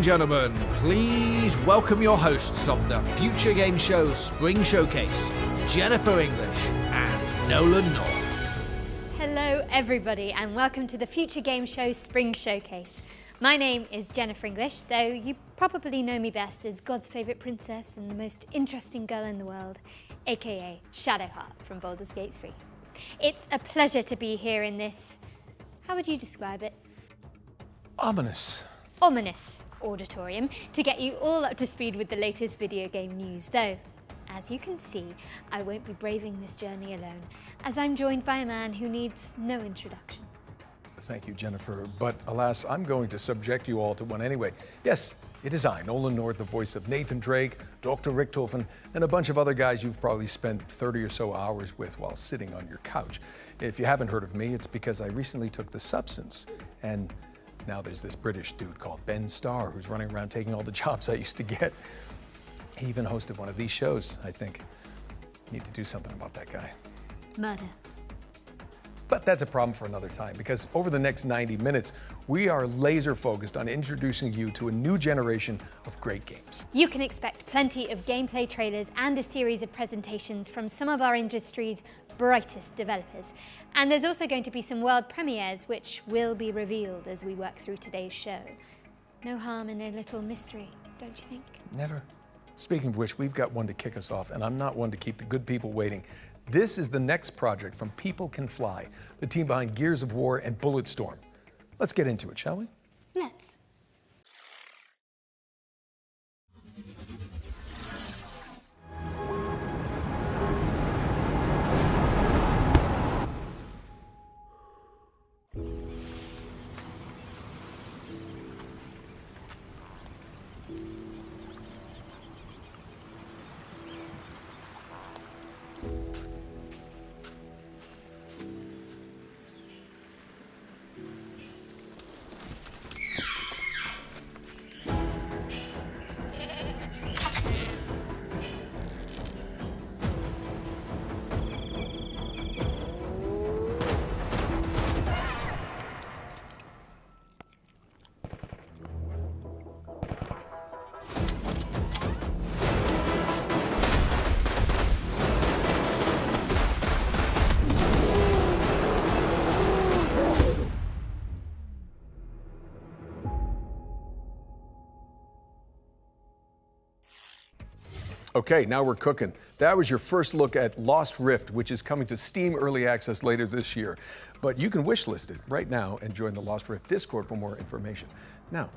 gentlemen, please welcome your hosts of the Future Game Show Spring Showcase, Jennifer English and Nolan North. Hello everybody and welcome to the Future Game Show Spring Showcase. My name is Jennifer English, though you probably know me best as God's favourite princess and the most interesting girl in the world, aka Shadowheart from Baldur's Gate 3. It's a pleasure to be here in this, how would you describe it? Ominous Auditorium to get you all up to speed with the latest video game news, though, as you can see, I won't be braving this journey alone, as I'm joined by a man who needs no introduction. Thank you, Jennifer, but alas, I'm going to subject you all to one anyway. Yes, it is I, Nolan North, the voice of Nathan Drake, Dr. Richtofen, and a bunch of other guys you've probably spent 30 or so hours with while sitting on your couch. If you haven't heard of me, it's because I recently took the substance, and now there's this British dude called Ben Starr who's running around taking all the jobs I used to get. He even hosted one of these shows, I think. Need to do something about that guy. Murder. But that's a problem for another time, because over the next 90 minutes, we are laser focused on introducing you to a new generation of great games. You can expect plenty of gameplay trailers and a series of presentations from some of our industry's brightest developers. And there's also going to be some world premieres which will be revealed as we work through today's show. No harm in a little mystery, don't you think? Never. Speaking of which, we've got one to kick us off, and I'm not one to keep the good people waiting. This is the next project from People Can Fly, the team behind Gears of War and Bulletstorm. Let's get into it, shall we? Let's. Okay, now we're cooking. That was your first look at Lost Rift, which is coming to Steam Early Access later this year. But you can wishlist it right now and join the Lost Rift Discord for more information. Now,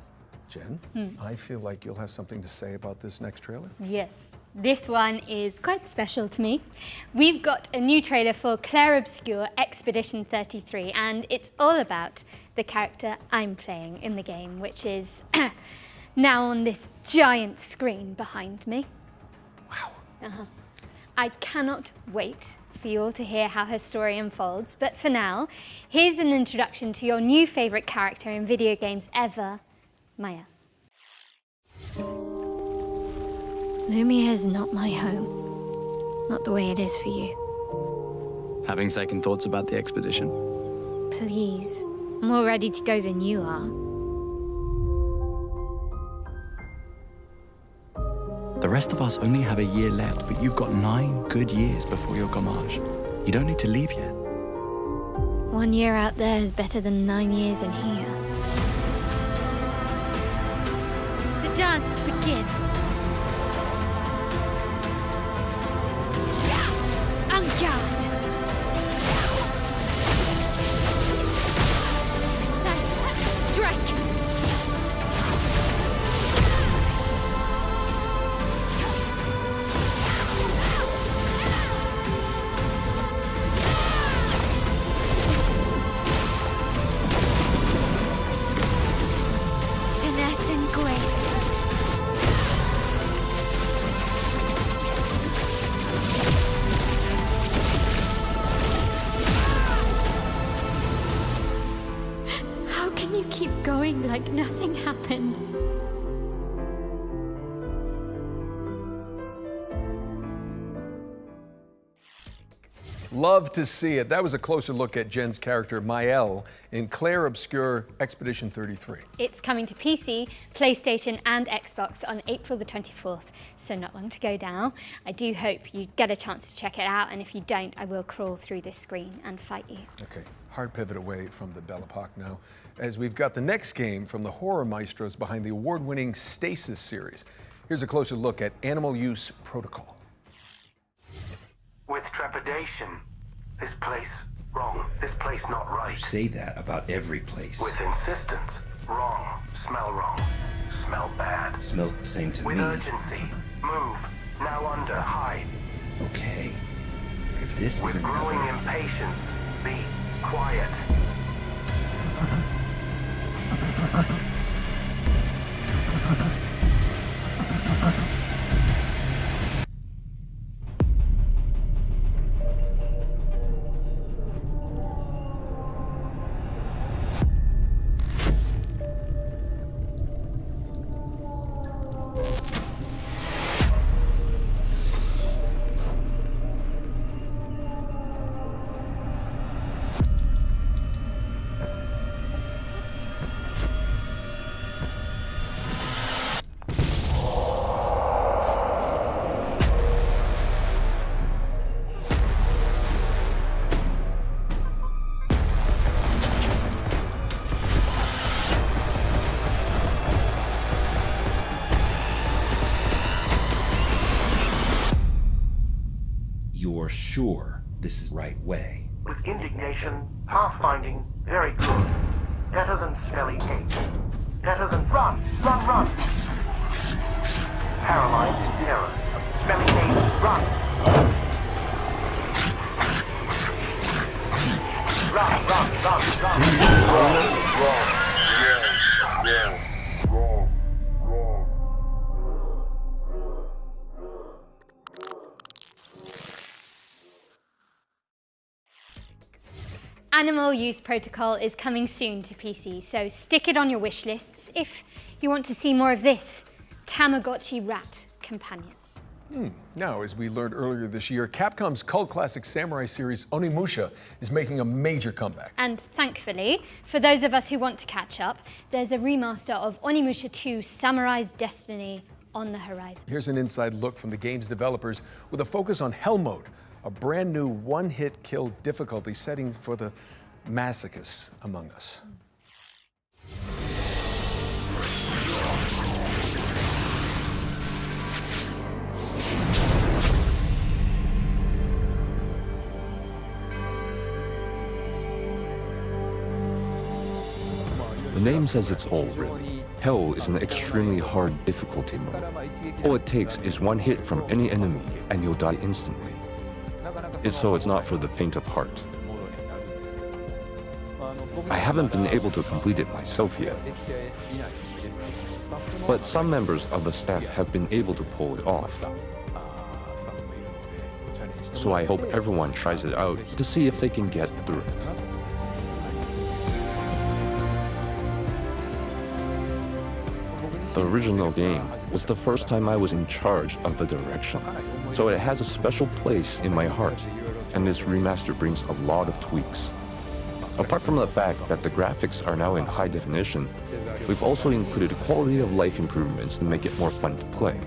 Jen, I feel like you'll have something to say about this next trailer. Yes, this one is quite special to me. We've got a new trailer for Clair Obscur Expedition 33, and it's all about the character I'm playing in the game, which is now on this giant screen behind me. Wow. I cannot wait for you all to hear how her story unfolds, but for now, here's an introduction to your new favourite character in video games ever, Maya. Lumia is not my home. Not the way it is for you. Having second thoughts about the expedition? Please. I'm more ready to go than you are. The rest of us only have a year left, but you've got 9 good years before your gommage. You don't need to leave yet. 1 year out there is better than 9 years in here. The dance begins. En garde. Precise strike. Like nothing happened. Love to see it. That was a closer look at Jen's character, Mael, in Clair, Obscur, Expedition 33. It's coming to PC, PlayStation and Xbox on April the 24th, so not long to go now. I do hope you get a chance to check it out, and if you don't, I will crawl through this screen and fight you. Okay, hard pivot away from the Belle Epoque now, as we've got the next game from the horror maestros behind the award-winning Stasis series. Here's a closer look at Animal Use Protocol. With trepidation. This place wrong. This place not right. You say that about every place. With insistence. Wrong. Smell wrong. Smell bad. Smells the same to With me. urgency. Move. Now under. Hide. Okay. If this With isn't growing another... impatience. Be quiet. You're sure this is the right way? With indignation. Pathfinding. Very good. Better than smelly cake. Better than run. Run, run. Paralyzed terror. Smelly cake. Run. Run, run, run, run. Animal Use Protocol is coming soon to PC, so stick it on your wish lists if you want to see more of this Tamagotchi rat companion. Now, as we learned earlier this year, Capcom's cult classic samurai series Onimusha is making a major comeback. And thankfully, for those of us who want to catch up, there's a remaster of Onimusha 2 Samurai's Destiny on the horizon. Here's an inside look from the game's developers with a focus on Hell Mode, a brand new one-hit kill difficulty setting for the masochists among us. The name says it's all, really. Hell is an extremely hard difficulty mode. All it takes is one hit from any enemy, and you'll die instantly. It's not for the faint of heart. I haven't been able to complete it myself yet. But some members of the staff have been able to pull it off. So I hope everyone tries it out to see if they can get through it. The original game was the first time I was in charge of the direction, so it has a special place in my heart, and this remaster brings a lot of tweaks. Apart from the fact that the graphics are now in high definition, we've also included quality of life improvements to make it more fun to play.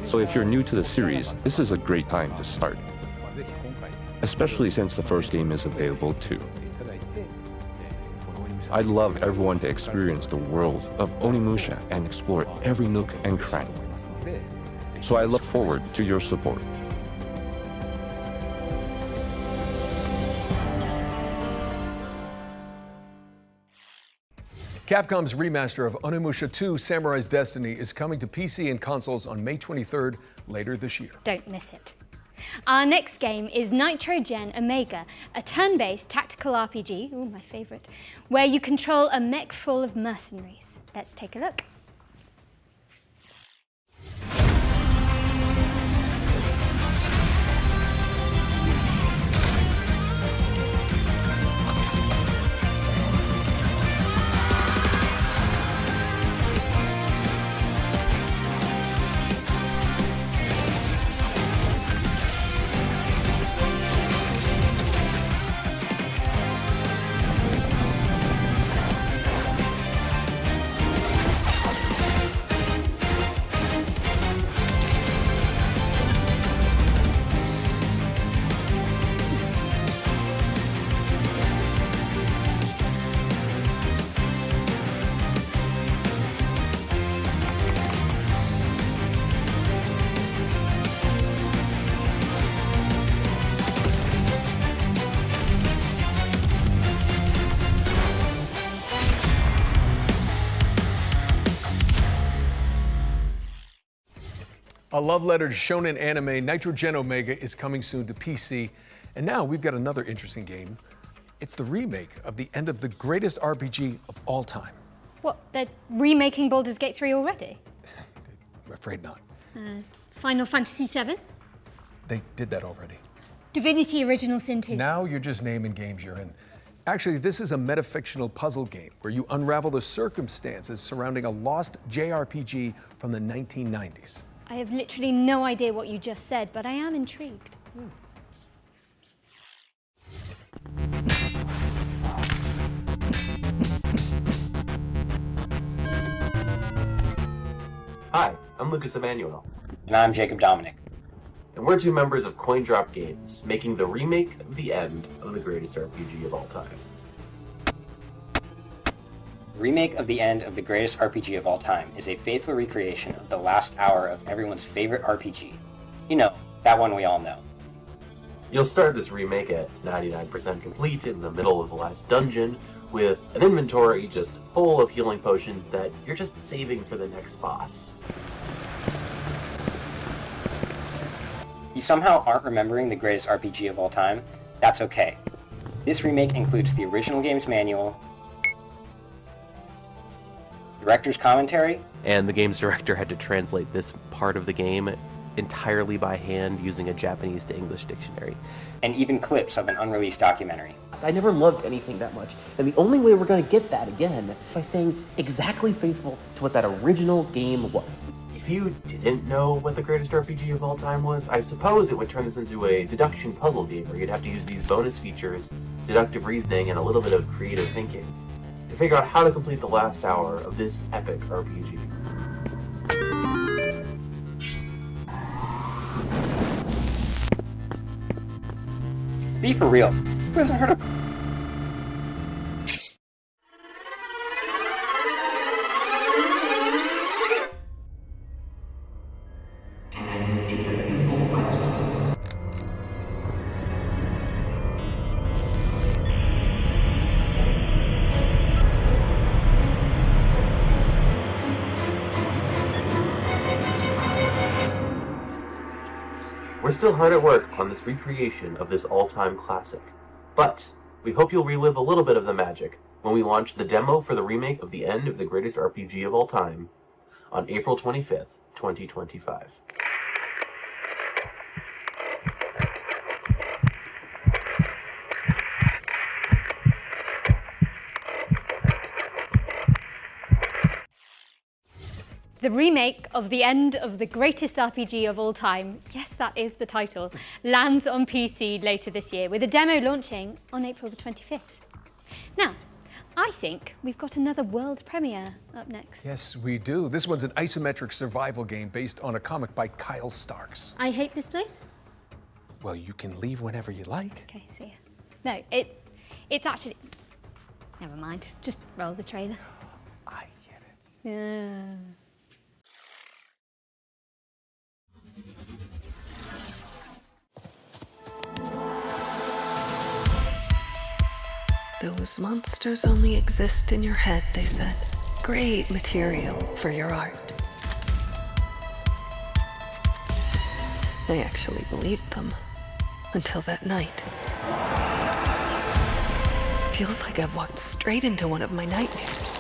So if you're new to the series, this is a great time to start, especially since the first game is available too. I'd love everyone to experience the world of Onimusha and explore every nook and cranny. So I look forward to your support. Capcom's remaster of Onimusha 2 Samurai's Destiny is coming to PC and consoles on May 23rd, later this year. Don't miss it. Our next game is Nitrogen Omega, a turn-based tactical RPG, ooh, my favorite, where you control a mech full of mercenaries. Let's take a look. A love letter to shonen anime, Nitrogen Omega, is coming soon to PC. And now we've got another interesting game. It's the remake of the end of the greatest RPG of all time. What, they're remaking Baldur's Gate 3 already? I'm afraid not. Final Fantasy VII? They did that already. Divinity Original Sin 2? Now you're just naming games you're in. Actually, this is a metafictional puzzle game where you unravel the circumstances surrounding a lost JRPG from the 1990s. I have literally no idea what you just said, but I am intrigued. Hi, I'm Lucas Emanuel. And I'm Jacob Dominic. And we're two members of CoinDrop Games, making the remake of the end of the greatest RPG of all time. The remake of the end of the greatest RPG of all time is a faithful recreation of the last hour of everyone's favorite RPG. You know, that one we all know. You'll start this remake at 99% complete in the middle of the last dungeon, with an inventory just full of healing potions that you're just saving for the next boss. You somehow aren't remembering the greatest RPG of all time? That's okay. This remake includes the original game's manual, director's commentary, and the game's director had to translate this part of the game entirely by hand using a Japanese to English dictionary. and even clips of an unreleased documentary. I never loved anything that much, and the only way we're going to get that again is by staying exactly faithful to what that original game was. If you didn't know what the greatest RPG of all time was, I suppose it would turn this into a deduction puzzle game where you'd have to use these bonus features, deductive reasoning, and a little bit of creative thinking to figure out how to complete the last hour of this epic RPG. Be for real. Who hasn't heard of... We're still hard at work on this recreation of this all-time classic, but we hope you'll relive a little bit of the magic when we launch the demo for the remake of the end of the greatest RPG of all time on April 25th, 2025. The remake of the end of the greatest RPG of all time, yes, that is the title, lands on PC later this year, with a demo launching on April the 25th. Now, I think we've got another world premiere up next. Yes, we do. This one's an isometric survival game based on a comic by Kyle Starks. I hate this place? Well, you can leave whenever you like. Okay, see ya. No, it's actually... Never mind, just roll the trailer. I get it. Yeah. Those monsters only exist in your head, they said. Great material for your art. I actually believed them. Until that night. Feels like I've walked straight into one of my nightmares.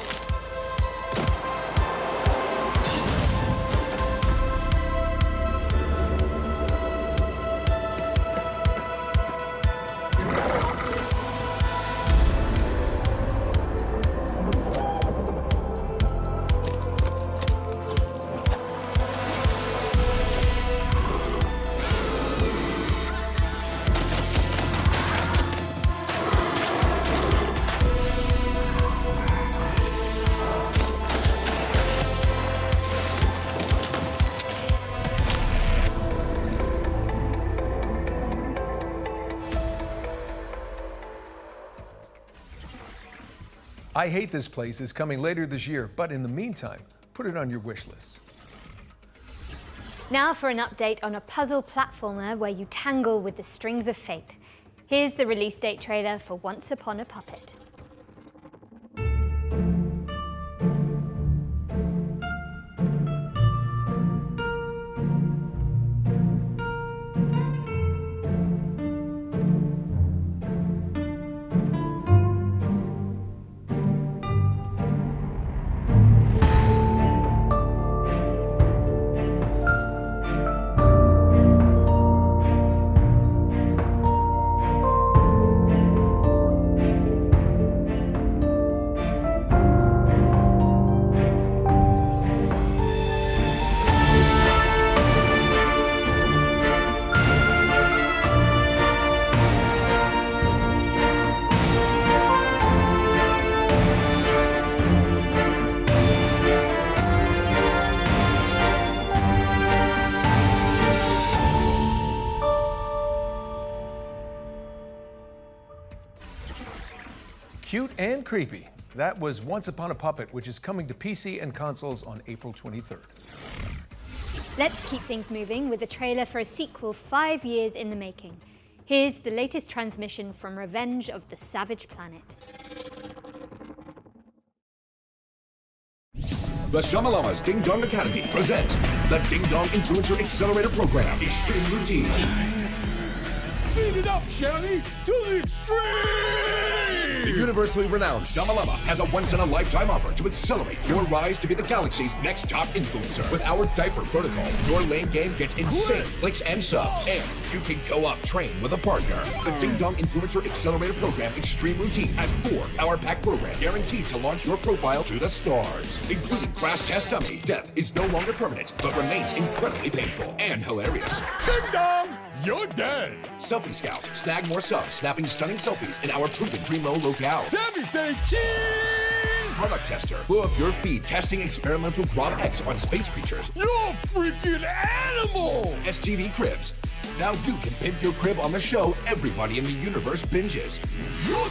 I Hate This Place is coming later this year, but in the meantime, put it on your wish list. Now for an update on a puzzle platformer where you tangle with the strings of fate. Here's the release date trailer for Once Upon a Puppet. and creepy. That was Once Upon a Puppet, which is coming to PC and consoles on April 23rd. Let's keep things moving with a trailer for a sequel 5 years in the making. Here's the latest transmission from Revenge of the Savage Planet. The Shamalama's Ding Dong Academy presents the Ding Dong Influencer Accelerator Program, Extreme Routine. Speed it up, Shelly, to the extreme! The universally renowned Shamalama has a once-in-a-lifetime offer to accelerate your rise to be the galaxy's next top influencer. With our diaper protocol, your lane game gets insane clicks and subs, and you can co-op train with a partner. The Ding Dong Influencer Accelerator Program Extreme Routine has 4 power-packed programs guaranteed to launch your profile to the stars, including Crash Test Dummy. Death is no longer permanent, but remains incredibly painful and hilarious. Ding Dong! You're dead! Selfie Scout. Snag more subs, snapping stunning selfies in our proven primo locale. Sammy say cheese! Product Tester. Blow up your feed testing experimental Grot X on space creatures. You're a freaking animal! SGV Cribs. Now you can pimp your crib on the show everybody in the universe binges. You're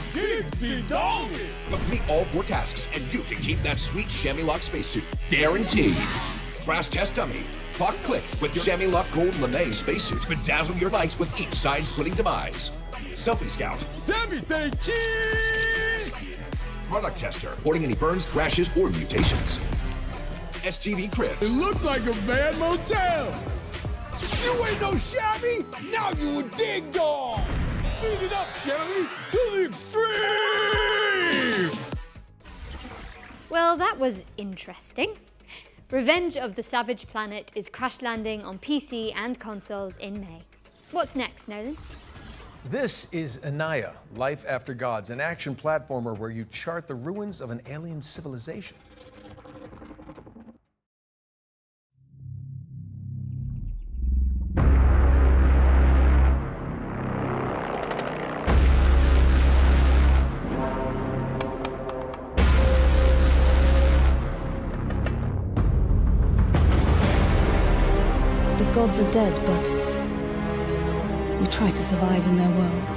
Ding Dong! Complete all 4 tasks and you can keep that sweet chamois lock spacesuit. Guaranteed. Crash Test Dummy. Clock clicks with your chamois lock gold lame spacesuit. Bedazzle your likes with each side-splitting demise. Selfie Scout. Sammy say cheese! Product Tester. Reporting any burns, crashes, or mutations. SGV Cribs. It looks like a van motel! You ain't no shabby! Now you a Ding Dong! Speed it up, Shelly, to the extreme! Well, that was interesting. Revenge of the Savage Planet is crash landing on PC and consoles in May. What's next, Nolan? This is Anayah, Life After Gods, an action platformer where you chart the ruins of an alien civilization. The gods are dead, but we try to survive in their world.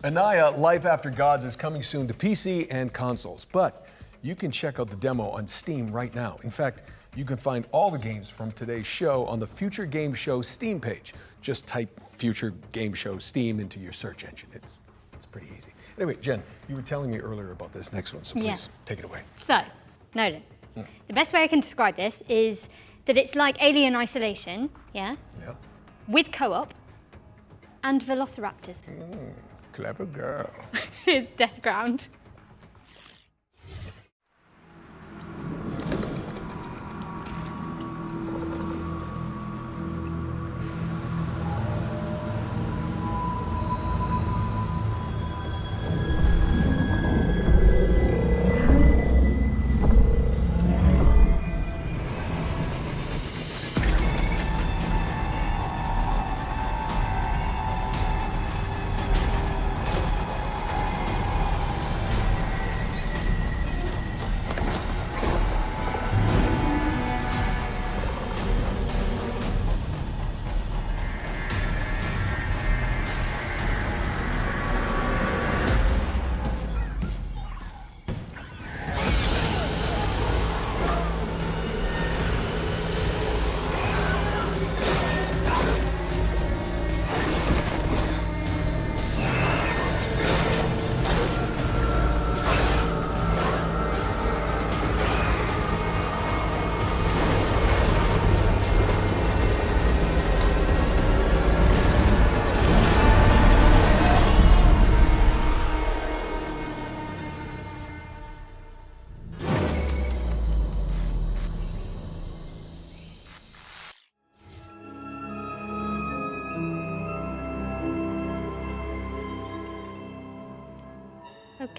Anayah, Life After Gods is coming soon to PC and consoles, but you can check out the demo on Steam right now. In fact, you can find all the games from today's show on the Future Game Show Steam page. Just type Future Game Show Steam into your search engine. It's pretty easy. Anyway, Jen, you were telling me earlier about this next one, so please take it away. So, Nolan, the best way I can describe this is that it's like Alien Isolation, with co-op and velociraptors. Clever girl. It's Deathground.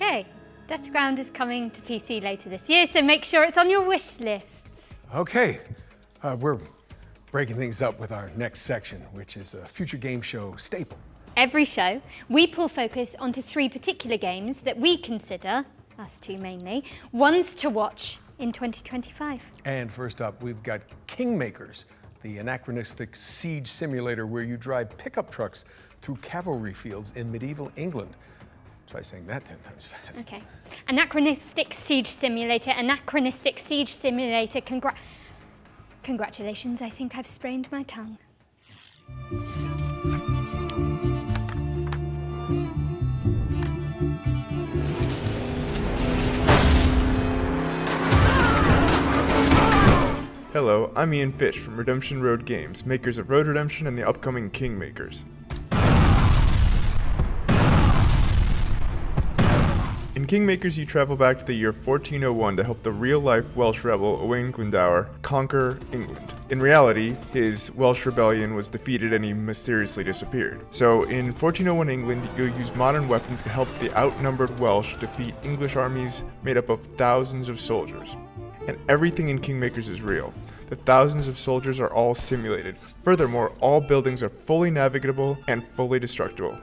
Okay, Deathground is coming to PC later this year, so make sure it's on your wish lists. Okay, we're breaking things up with our next section, which is a future game show staple. Every show, we pull focus onto 3 particular games that we consider, us two mainly, ones to watch in 2025. And first up, we've got Kingmakers, the anachronistic siege simulator where you drive pickup trucks through cavalry fields in medieval England. Try saying that 10 times fast. Okay. Anachronistic siege simulator, Congratulations, I think I've sprained my tongue. Hello, I'm Ian Fish from Redemption Road Games, makers of Road Redemption and the upcoming Kingmakers. In Kingmakers, you travel back to the year 1401 to help the real-life Welsh rebel Owain Glendower conquer England. In reality, his Welsh rebellion was defeated and he mysteriously disappeared. So in 1401 England, you'll use modern weapons to help the outnumbered Welsh defeat English armies made up of thousands of soldiers. And everything in Kingmakers is real. The thousands of soldiers are all simulated. Furthermore, all buildings are fully navigable and fully destructible.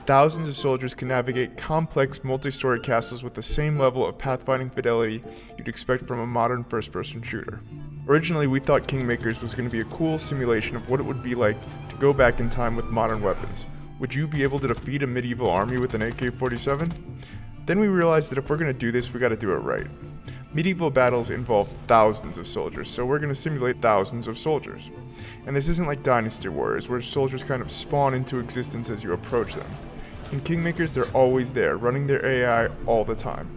Thousands of soldiers can navigate complex multi-story castles with the same level of pathfinding fidelity you'd expect from a modern first-person shooter. Originally, we thought Kingmakers was going to be a cool simulation of what it would be like to go back in time with modern weapons. Would you be able to defeat a medieval army with an AK-47? Then we realized that if we're going to do this, we got to do it right. Medieval battles involve thousands of soldiers, so we're going to simulate thousands of soldiers. And this isn't like Dynasty Warriors, where soldiers kind of spawn into existence as you approach them. In Kingmakers, they're always there, running their AI all the time.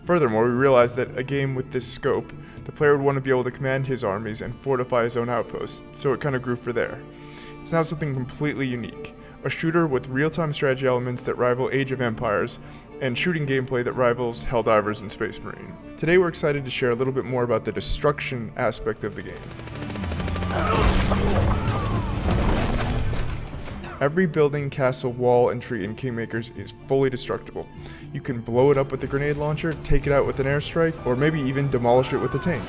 Furthermore, we realized that a game with this scope, the player would want to be able to command his armies and fortify his own outposts, so it kind of grew for there. It's now something completely unique. A shooter with real-time strategy elements that rival Age of Empires, and shooting gameplay that rivals Helldivers and Space Marine. Today we're excited to share a little bit more about the destruction aspect of the game. Every building, castle, wall, and tree in Kingmakers is fully destructible. You can blow it up with a grenade launcher, take it out with an airstrike, or maybe even demolish it with a tank.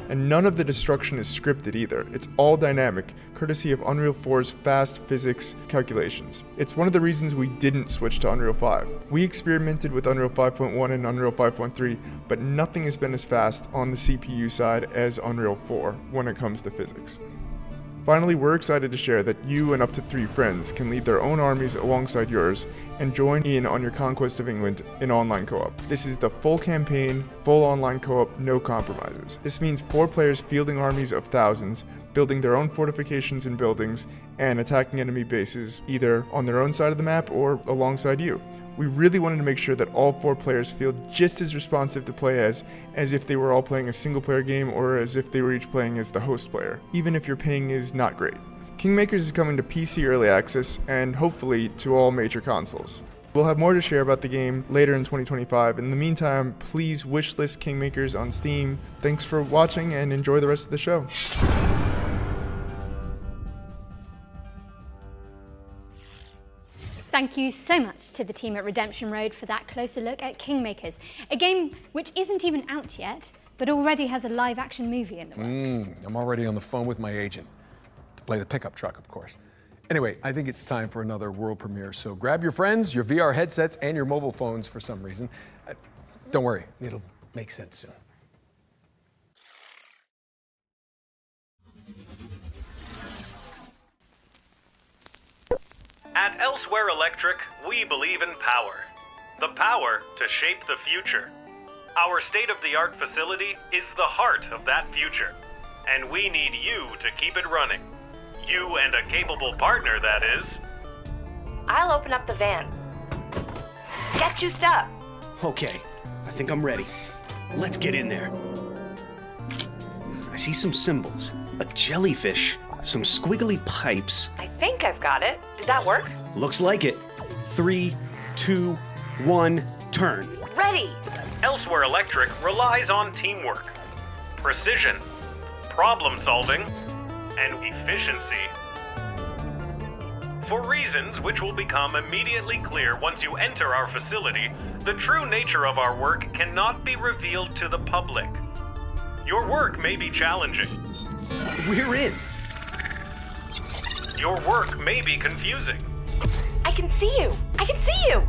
And none of the destruction is scripted either. It's all dynamic, courtesy of Unreal 4's fast physics calculations. It's one of the reasons we didn't switch to Unreal 5. We experimented with Unreal 5.1 and Unreal 5.3, but nothing has been as fast on the CPU side as Unreal 4 when it comes to physics. Finally, we're excited to share that you and up to 3 friends can lead their own armies alongside yours and join in on your conquest of England in online co-op. This is the full campaign, full online co-op, no compromises. This means 4 players fielding armies of thousands, building their own fortifications and buildings, and attacking enemy bases either on their own side of the map or alongside you. We really wanted to make sure that all 4 players feel just as responsive to play as if they were all playing a single player game or as if they were each playing as the host player, even if your ping is not great. Kingmakers is coming to PC Early Access and hopefully to all major consoles. We'll have more to share about the game later in 2025. In the meantime, please wishlist Kingmakers on Steam. Thanks for watching and enjoy the rest of the show. Thank you so much to the team at Redemption Road for that closer look at Kingmakers, a game which isn't even out yet, but already has a live-action movie in the works. I'm already on the phone with my agent to play the pickup truck, of course. Anyway, I think it's time for another world premiere, so grab your friends, your VR headsets, and your mobile phones for some reason. Don't worry, it'll make sense soon. At Elsewhere Electric, we believe in power. The power to shape the future. Our state-of-the-art facility is the heart of that future, and we need you to keep it running. You and a capable partner, that is. I'll open up the van. Get juiced up. Okay, I think I'm ready. Let's get in there. I see some symbols, a jellyfish, some squiggly pipes. I think I've got it. Did that work? Looks like it. 3, 2, 1, turn. Ready! Elsewhere Electric relies on teamwork, precision, problem solving, and efficiency. For reasons which will become immediately clear once you enter our facility, the true nature of our work cannot be revealed to the public. Your work may be challenging. We're in. Your work may be confusing. I can see you! I can see you!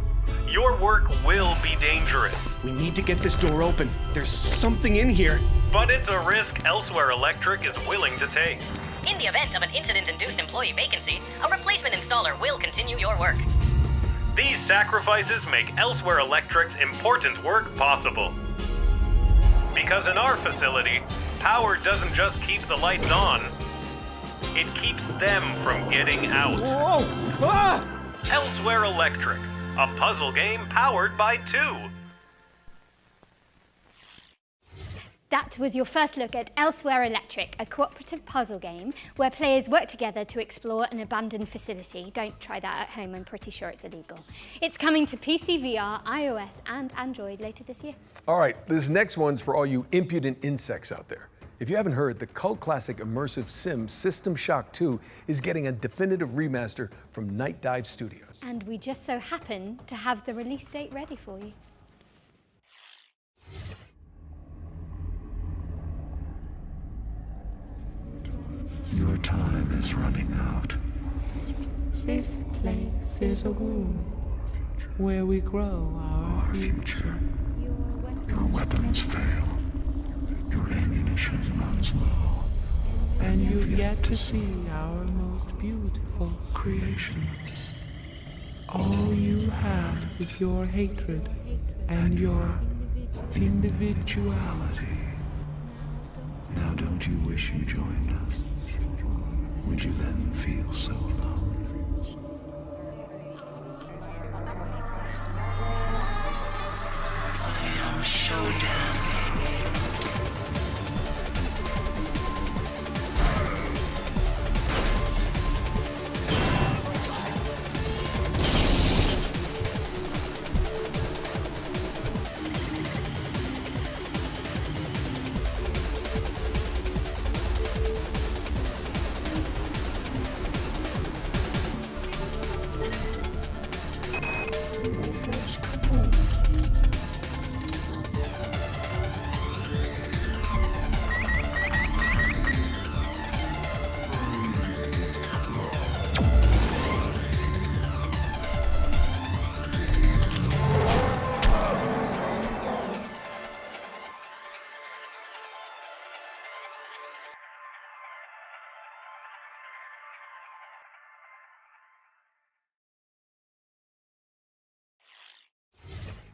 Your work will be dangerous. We need to get this door open. There's something in here. But it's a risk Elsewhere Electric is willing to take. In the event of an incident-induced employee vacancy, a replacement installer will continue your work. These sacrifices make Elsewhere Electric's important work possible. Because in our facility, power doesn't just keep the lights on, it keeps them from getting out. Whoa! Ah! Elsewhere Electric, a puzzle game powered by 2. That was your first look at Elsewhere Electric, a cooperative puzzle game where players work together to explore an abandoned facility. Don't try that at home, I'm pretty sure it's illegal. It's coming to PC, VR, iOS and Android later this year. All right, this next one's for all you impudent insects out there. If you haven't heard, the cult classic immersive sim System Shock 2 is getting a definitive remaster from Night Dive Studios. And we just so happen to have the release date ready for you. Your time is running out. This place is a womb where we grow our future. Your weapons fail. Your ammunition runs low. And you've yet to see our most beautiful creation. All you have is your hatred and your individuality. Now don't you wish you joined us? Would you then feel so alone? I am Showdown.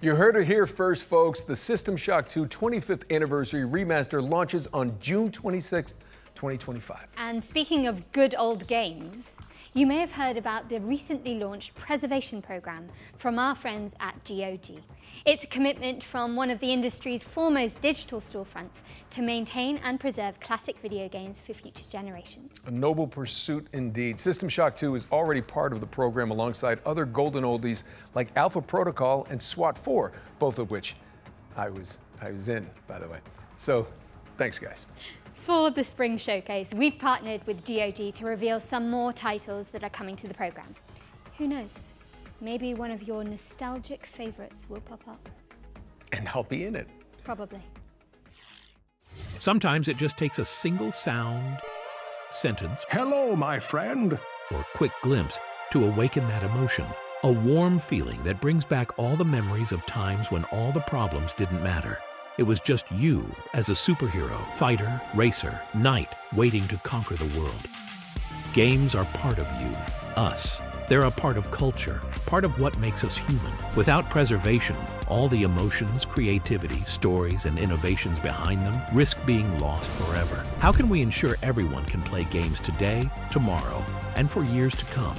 You heard it here first, folks. The System Shock 2 25th Anniversary Remaster launches on June 26th, 2025. And speaking of good old games, you may have heard about the recently launched preservation program from our friends at GOG. It's a commitment from one of the industry's foremost digital storefronts to maintain and preserve classic video games for future generations. A noble pursuit indeed. System Shock 2 is already part of the program alongside other golden oldies like Alpha Protocol and SWAT 4, both of which I was in, by the way. So, thanks, guys. For the Spring Showcase, we've partnered with GOG to reveal some more titles that are coming to the program. Who knows? Maybe one of your nostalgic favorites will pop up. And I'll be in it. Probably. Sometimes it just takes a single sound, sentence, hello, my friend, or quick glimpse to awaken that emotion. A warm feeling that brings back all the memories of times when all the problems didn't matter. It was just you as a superhero, fighter, racer, knight, waiting to conquer the world. Games are part of you, us. They're a part of culture, part of what makes us human. Without preservation, all the emotions, creativity, stories, and innovations behind them risk being lost forever. How can we ensure everyone can play games today, tomorrow, and for years to come?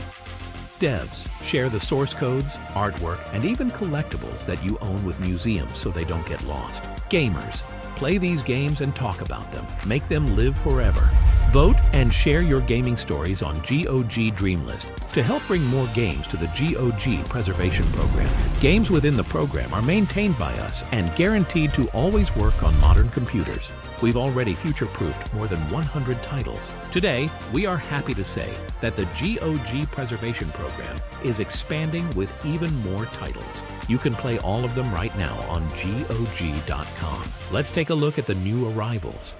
Devs, share the source codes, artwork, and even collectibles that you own with museums so they don't get lost. Gamers, play these games and talk about them. Make them live forever. Vote and share your gaming stories on GOG Dreamlist to help bring more games to the GOG Preservation Program. Games within the program are maintained by us and guaranteed to always work on modern computers. We've already future-proofed more than 100 titles. Today, we are happy to say that the GOG Preservation Program is expanding with even more titles. You can play all of them right now on GOG.com. Let's take a look at the new arrivals.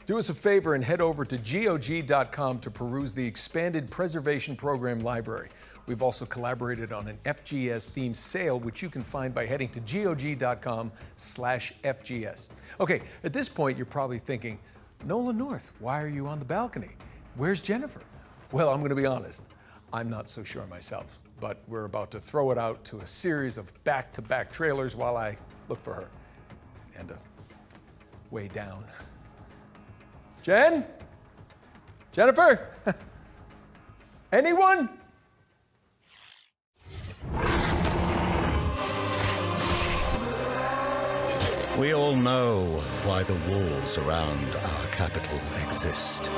Do us a favor and head over to GOG.com to peruse the expanded Preservation Program library. We've also collaborated on an FGS-themed sale, which you can find by heading to GOG.com/FGS. Okay, at this point, you're probably thinking, Nolan North, why are you on the balcony? Where's Jennifer? Well, I'm going to be honest. I'm not so sure myself, but we're about to throw it out to a series of back-to-back trailers while I look for her. And way down. Jen? Jennifer? Anyone? We all know why the walls around our capital exist.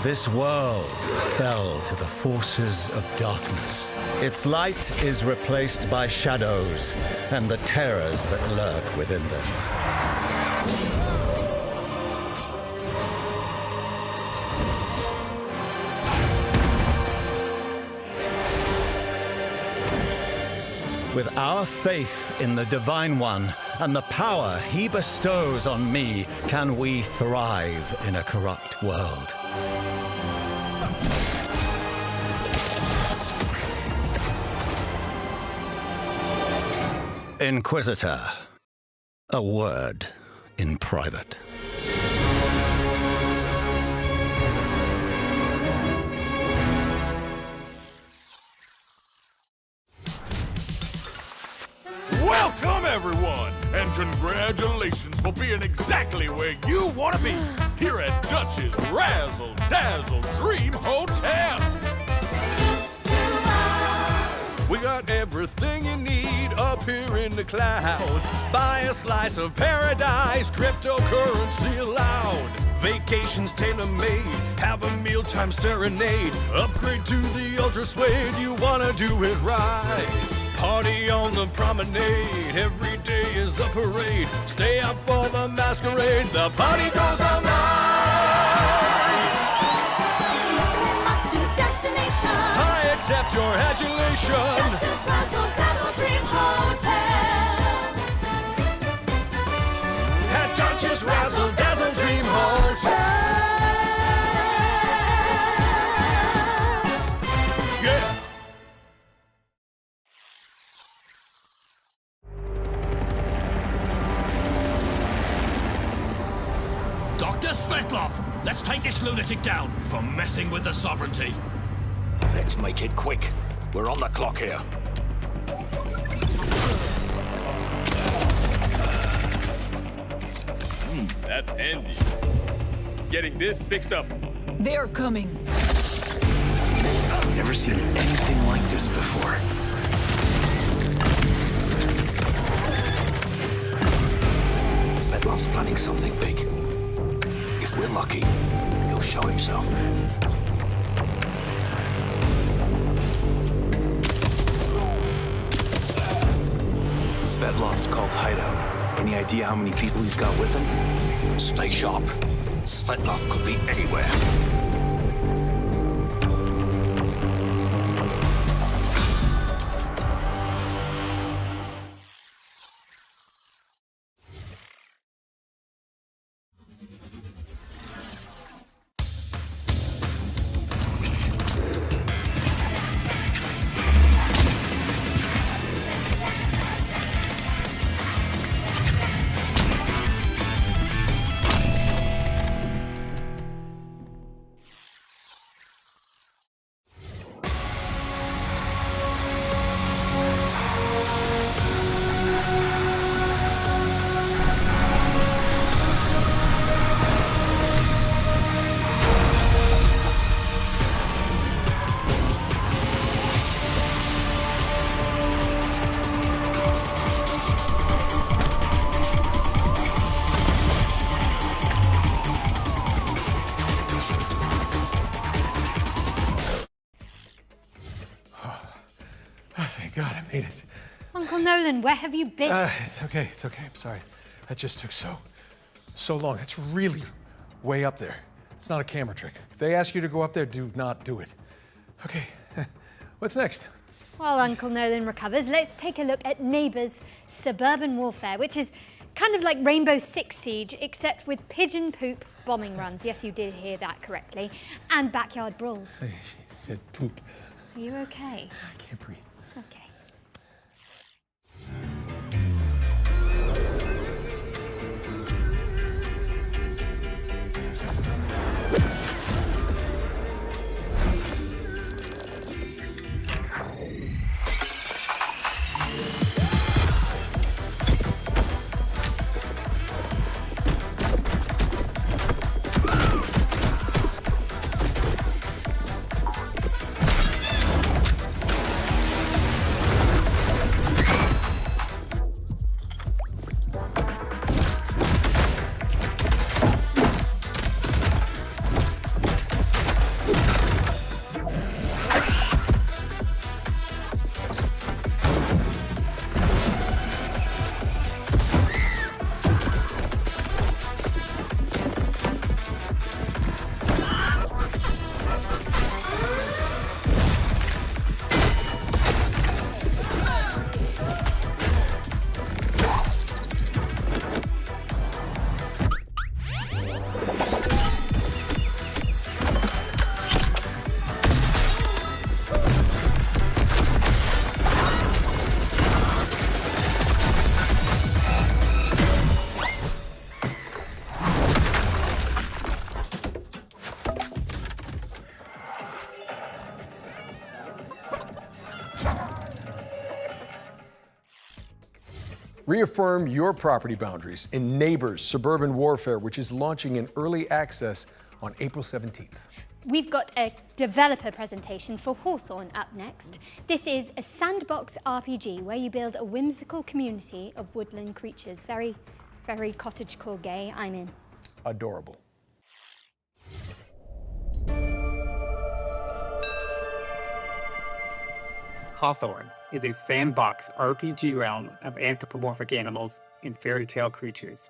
This world fell to the forces of darkness. Its light is replaced by shadows and the terrors that lurk within them. With our faith in the Divine One and the power he bestows on me, can we thrive in a corrupt world. Inquisitor, a word in private. Welcome, everyone, and congratulations for being exactly where you want to be, here at Dutch's Razzle Dazzle Dream Hotel. We got everything you need up here in the clouds. Buy a slice of paradise, cryptocurrency allowed. Vacations tailor-made, have a mealtime serenade. Upgrade to the Ultra Suede, you wanna do it right. Party on the promenade, every day is a parade. Stay up for the masquerade, the party goes all night. Must-do destination. I accept your adulation. Dutch's Razzle Dazzle Dream Hotel. At Dutch's Razzle Dazzle Dream Hotel. Yeah. Dr. Svetlov, let's take this lunatic down for messing with the sovereignty. Let's make it quick. We're on the clock here. That's handy. Getting this fixed up. They're coming. I've never seen anything like this before. Svetlov's planning something big. If we're lucky, he'll show himself. Svetlov's called hideout. Any idea how many people he's got with him? Stay sharp. Svetlov could be anywhere. made it. Uncle Nolan, where have you been? It's okay. I'm sorry. That just took so long. It's really way up there. It's not a camera trick. If they ask you to go up there, do not do it. Okay, what's next? While Uncle Nolan recovers, let's take a look at Neighbours Suburban Warfare, which is kind of like Rainbow Six Siege, except with pigeon poop bombing runs. Yes, you did hear that correctly. And backyard brawls. She said poop. Are you okay? I can't breathe. Okay. Reaffirm your property boundaries in Neighbours Suburban Warfare, which is launching in early access on April 17th. We've got a developer presentation for Hawthorn up next. This is a sandbox RPG where you build a whimsical community of woodland creatures. Very, very cottagecore gay. I'm in. Adorable. Hawthorn is a sandbox RPG realm of anthropomorphic animals and fairy tale creatures.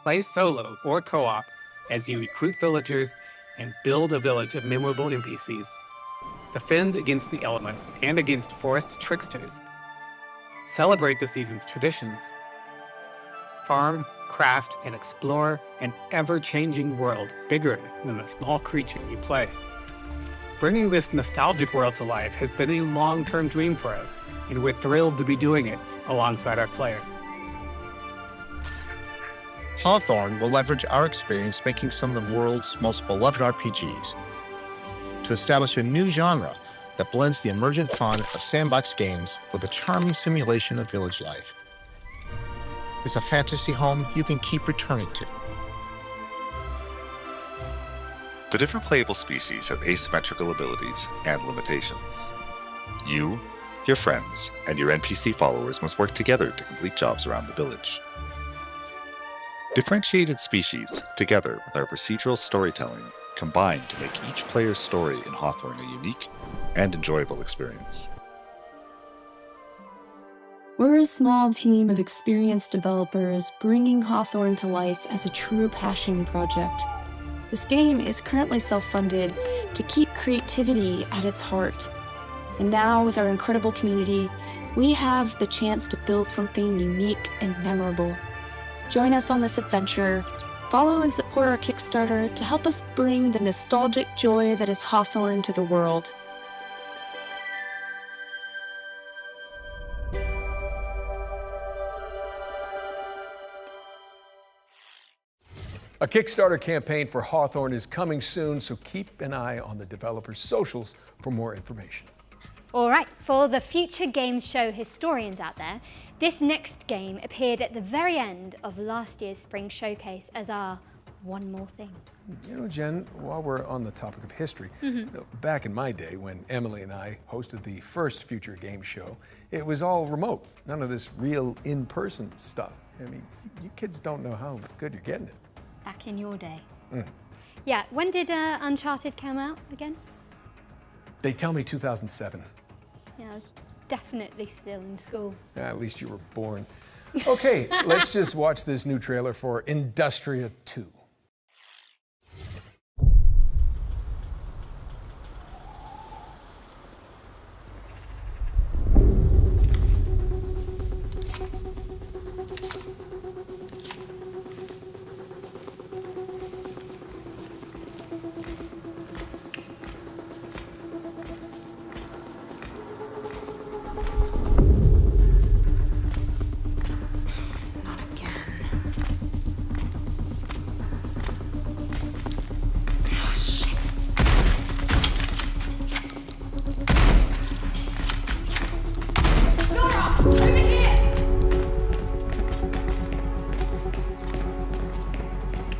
Play solo or co-op as you recruit villagers and build a village of memorable NPCs. Defend against the elements and against forest tricksters. Celebrate the season's traditions. Farm, craft, and explore an ever-changing world bigger than the small creature you play. Bringing this nostalgic world to life has been a long-term dream for us, and we're thrilled to be doing it alongside our players. Hawthorn will leverage our experience making some of the world's most beloved RPGs to establish a new genre that blends the emergent fun of sandbox games with a charming simulation of village life. It's a fantasy home you can keep returning to. The different playable species have asymmetrical abilities and limitations. You, your friends, and your NPC followers must work together to complete jobs around the village. Differentiated species, together with our procedural storytelling, combine to make each player's story in Hawthorn a unique and enjoyable experience. We're a small team of experienced developers bringing Hawthorn to life as a true passion project. This game is currently self-funded to keep creativity at its heart. And now, with our incredible community, we have the chance to build something unique and memorable. Join us on this adventure. Follow and support our Kickstarter to help us bring the nostalgic joy that is Hawthorn to the world. A Kickstarter campaign for Hawthorn is coming soon, so keep an eye on the developers' socials for more information. All right, for the future games show historians out there, this next game appeared at the very end of last year's spring showcase as our one more thing. You know, Jen, while we're on the topic of history, back in my day when Emily and I hosted the first future game show, it was all remote. None of this real in-person stuff. I mean, you kids don't know how good you're getting it. Back in your day. Yeah, when did Uncharted come out again? They tell me 2007. Yeah, definitely still in school. At least you were born. Okay, let's just watch this new trailer for Industria 2.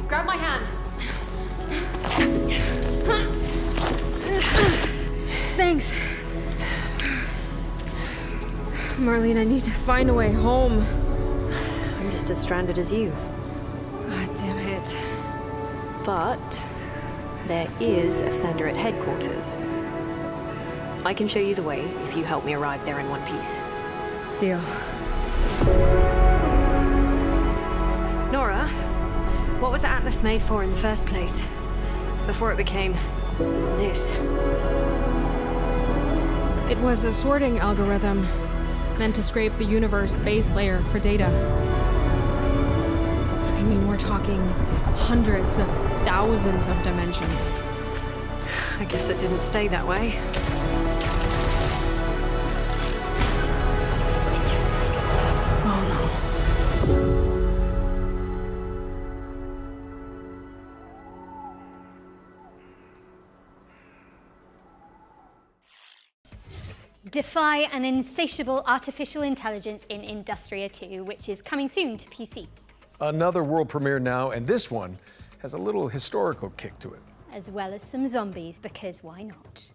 Grab my hand. Thanks. Marlene, I need to find a way home. I'm just as stranded as you. God damn it. But there is a sender at headquarters. I can show you the way if you help me arrive there in one piece. Deal. Nora, what was Atlas made for in the first place? Before it became this? It was a sorting algorithm meant to scrape the universe base layer for data. I mean, we're talking hundreds of thousands of dimensions. I guess it didn't stay that way. Defy an insatiable artificial intelligence in Industria 2, which is coming soon to PC. Another world premiere now, and this one has a little historical kick to it. As well as some zombies, because why not?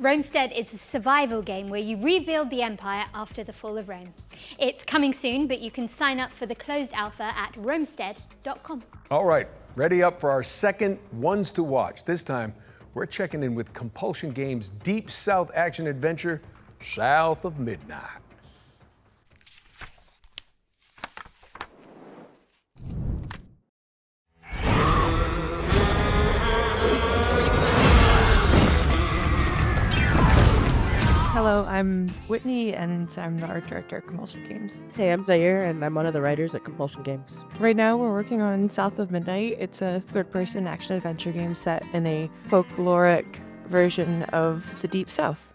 Ramstead is a survival game where you rebuild the empire after the fall of Rome. It's coming soon, but you can sign up for the closed alpha at ramstead.com. All right, ready up for our second ones to watch. This time, we're checking in with Compulsion Games' Deep South action adventure, South of Midnight. Hello, I'm Whitney, and I'm the art director at Compulsion Games. Hey, I'm Zaire, and I'm one of the writers at Compulsion Games. Right now, we're working on South of Midnight. It's a third-person action-adventure game set in a folkloric version of the Deep South.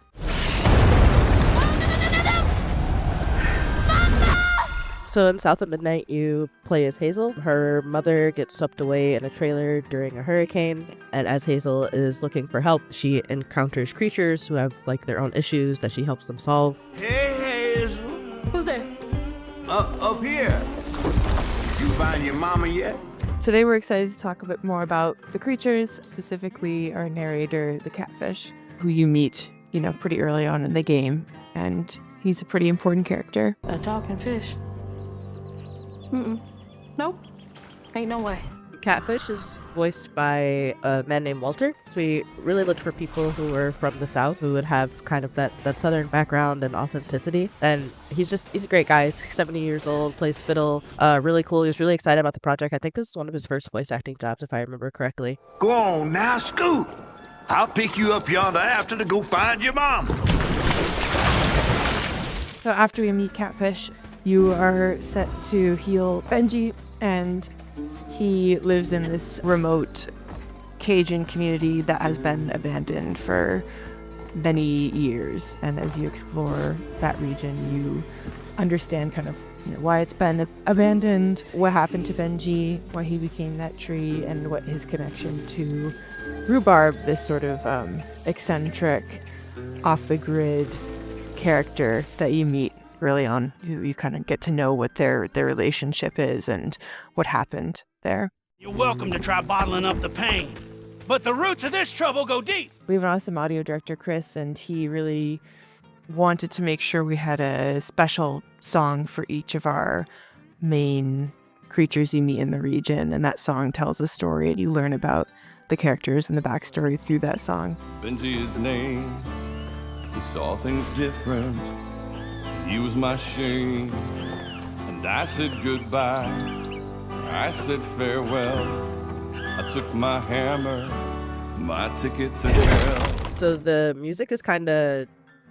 So in South of Midnight, you play as Hazel. Her mother gets swept away in a trailer during a hurricane, and as Hazel is looking for help, she encounters creatures who have like their own issues that she helps them solve. Hey, Hazel. Who's there? Up here. You find your mama yet? Today we're excited to talk a bit more about the creatures, specifically our narrator, the catfish, who you meet, pretty early on in the game, and he's a pretty important character. A talking fish? Nope. Ain't no way. Catfish is voiced by a man named Walter. So we really looked for people who were from the South, who would have kind of that Southern background and authenticity. And he's a great guy. He's 70 years old, plays fiddle, really cool. He was really excited about the project. I think this is one of his first voice acting jobs, if I remember correctly. Go on now, Scoot. I'll pick you up yonder after to go find your mom. So after we meet Catfish, you are set to heal Benji, and he lives in this remote Cajun community that has been abandoned for many years. And as you explore that region, you understand kind of why it's been abandoned, what happened to Benji, why he became that tree, and what his connection to Rhubarb, this sort of eccentric, off-the-grid character that you meet early on. You kind of get to know what their relationship is and what happened there. You're welcome to try bottling up the pain, but the roots of this trouble go deep. We have an awesome audio director, Chris, and he really wanted to make sure we had a special song for each of our main creatures you meet in the region, and that song tells a story, and you learn about the characters and the backstory through that song. Benji his name, he saw things different, he was my shame, and I said goodbye. I said farewell. I took my hammer, my ticket to hell. So the music is kind of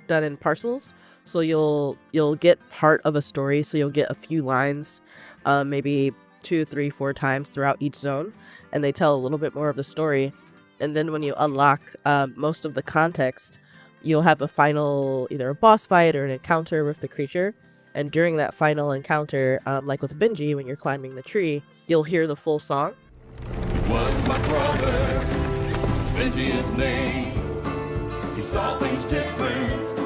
done in parcels. So you'll get part of a story. So you'll get a few lines, maybe 2, 3, 4 times throughout each zone, and they tell a little bit more of the story. And then when you unlock most of the context, you'll have a final, either a boss fight or an encounter with the creature. And during that final encounter, like with Benji, when you're climbing the tree, you'll hear the full song. He was my brother, Benji his name. He saw things different,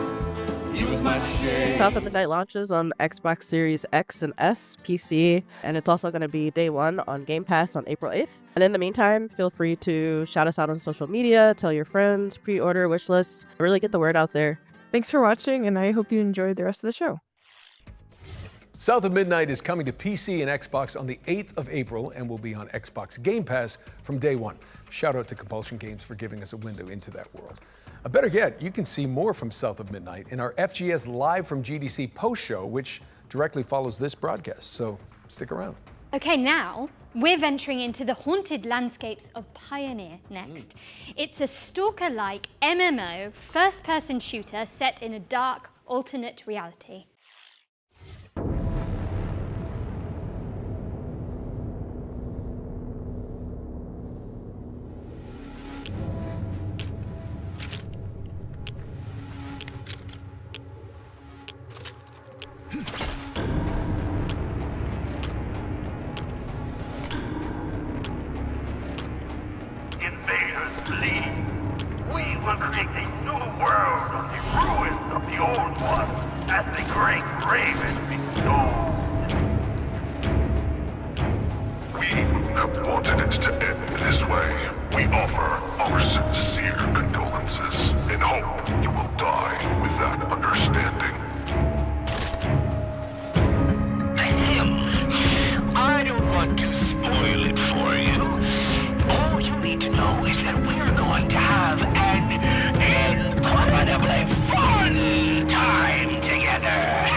he was my shame. South of Midnight launches on Xbox Series X and S, PC, and it's also going to be day 1 on Game Pass on April 8th. And in the meantime, feel free to shout us out on social media, tell your friends, pre-order, wishlist, really get the word out there. Thanks for watching, and I hope you enjoyed the rest of the show. South of Midnight is coming to PC and Xbox on the 8th of April and will be on Xbox Game Pass from day 1. Shout out to Compulsion Games for giving us a window into that world. Better yet, you can see more from South of Midnight in our FGS Live from GDC post show, which directly follows this broadcast, so stick around. Okay, now we're venturing into the haunted landscapes of Pioneer next. It's a stalker-like MMO first-person shooter set in a dark, alternate reality. Invaders flee. We will create a new world on the ruins of the old one as the great raven bestowed. We have wanted it to end this way. We offer our sincere condolences and hope you will die with that understanding. I don't want to spoil it for you. All you need to know is that we're going to have an incredibly fun time together.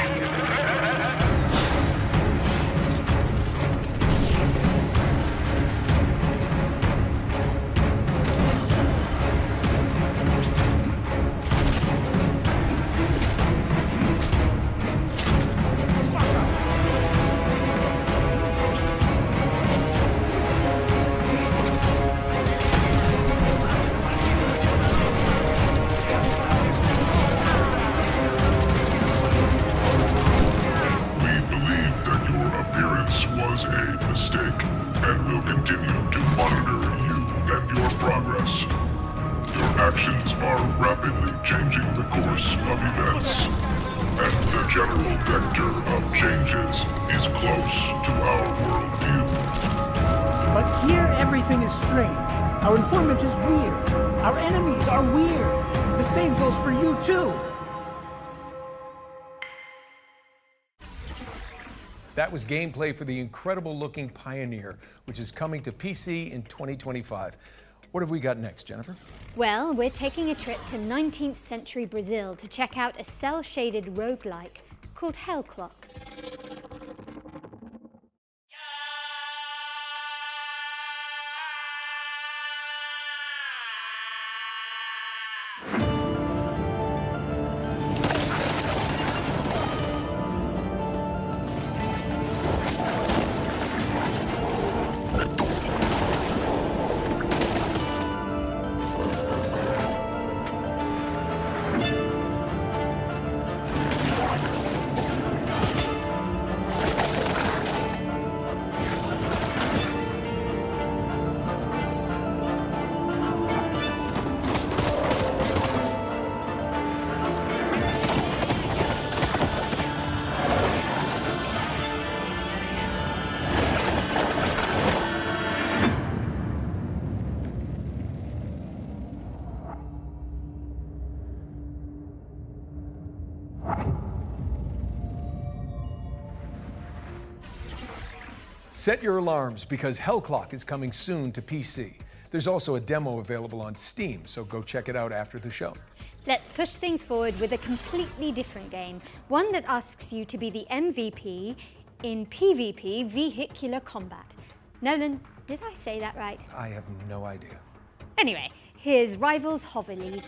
Was a mistake, and will continue to monitor you and your progress. Your actions are rapidly changing the course of events, and the general vector of changes is close to our worldview. But Everything is strange. Our informant is weird. Our enemies are weird. The same goes for you, too. That was gameplay for the incredible-looking Pioneer, which is coming to PC in 2025. What have we got next, Jennifer? Well, we're taking a trip to 19th century Brazil to check out a cell-shaded roguelike called Hellclock. Set your alarms because Hellclock is coming soon to PC. There's also a demo available on Steam, so go check it out after the show. Let's push things forward with a completely different game, one that asks you to be the MVP in PvP vehicular combat. Nolan, did I say that right? I have no idea. Anyway, here's Rivals Hover League.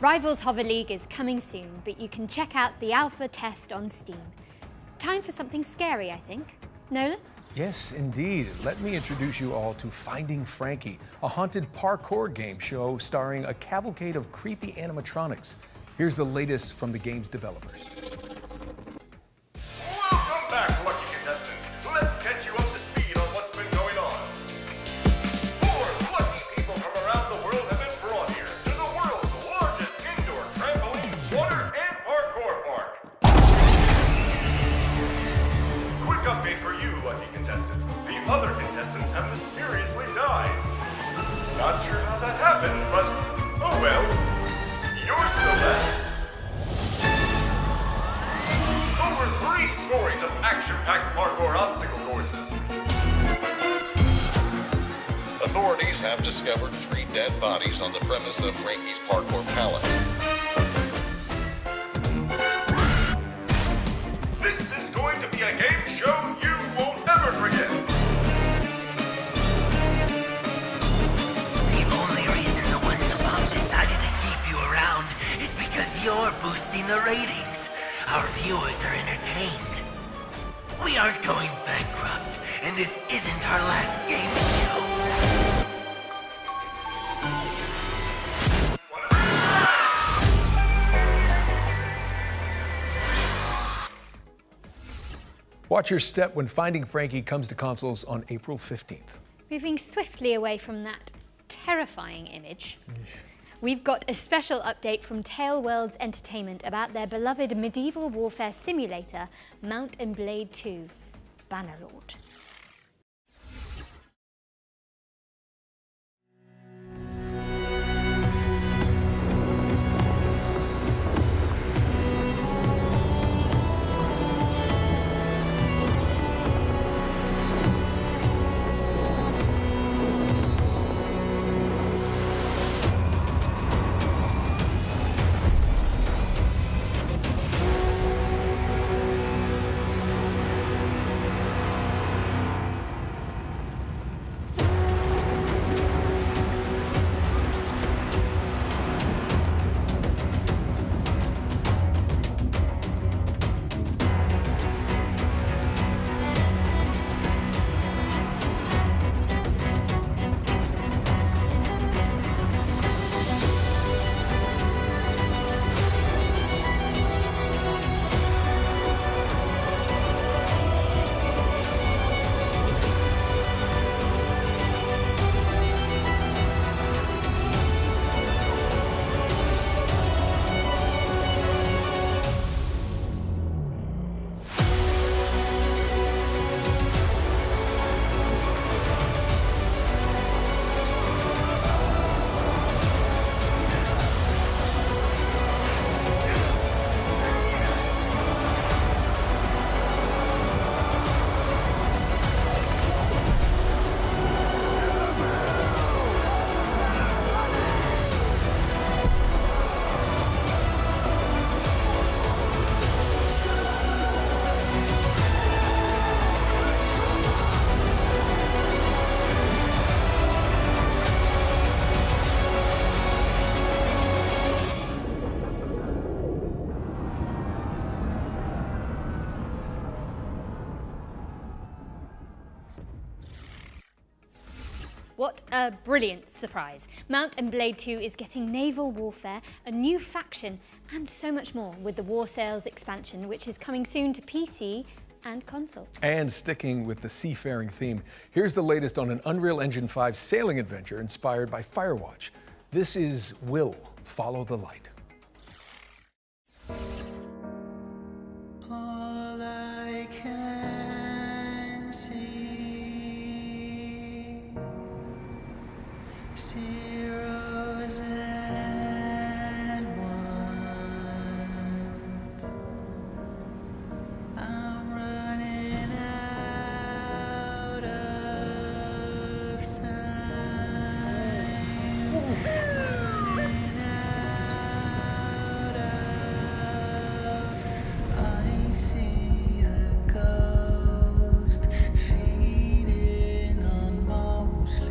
Rivals Hover League is coming soon, but you can check out the alpha test on Steam. Time for something scary, I think. Nolan? Yes, indeed. Let me introduce you all to Finding Frankie, a haunted parkour game show starring a cavalcade of creepy animatronics. Here's the latest from the game's developers. Welcome back, lucky contestant. Let's catch you up to speed on what's been going on. 4 lucky people from around the world have been brought here to the world's largest indoor trampoline, water, and parkour park. Quick update for you, lucky contestant. The other contestants have mysteriously died. Not sure how that happened, but oh well. You're still left. Over 3 stories of action-packed parkour obstacle courses. Authorities have discovered 3 dead bodies on the premise of Frankie's Parkour Palace. This is going to be a game show you won't ever forget. The only reason the ones above decided to keep you around is because you're boosting the ratings. Our viewers are entertained. We aren't going bankrupt, and this isn't our last game show. Watch your step when Finding Frankie comes to consoles on April 15th. Moving swiftly away from that terrifying image, we've got a special update from Tale Worlds Entertainment about their beloved medieval warfare simulator, Mount and Blade 2, Bannerlord. What a brilliant surprise. Mount and Blade 2 is getting naval warfare, a new faction, and so much more with the War Sails expansion, which is coming soon to PC and consoles. And sticking with the seafaring theme, here's the latest on an Unreal Engine 5 sailing adventure inspired by Firewatch. This is Will Follow the Light. All I can see, zeros and ones. I'm running out of time. Running out of, I see the ghost feeding on mostly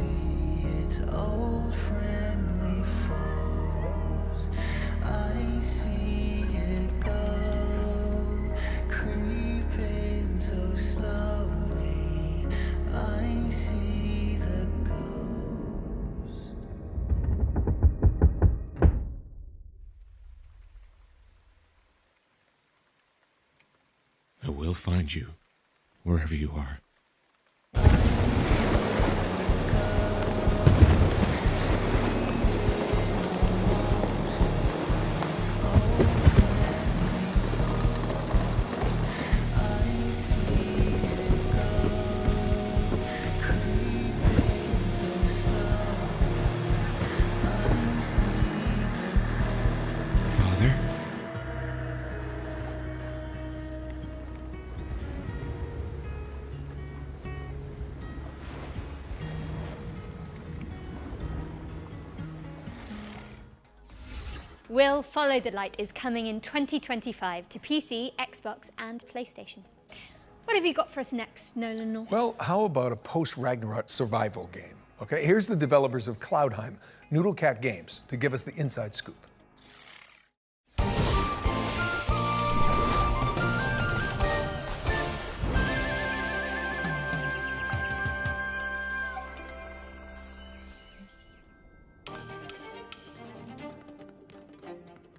its old friendly foes. I see it go, creeping so slowly. I see the ghost. I will find you, wherever you are. Father? Will Follow the Light is coming in 2025 to PC, Xbox, and PlayStation. What have you got for us next, Nolan North? Well, how about a post-Ragnarok survival game? Okay, here's the developers of Cloudheim, Noodlecat Games, to give us the inside scoop.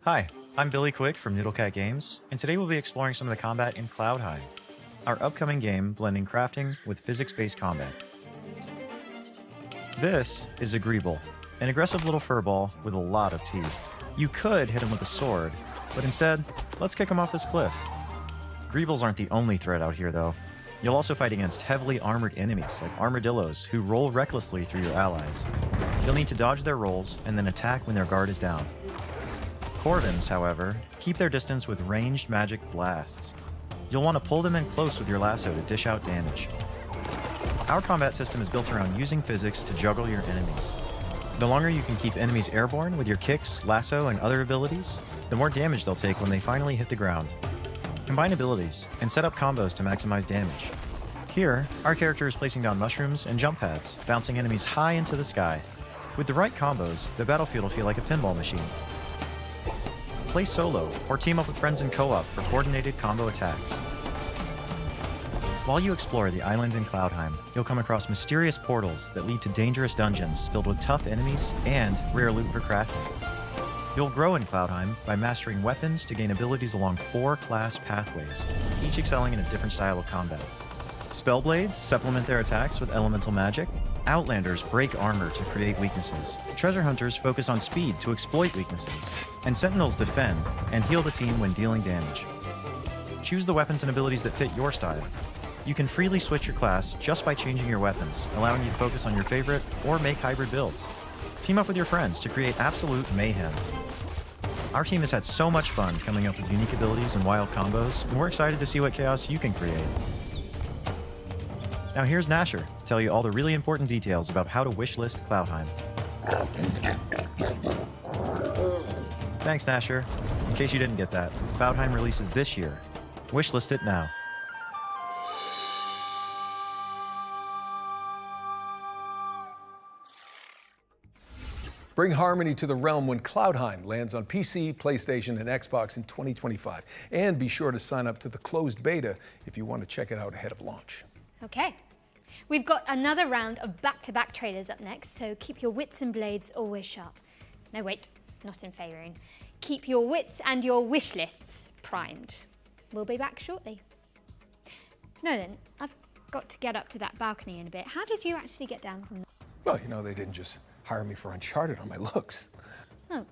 Hi, I'm Billy Quick from Noodlecat Games, and today we'll be exploring some of the combat in Cloudheim, our upcoming game blending crafting with physics-based combat. This is a Greeble, an aggressive little furball with a lot of teeth. You could hit him with a sword, but instead, let's kick him off this cliff. Greebles aren't the only threat out here though. You'll also fight against heavily armored enemies like armadillos who roll recklessly through your allies. You'll need to dodge their rolls and then attack when their guard is down. Corvins, however, keep their distance with ranged magic blasts. You'll want to pull them in close with your lasso to dish out damage. Our combat system is built around using physics to juggle your enemies. The longer you can keep enemies airborne with your kicks, lasso, and other abilities, the more damage they'll take when they finally hit the ground. Combine abilities and set up combos to maximize damage. Here, our character is placing down mushrooms and jump pads, bouncing enemies high into the sky. With the right combos, the battlefield will feel like a pinball machine. Play solo, or team up with friends in co-op for coordinated combo attacks. While you explore the island in Cloudheim, you'll come across mysterious portals that lead to dangerous dungeons filled with tough enemies and rare loot for crafting. You'll grow in Cloudheim by mastering weapons to gain abilities along 4 class pathways, each excelling in a different style of combat. Spellblades supplement their attacks with elemental magic. Outlanders break armor to create weaknesses. Treasure hunters focus on speed to exploit weaknesses. And sentinels defend and heal the team when dealing damage. Choose the weapons and abilities that fit your style. You can freely switch your class just by changing your weapons, allowing you to focus on your favorite or make hybrid builds. Team up with your friends to create absolute mayhem. Our team has had so much fun coming up with unique abilities and wild combos, and we're excited to see what chaos you can create. Now here's Nasher to tell you all the really important details about how to wishlist Cloudheim. Thanks, Nasher. In case you didn't get that, Cloudheim releases this year. Wishlist it now. Bring harmony to the realm when Cloudheim lands on PC, PlayStation, and Xbox in 2025. And be sure to sign up to the closed beta if you want to check it out ahead of launch. Okay. We've got another round of back-to-back trailers up next, so keep your wits and blades always sharp. No, wait, not in Faerun. Keep your wits and your wish lists primed. We'll be back shortly. No then, I've got to get up to that balcony in a bit. How did you actually get down from there? Well, you know, they didn't just hire me for Uncharted on my looks. Oh,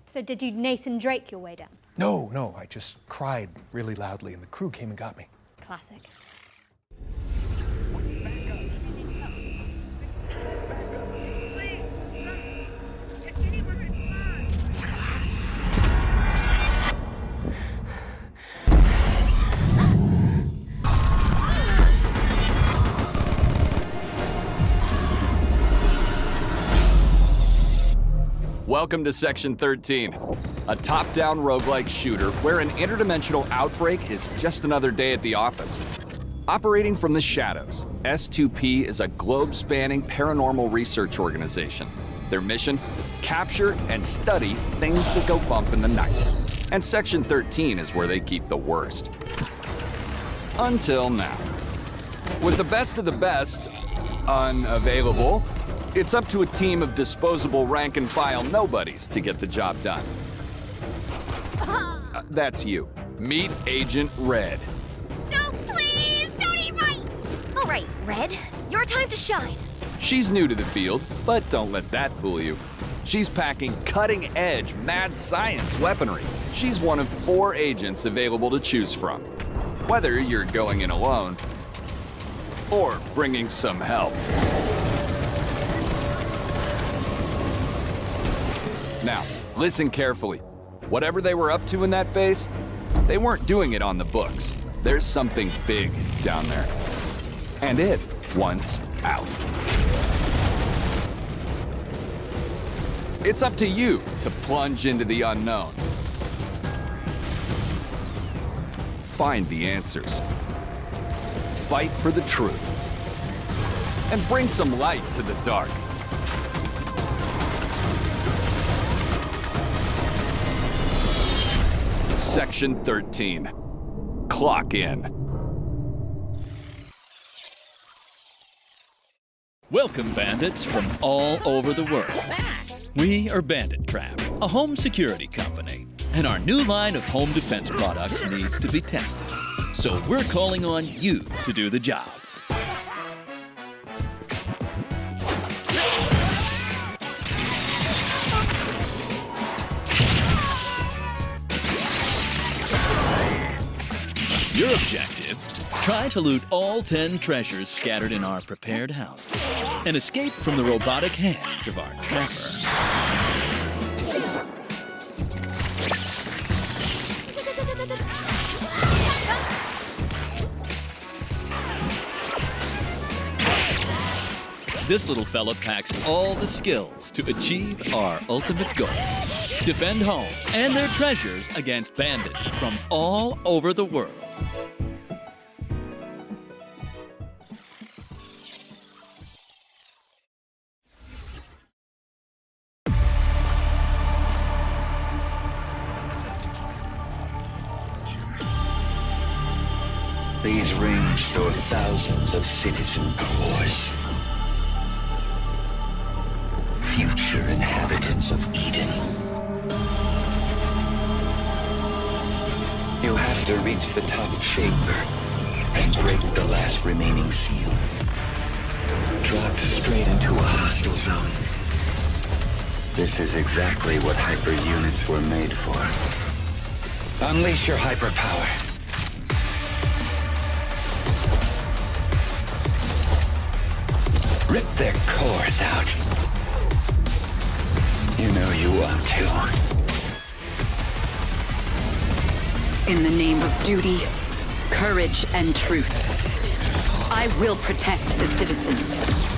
so did you Nathan Drake your way down? No, I just cried really loudly and the crew came and got me. Classic. Welcome to Section 13, a top-down roguelike shooter where an interdimensional outbreak is just another day at the office. Operating from the shadows, S2P is a globe-spanning paranormal research organization. Their mission? Capture and study things that go bump in the night. And Section 13 is where they keep the worst. Until now. With the best of the best unavailable, it's up to a team of disposable rank-and-file nobodies to get the job done. That's you. Meet Agent Red. No, please! Don't eat my... All right, Red, your time to shine. She's new to the field, but don't let that fool you. She's packing cutting-edge mad science weaponry. She's one of 4 agents available to choose from. Whether you're going in alone or bringing some help. Now, listen carefully. Whatever they were up to in that base, they weren't doing it on the books. There's something big down there. And it wants out. It's up to you to plunge into the unknown. Find the answers. Fight for the truth. And bring some light to the dark. Section 13. Clock in. Welcome, bandits from all over the world. We are Bandit Trap, a home security company, and our new line of home defense products needs to be tested. So we're calling on you to do the job. Your objective, try to loot all 10 treasures scattered in our prepared houses and escape from the robotic hands of our trapper. This little fella packs all the skills to achieve our ultimate goal. Defend homes and their treasures against bandits from all over the world. These rings store thousands of citizen cores. Future inhabitants of Eden. You have to reach the top chamber and break the last remaining seal. Dropped straight into a hostile zone. This is exactly what hyper units were made for. Unleash your hyper power. Rip their cores out. You know you want to. In the name of duty, courage, and truth, I will protect the citizens.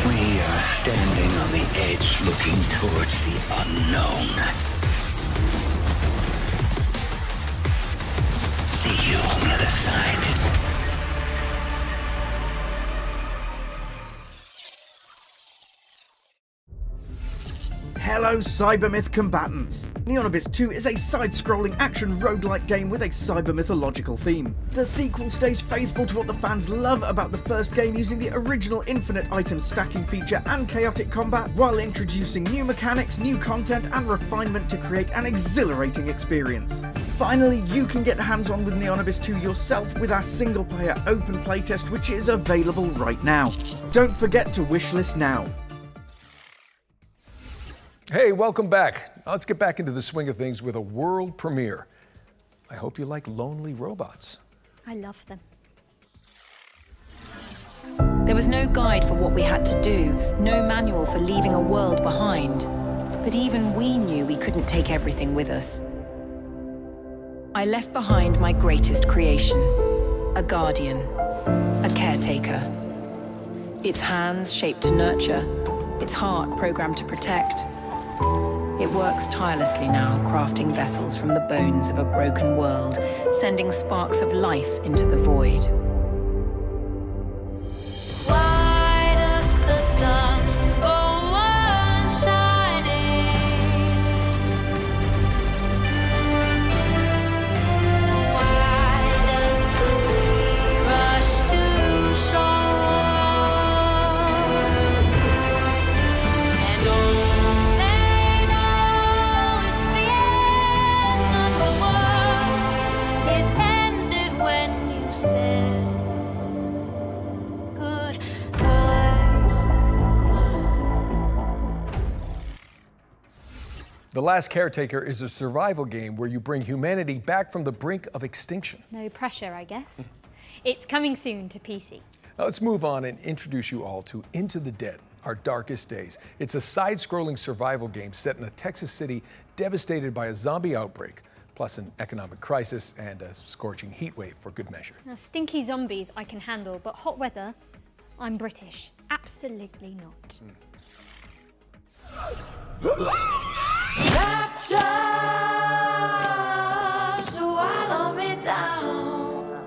We are standing on the edge looking towards the unknown. See you on the other side. Hello Cybermyth combatants! Neon Abyss 2 is a side-scrolling action roguelike game with a cyber-mythological theme. The sequel stays faithful to what the fans love about the first game, using the original infinite item stacking feature and chaotic combat, while introducing new mechanics, new content and refinement to create an exhilarating experience. Finally, you can get hands-on with Neon Abyss 2 yourself with our single-player open playtest, which is available right now. Don't forget to wishlist now. Hey, welcome back. Now let's get back into the swing of things with a world premiere. I hope you like lonely robots. I love them. There was no guide for what we had to do, no manual for leaving a world behind. But even we knew we couldn't take everything with us. I left behind my greatest creation, a guardian, a caretaker. Its hands shaped to nurture, its heart programmed to protect. It works tirelessly now, crafting vessels from the bones of a broken world, sending sparks of life into the void. Why does the sun go on shining? Why does the sea rush to shore? And all they know, it's the end of the world. It ended when you said The Last Caretaker is a survival game where you bring humanity back from the brink of extinction. No pressure, I guess. It's coming soon to PC. Now let's move on and introduce you all to Into the Dead, Our Darkest Days. It's a side-scrolling survival game set in a Texas city devastated by a zombie outbreak, plus an economic crisis and a scorching heat wave for good measure. Now, stinky zombies I can handle, but hot weather, I'm British. Absolutely not. Rapture, swallow me down.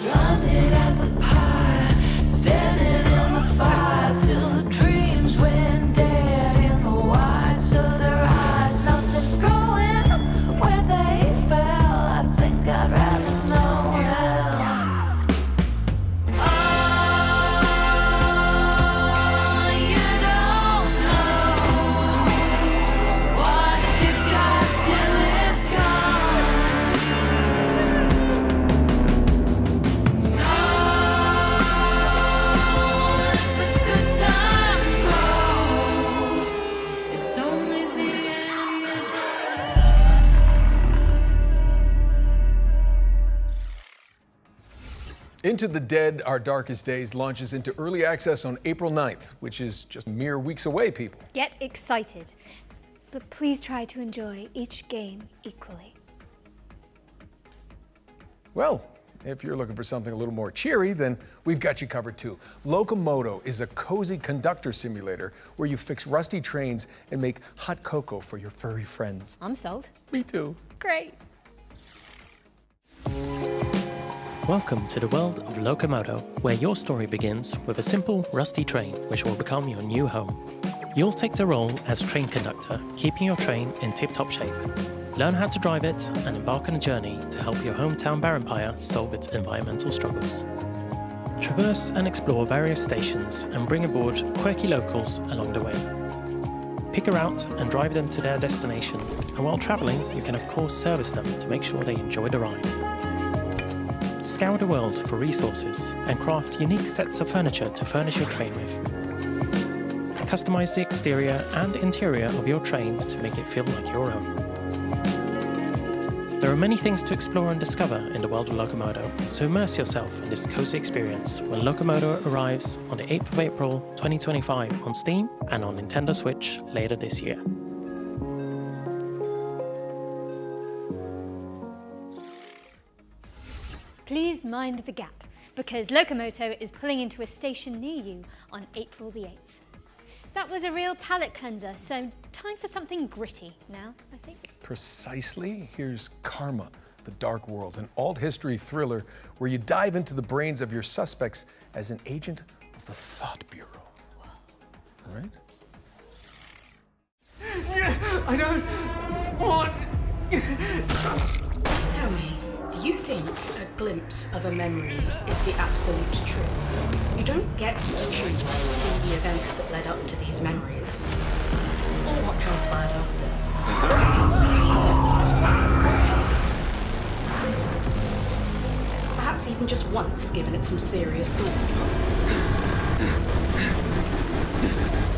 Blinded at the pyre, standing in the fire till the dreams went dead in the white of their eyes. Nothing's growing where they fell. I think I'd rather know hell. Into the Dead, Our Darkest Days launches into early access on April 9th, which is just mere weeks away, people. Get excited, but please try to enjoy each game equally. Well, if you're looking for something a little more cheery, then we've got you covered too. Loco Motive is a cozy conductor simulator where you fix rusty trains and make hot cocoa for your furry friends. I'm sold. Me too. Great. Welcome to the world of Loco Motive, where your story begins with a simple, rusty train which will become your new home. You'll take the role as train conductor, keeping your train in tip-top shape. Learn how to drive it and embark on a journey to help your hometown Barenpire solve its environmental struggles. Traverse and explore various stations and bring aboard quirky locals along the way. Pick a route and drive them to their destination, and while travelling, you can of course service them to make sure they enjoy the ride. Scour the world for resources and craft unique sets of furniture to furnish your train with. Customize the exterior and interior of your train to make it feel like your own. There are many things to explore and discover in the world of Loco Motive, so immerse yourself in this cozy experience when Loco Motive arrives on the 8th of April 2025 on Steam and on Nintendo Switch later this year. Please mind the gap, because Loco Motive is pulling into a station near you on April the 8th. That was a real palate cleanser, so time for something gritty now, I think. Precisely. Here's Karma, The Dark World, an alt-history thriller where you dive into the brains of your suspects as an agent of the Thought Bureau. All right? I don't want... Tell me, do you think a glimpse of a memory is the absolute truth? You don't get to choose to see the events that led up to these memories, or what transpired after. Perhaps even just once given it some serious thought.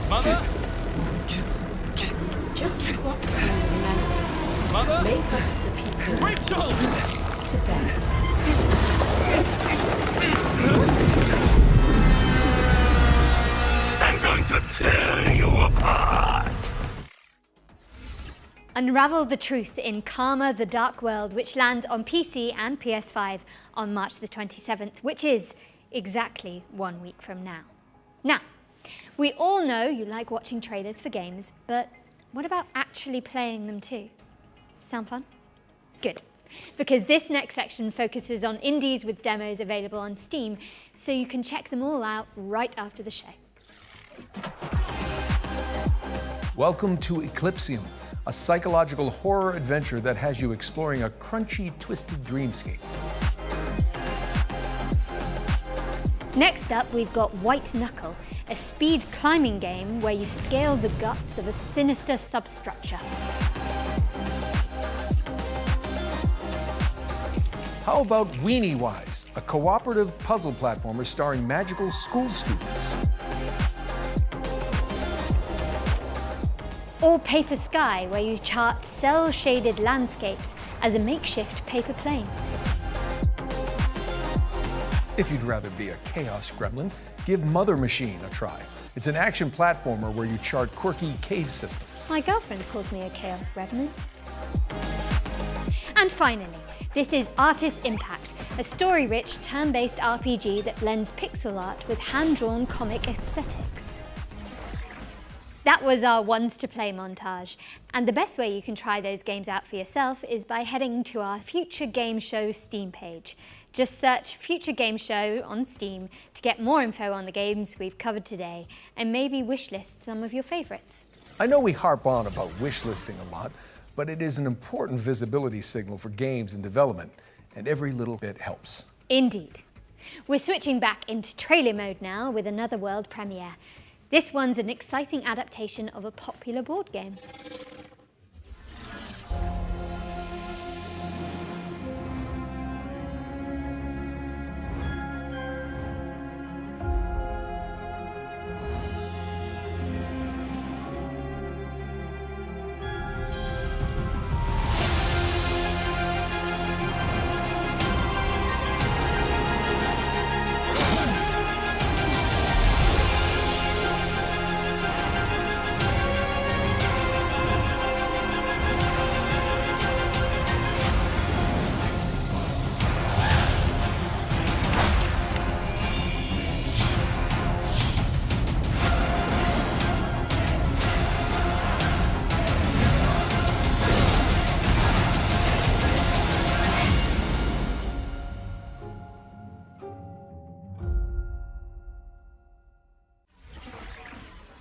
Mother? Just what kind of memories Mother? make us the people Rachel! today? I'm going to tear you apart. Unravel the truth in Karma the Dark World, which lands on PC and PS5 on March the 27th, which is exactly 1 week from now. Now, we all know you like watching trailers for games, but what about actually playing them too? Sound fun? Good. Because this next section focuses on indies with demos available on Steam, so you can check them all out right after the show. Welcome to Eclipsium, a psychological horror adventure that has you exploring a crunchy, twisted dreamscape. Next up, we've got White Knuckle, a speed climbing game where you scale the guts of a sinister substructure. How about Weenie Wise, a cooperative puzzle platformer starring magical school students? Or Paper Sky, where you chart cell-shaded landscapes as a makeshift paper plane. If you'd rather be a chaos gremlin, give Mother Machine a try. It's an action platformer where you chart quirky cave systems. My girlfriend calls me a chaos gremlin. And finally, this is Artist Impact, a story-rich, turn-based RPG that blends pixel art with hand-drawn comic aesthetics. That was our ones to play montage, and the best way you can try those games out for yourself is by heading to our Future Game Show Steam page. Just search Future Game Show on Steam to get more info on the games we've covered today, and maybe wishlist some of your favorites. I know we harp on about wishlisting a lot, but it is an important visibility signal for games in development, and every little bit helps. Indeed. We're switching back into trailer mode now with another world premiere. This one's an exciting adaptation of a popular board game.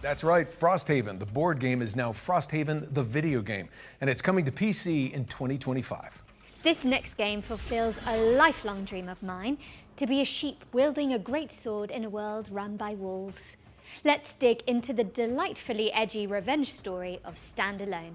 That's right, Frosthaven, the board game, is now Frosthaven, the video game, and it's coming to PC in 2025. This next game fulfills a lifelong dream of mine, to be a sheep wielding a great sword in a world run by wolves. Let's dig into the delightfully edgy revenge story of Standalone.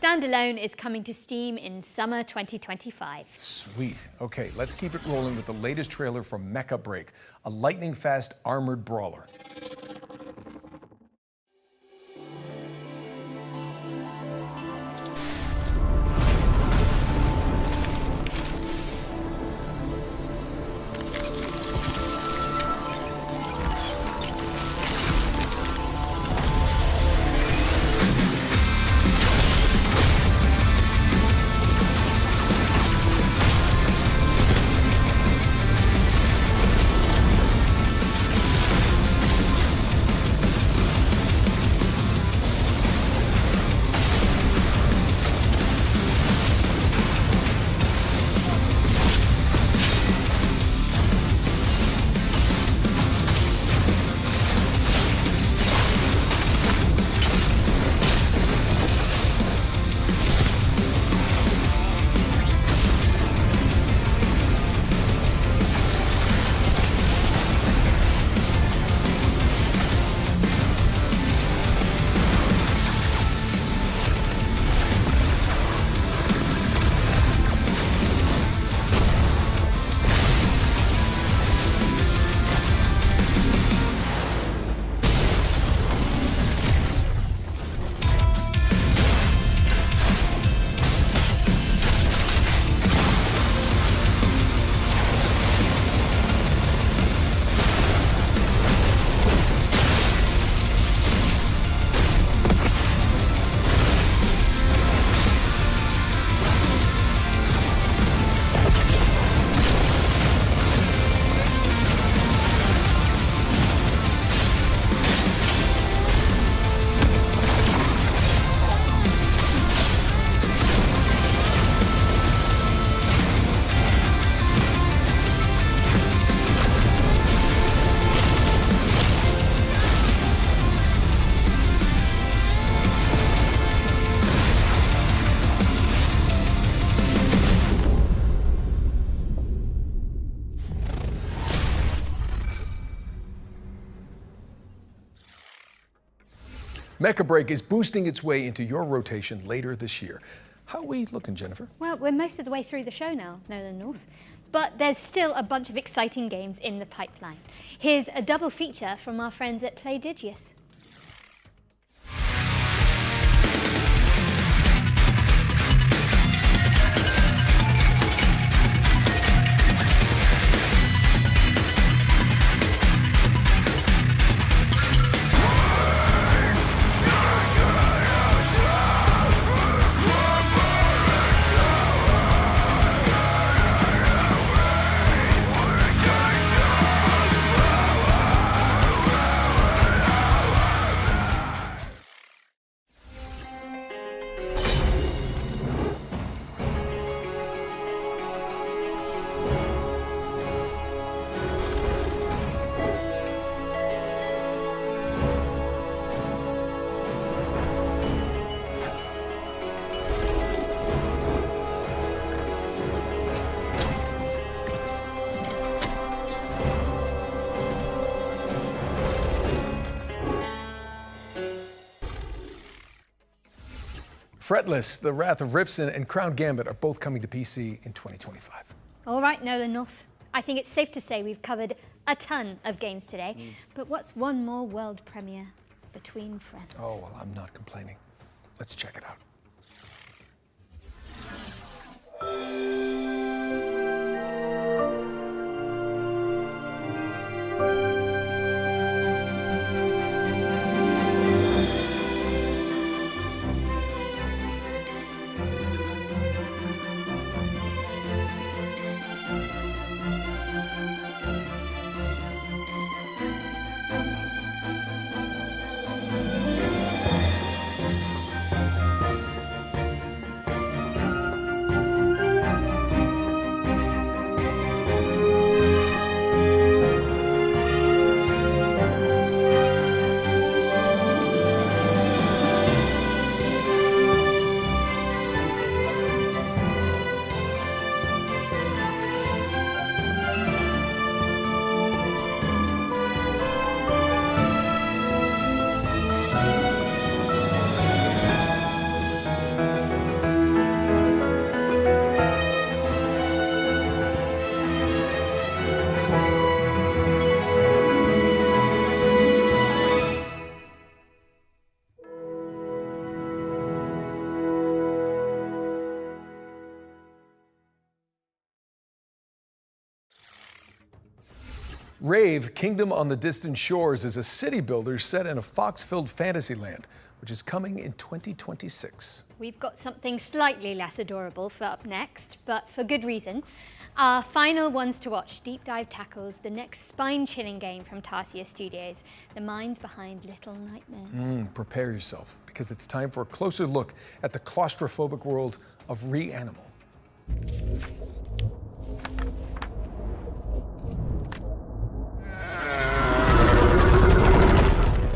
Standalone is coming to Steam in summer 2025. Sweet. Okay, let's keep it rolling with the latest trailer from Mechabreak, a lightning-fast armored brawler. Mechabreak is boosting its way into your rotation later this year. How are we looking, Jennifer? Well, we're most of the way through the show now, Nolan North. But there's still a bunch of exciting games in the pipeline. Here's a double feature from our friends at Playdigious. Fretless, The Wrath of Rifson, and Crown Gambit are both coming to PC in 2025. All right, Nolan North. I think it's safe to say we've covered a ton of games today. But what's one more world premiere between friends? Oh, well, I'm not complaining. Let's check it out. Rave Kingdom on the Distant Shores is a city builder set in a fox-filled fantasy land, which is coming in 2026. We've got something slightly less adorable for up next, but for good reason. Our final ones to watch deep dive tackles the next spine-chilling game from Tarsier Studios, the minds behind Little Nightmares. Prepare yourself, because it's time for a closer look at the claustrophobic world of Reanimal.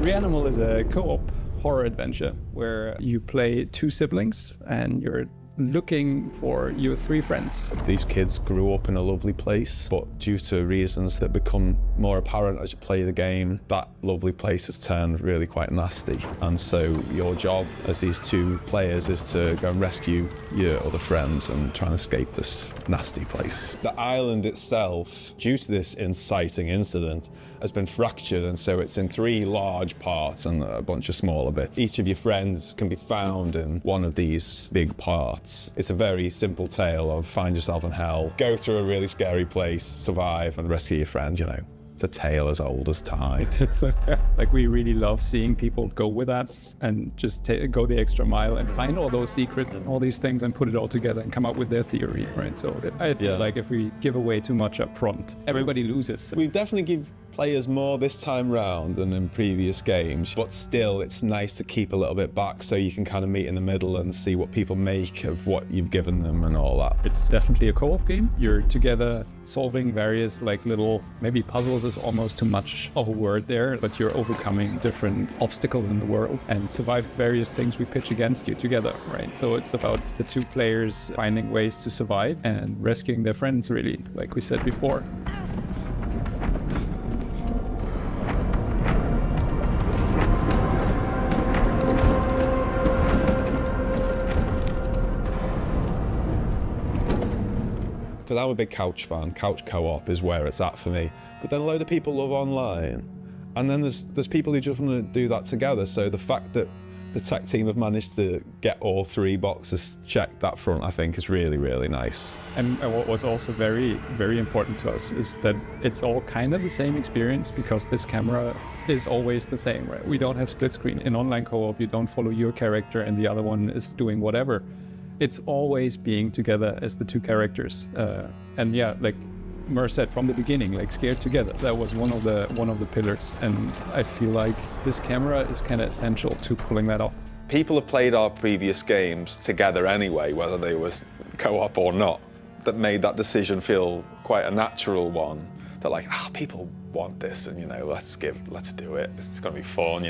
Reanimal is a co-op horror adventure where you play two siblings and you're looking for your three friends. These kids grew up in a lovely place, but due to reasons that become more apparent as you play the game, that lovely place has turned really quite nasty. And so your job as these two players is to go and rescue your other friends and try and escape this nasty place. The island itself, due to this inciting incident, has been fractured, and so it's in three large parts and a bunch of smaller bits. Each of your friends can be found in one of these big parts. It's a very simple tale of find yourself in hell, go through a really scary place, survive and rescue your friend, you know. It's a tale as old as time. Like, we really love seeing people go with that and just go the extra mile and find all those secrets and all these things and put it all together and come up with their theory, right? So I feel like if we give away too much up front, everybody loses. We definitely give players more this time round than in previous games, but still it's nice to keep a little bit back so you can kind of meet in the middle and see what people make of what you've given them and all that. It's definitely a co-op game. You're together solving various like little, maybe puzzles is almost too much of a word there, but you're overcoming different obstacles in the world and survive various things we pitch against you together, right? So it's about the two players finding ways to survive and rescuing their friends, really, like we said before. Because I'm a big couch fan. Couch co-op is where it's at for me. But then a load of people love online. And then there's people who just want to do that together. So the fact that the tech team have managed to get all 3 boxes checked that front, I think, is really, really nice. And what was also very, very important to us is that it's all kind of the same experience, because this camera is always the same, right? We don't have split screen. In online co-op, you don't follow your character and the other one is doing whatever. It's always being together as the 2 characters. And yeah, like Mer said from the beginning, like scared together. That was one of the pillars, and I feel like this camera is kind of essential to pulling that off. People have played our previous games together anyway, whether they was co-op or not. That made that decision feel quite a natural one. That like, people want this, and let's do it. It's gonna be fun,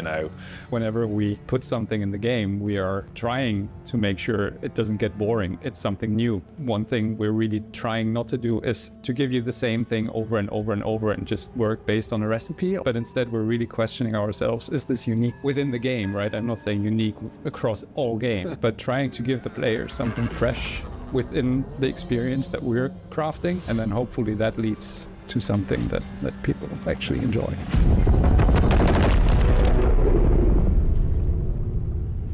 Whenever we put something in the game, we are trying to make sure it doesn't get boring. It's something new. One thing we're really trying not to do is to give you the same thing over and over and over and just work based on a recipe, but instead we're really questioning ourselves, is this unique within the game, right? I'm not saying unique across all games, but trying to give the player something fresh within the experience that we're crafting, and then hopefully that leads to something that people actually enjoy.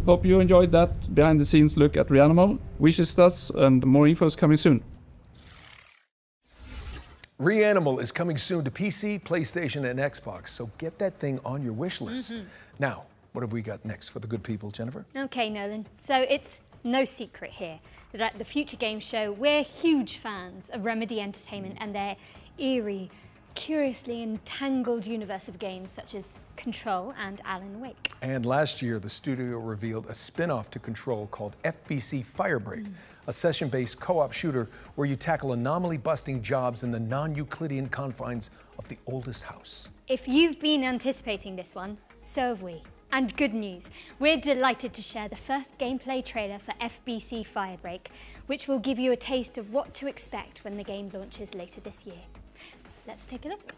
Hope you enjoyed that behind the scenes look at Reanimal. Wishes us, and more info is coming soon. Reanimal is coming soon to PC, PlayStation, and Xbox, so get that thing on your wish list. Now, what have we got next for the good people, Jennifer? Okay, Nolan. So it's no secret here that at the Future Games Show, we're huge fans of Remedy Entertainment and their eerie, curiously entangled universe of games such as Control and Alan Wake. And last year, the studio revealed a spin-off to Control called FBC Firebreak, a session-based co-op shooter where you tackle anomaly-busting jobs in the non-Euclidean confines of the oldest house. If you've been anticipating this one, so have we. And good news, we're delighted to share the first gameplay trailer for FBC Firebreak, which will give you a taste of what to expect when the game launches later this year. Let's take a look.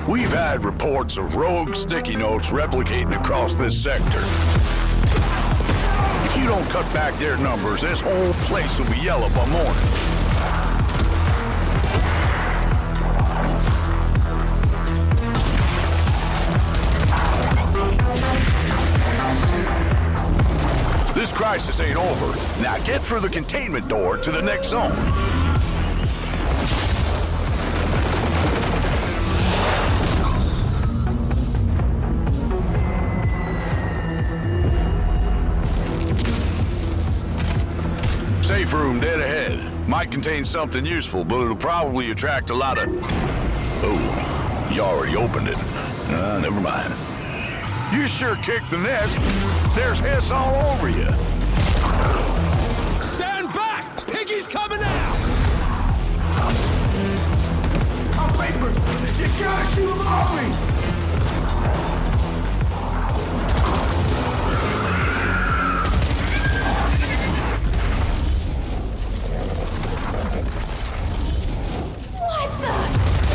We've had reports of rogue sticky notes replicating across this sector. If you don't cut back their numbers, this whole place will be yellow by morning. This crisis ain't over. Now get through the containment door to the next zone. Safe room dead ahead. Might contain something useful, but it'll probably attract a lot of... Oh, you already opened it. Never mind. You sure kicked the nest. There's hiss all over you. Stand back! Piggy's coming out! I'm paper! You gotta shoot him off me!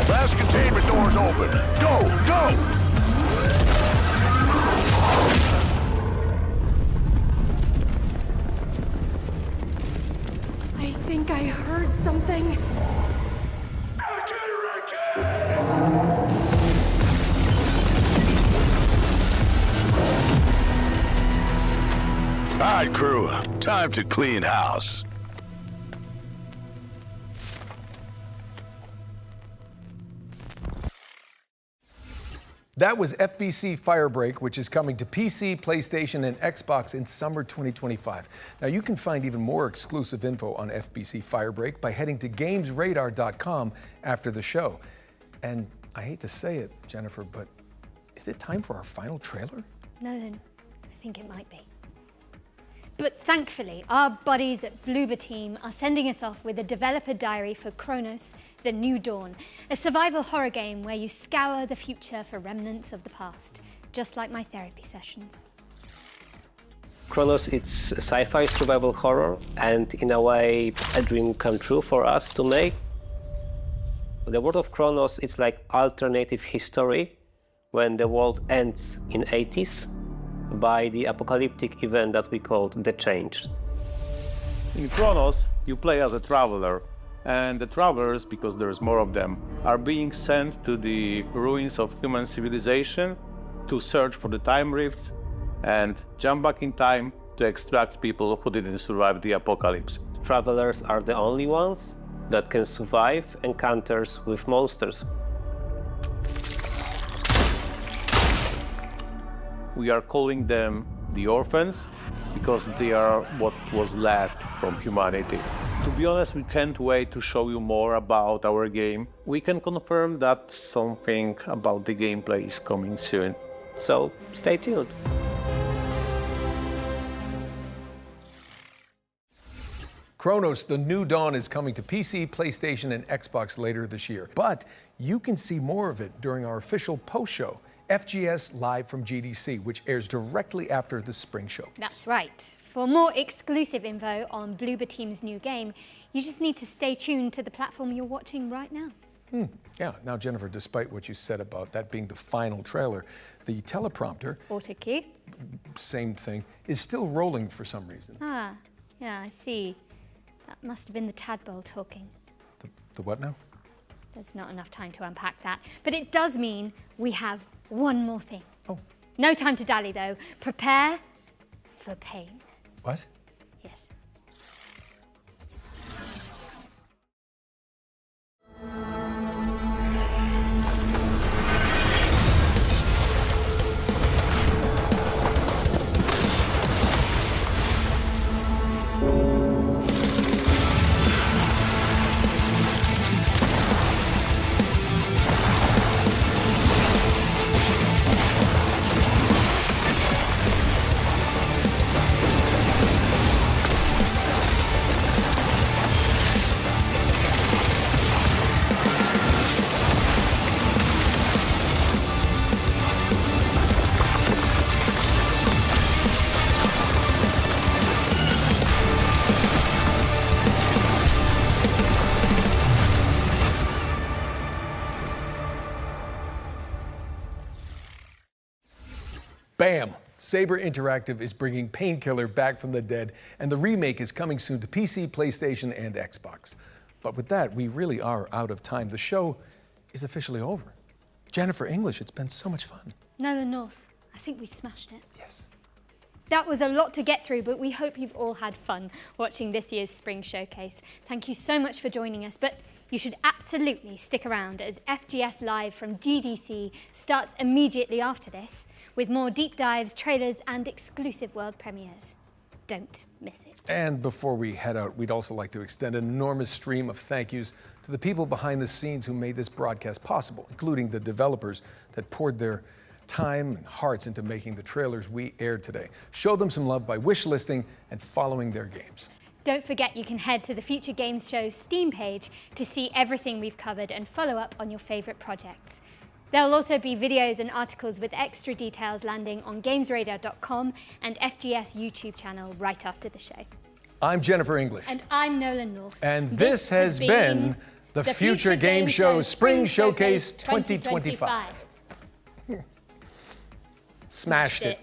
Last containment door's open. Go, go! I think I heard something. All right, crew. Time to clean house. That was FBC Firebreak, which is coming to PC, PlayStation, and Xbox in summer 2025. Now, you can find even more exclusive info on FBC Firebreak by heading to GamesRadar.com after the show. And I hate to say it, Jennifer, but is it time for our final trailer? No, then, I think it might be. But thankfully, our buddies at Bloober Team are sending us off with a developer diary for Kronos, The New Dawn, a survival horror game where you scour the future for remnants of the past, just like my therapy sessions. Chronos, it's a sci-fi survival horror, and in a way, a dream come true for us to make. The world of Chronos, it's like alternative history when the world ends in 80s by the apocalyptic event that we called The Change. In Chronos, you play as a traveler, and the travelers, because there's more of them, are being sent to the ruins of human civilization to search for the time rifts and jump back in time to extract people who didn't survive the apocalypse. Travelers are the only ones that can survive encounters with monsters. We are calling them the orphans because they are what was left from humanity. To be honest, we can't wait to show you more about our game. We can confirm that something about the gameplay is coming soon. So stay tuned. Chronos, The New Dawn is coming to PC, PlayStation, and Xbox later this year. But you can see more of it during our official post-show, FGS Live from GDC, which airs directly after the spring show. That's right. For more exclusive info on Bloober Team's new game, you just need to stay tuned to the platform you're watching right now. Yeah, now Jennifer, despite what you said about that being the final trailer, the teleprompter, Auto cue. same thing, is still rolling for some reason. Ah, yeah, I see. That must have been the tadpole talking. The what now? There's not enough time to unpack that. But it does mean we have one more thing. Oh. No time to dally, though. Prepare for pain. What? Yes. Bam! Saber Interactive is bringing Painkiller back from the dead, and the remake is coming soon to PC, PlayStation, and Xbox. But with that, we really are out of time. The show is officially over. Jennifer English, it's been so much fun. Nolan North, I think we smashed it. Yes. That was a lot to get through, but we hope you've all had fun watching this year's Spring Showcase. Thank you so much for joining us, but you should absolutely stick around as FGS Live from GDC starts immediately after this, with more deep dives, trailers, and exclusive world premieres. Don't miss it. And before we head out, we'd also like to extend an enormous stream of thank yous to the people behind the scenes who made this broadcast possible, including the developers that poured their time and hearts into making the trailers we aired today. Show them some love by wish listing and following their games. Don't forget you can head to the Future Games Show Steam page to see everything we've covered and follow up on your favourite projects. There'll also be videos and articles with extra details landing on gamesradar.com and FGS YouTube channel right after the show. I'm Jennifer English. And I'm Nolan North. And this has been the Future Game Show Spring Showcase 2025. Smashed it.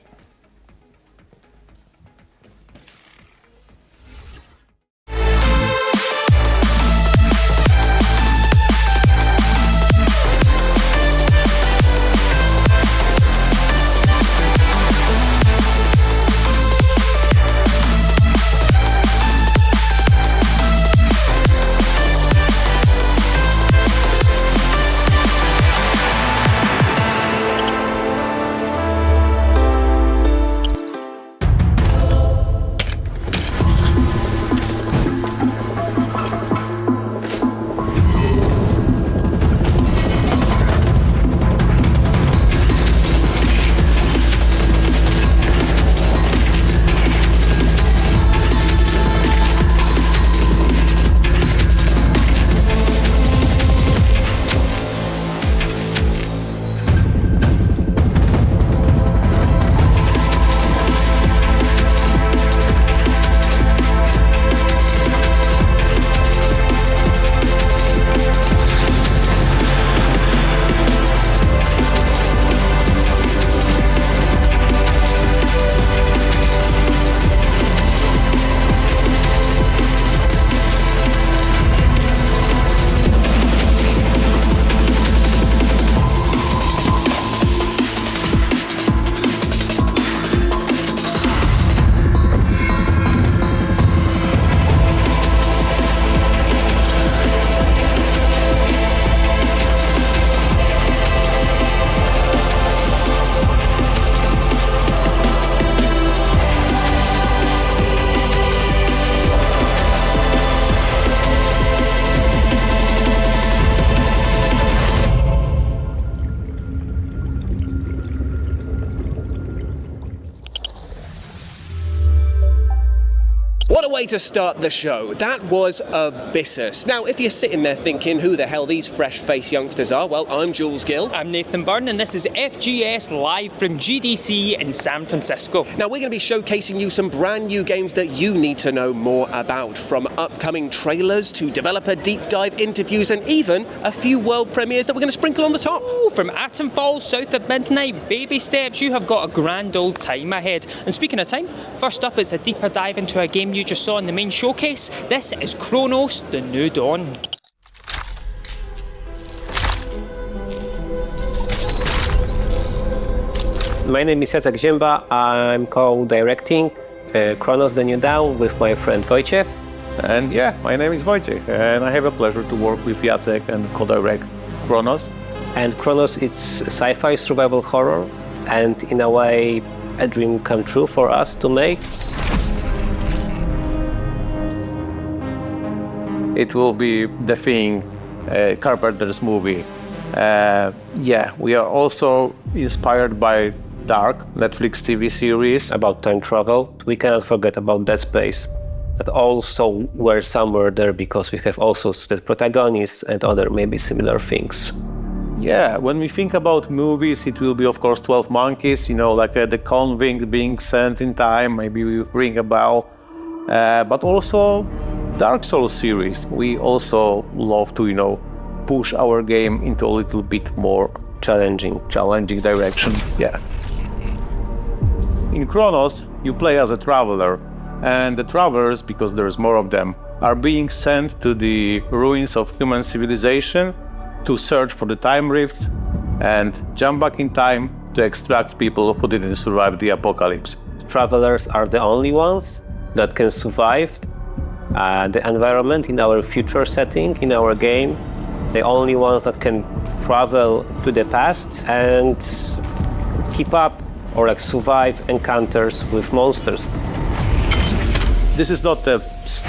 What a way to start the show. That was Abyssus. Now, if you're sitting there thinking who the hell these fresh-faced youngsters are, well, I'm Jules Gill. I'm Nathan Byrne, and this is FGS live from GDC in San Francisco. Now, we're going to be showcasing you some brand new games that you need to know more about, from upcoming trailers to developer deep dive interviews and even a few world premieres that we're going to sprinkle on the top. Ooh, from Atomfall, South of Midnight, baby steps, you have got a grand old time ahead. And speaking of time, first up is a deeper dive into a game you just saw in the main showcase. This is Chronos: The New Dawn. My name is Jacek Ziemba. I'm co-directing Chronos: The New Dawn with my friend Wojciech. And yeah, my name is Wojciech, and I have a pleasure to work with Jacek and co-direct Chronos. And Chronos, it's sci-fi survival horror, and in a way, a dream come true for us to make. It will be The Thing, Carpenter's movie. Yeah, we are also inspired by Dark, Netflix TV series. About time travel. We cannot forget about Dead Space. That also were somewhere there because we have also the protagonists and other maybe similar things. Yeah, when we think about movies, it will be of course 12 Monkeys, you know, like the convict being sent in time, maybe we ring a bell. But also Dark Souls series. We also love to, you know, push our game into a little bit more challenging direction. Yeah. In Chronos, you play as a traveler, and the travelers, because there's more of them, are being sent to the ruins of human civilization to search for the time rifts and jump back in time to extract people who didn't survive the apocalypse. Travelers are the only ones that can survive the environment in our future setting, in our game. The only ones that can travel to the past and keep up or like survive encounters with monsters. This is not a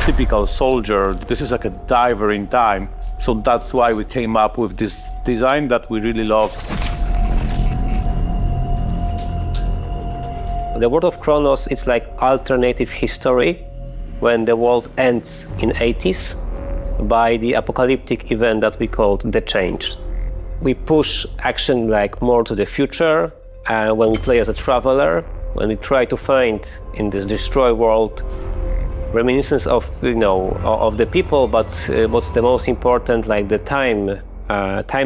typical soldier, this is like a diver in time. So that's why we came up with this design that we really love. The world of Chronos, it's like alternative history when the world ends in 80s by the apocalyptic event that we called The Change. We push action like more to the future when we play as a traveler, when we try to find in this destroyed world reminiscence of, you know, of the people, but what's the most important, like the time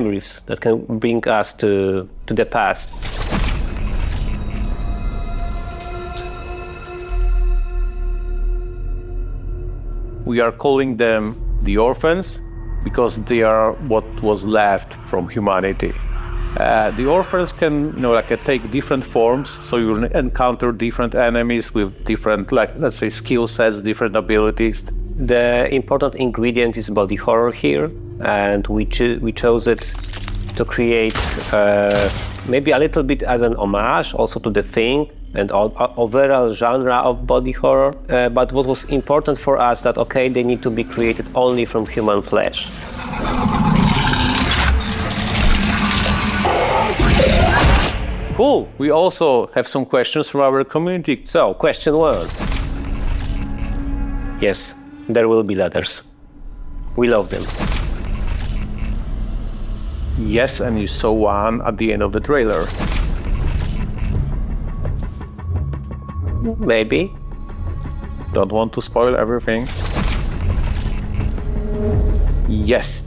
rifts that can bring us to the past. We are calling them the orphans because they are what was left from humanity. The orphans can, you know, like take different forms, so you will encounter different enemies with different, like, let's say, skill sets, different abilities. The important ingredient is body horror here, and we chose it to create maybe a little bit as an homage also to The Thing and overall genre of body horror. But what was important for us that, okay, they need to be created only from human flesh. Cool. We also have some questions from our community. So, question 1. Yes, there will be ladders. We love them. Yes, and you saw one at the end of the trailer. Maybe. Don't want to spoil everything. Yes,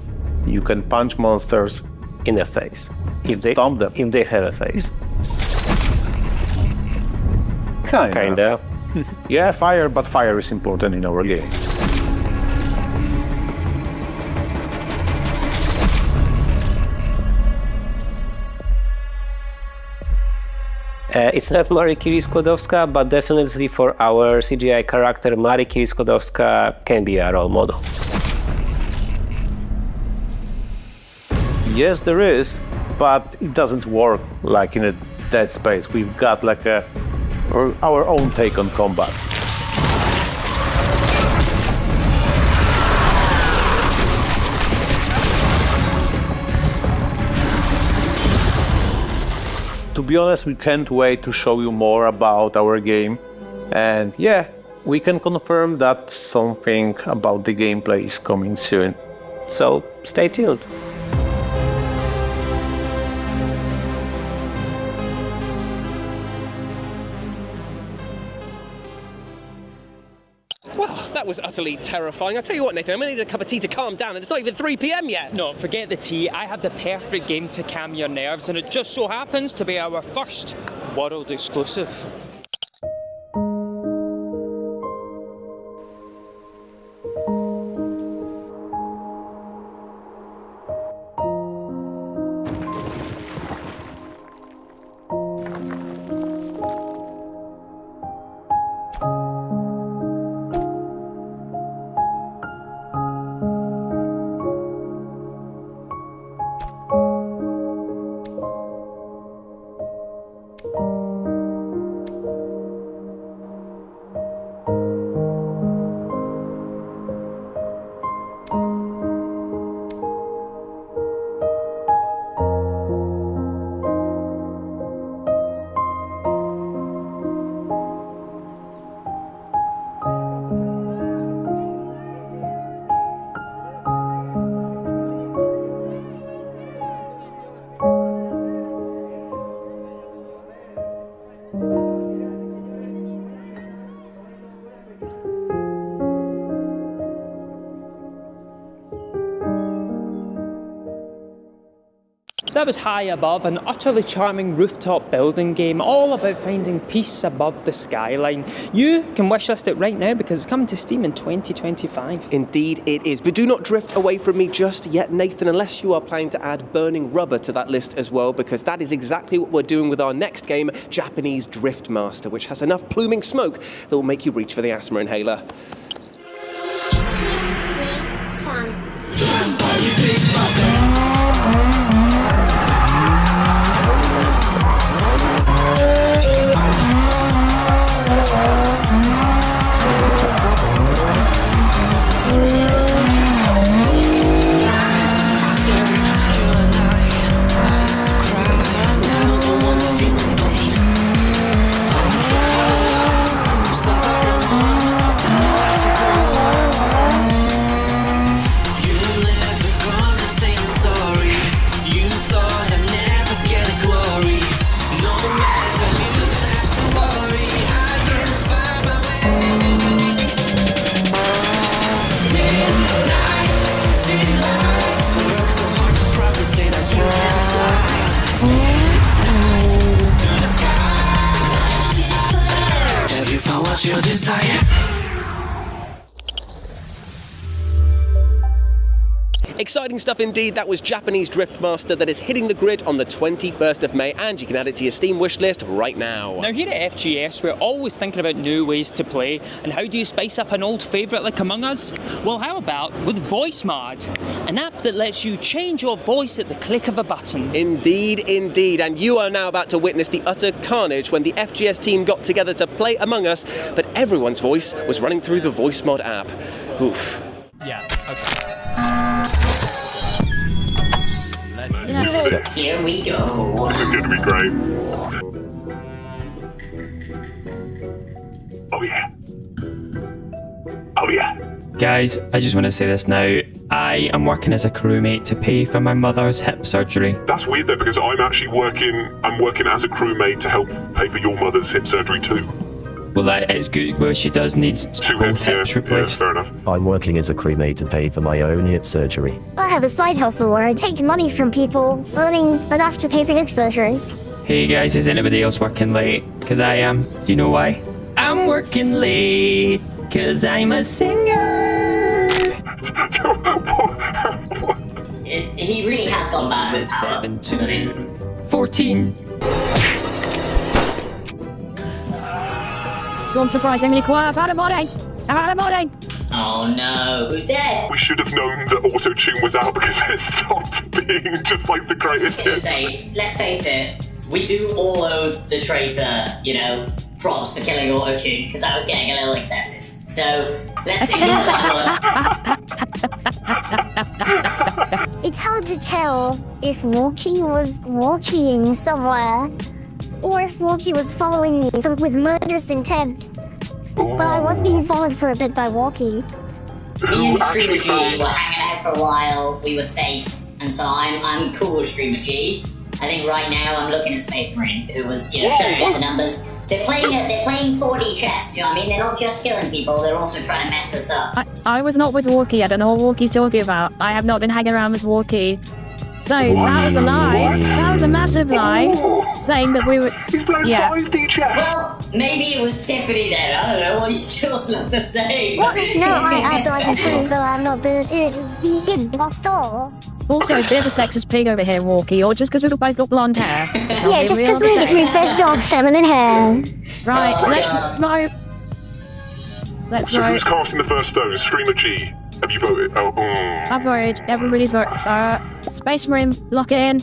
you can punch monsters in the face. If they stomp them. If they have a face. Kinda. Yeah, fire, but fire is important in our game. It's not Mary Curie Skłodowska, but definitely for our CGI character, Mary Curie Skłodowska can be a role model. Yes, there is, but it doesn't work like in a Dead Space. We've got like our own take on combat. To be honest, we can't wait to show you more about our game. And yeah, we can confirm that something about the gameplay is coming soon. So stay tuned. Well, that was utterly terrifying. I tell you what, Nathan, I'm gonna need a cup of tea to calm down, and it's not even 3 p.m. yet. No, forget the tea. I have the perfect game to calm your nerves, and it just so happens to be our first world exclusive. That was High Above, an utterly charming rooftop building game, all about finding peace above the skyline. You can wishlist it right now because it's coming to Steam in 2025. Indeed it is, but do not drift away from me just yet, Nathan, unless you are planning to add Burning Rubber to that list as well, because that is exactly what we're doing with our next game, Japanese Driftmaster, which has enough pluming smoke that will make you reach for the asthma inhaler. Exciting stuff indeed. That was Japanese Driftmaster that is hitting the grid on the 21st of May, and you can add it to your Steam wishlist right now. Now here at FGS, we're always thinking about new ways to play, and how do you spice up an old favourite like Among Us? Well, how about with Voicemod, an app that lets you change your voice at the click of a button. Indeed, indeed, and you are now about to witness the utter carnage when the FGS team got together to play Among Us, but everyone's voice was running through the Voicemod app. Oof. Yeah, okay. Here we go. This is going to be great. Oh yeah. Oh yeah. Guys, I just want to say this now. I am working as a crewmate to pay for my mother's hip surgery. That's weird though, because I'm actually working as a crewmate to help pay for your mother's hip surgery too. Well, that is good. Well, she does need both hips replaced. Yeah, fair enough. I'm working as a crewmate to pay for my own hip surgery. I have a side hustle where I take money from people, earning enough to pay for hip surgery. Hey guys, is anybody else working late? Because I am. Do you know why? I'm working late because I'm a singer. He really has gone bad. 7 to 14. Gone surprisingly quiet. I've had a body. Oh no, who's dead? We should have known that auto-tune was out because it stopped being just like the greatest hit. Let's face it, we do all owe the traitor, props for killing auto-tune because that was getting a little excessive. So, let's ignore that one. It's hard to tell if Walkie was walking somewhere, or if Walkie was following me with murderous intent. But I was being followed for a bit by Walkie. Me and Streamer G were hanging out for a while, we were safe, and so I'm cool with Streamer G. I think right now I'm looking at Space Marine, who was, showing out the numbers. They're playing 4D chess, do you know what I mean? They're not just killing people, they're also trying to mess us up. I was not with Walkie, I don't know what Walkie's talking about. I have not been hanging around with Walkie. So, that was a lie. That was a massive lie. Saying that we were... Yeah. Well, maybe it was Tiffany then, I don't know, well, you just look the same. What? No, I can prove that I'm not being lost all. Also, a bit of a sexist pig over here, Walkie, or just because we've both got blonde hair. Yeah, just because we both got feminine hair. Right, let's So who's casting the first stone? Streamer G. Have you voted? I've voted. Everybody vote. Space Marine, lock it in.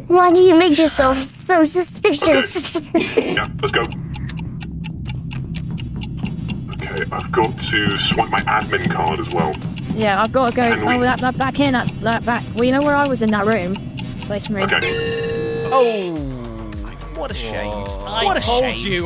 Why do you make yourself so suspicious? Yeah, let's go. Okay, I've got to swipe my admin card as well. Yeah, I've got to go. That back in. That's that back. Well, you know where I was in that room? Space Marine. Okay. Oh, what a shame. I told you.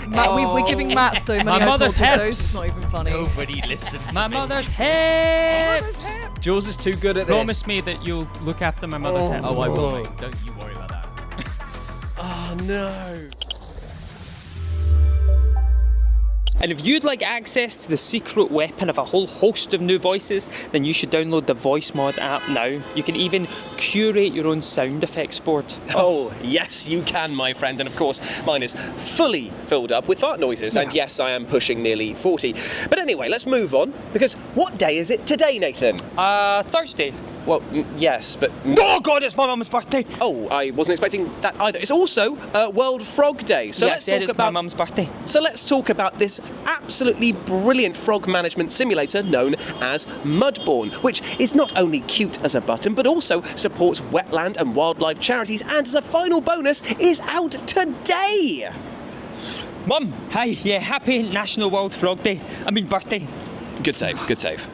Matt, we're giving Matt so many My mother's hips. hips. It's not even funny. Nobody listened to My me. mother's hips! Jules is too good at this. Promise me that you'll look after my mother's hips. Oh, I will. Don't you worry about that. Oh, no. And if you'd like access to the secret weapon of a whole host of new voices, then you should download the Voicemod app now. You can even curate your own sound effects board. Oh, yes, you can, my friend. And of course, mine is fully filled up with fart noises. And yes, I am pushing nearly 40. But anyway, let's move on. Because what day is it today, Nathan? Thursday. Well, yes, but... Oh, God, it's my mum's birthday! Oh, I wasn't expecting that either. It's also World Frog Day. So yes, let's talk about my mum's birthday. So let's talk about this absolutely brilliant frog management simulator known as Mudborn, which is not only cute as a button, but also supports wetland and wildlife charities, and as a final bonus, is out today! Mum, hi, yeah, happy National World Frog Day. I mean, birthday. Good save, good save.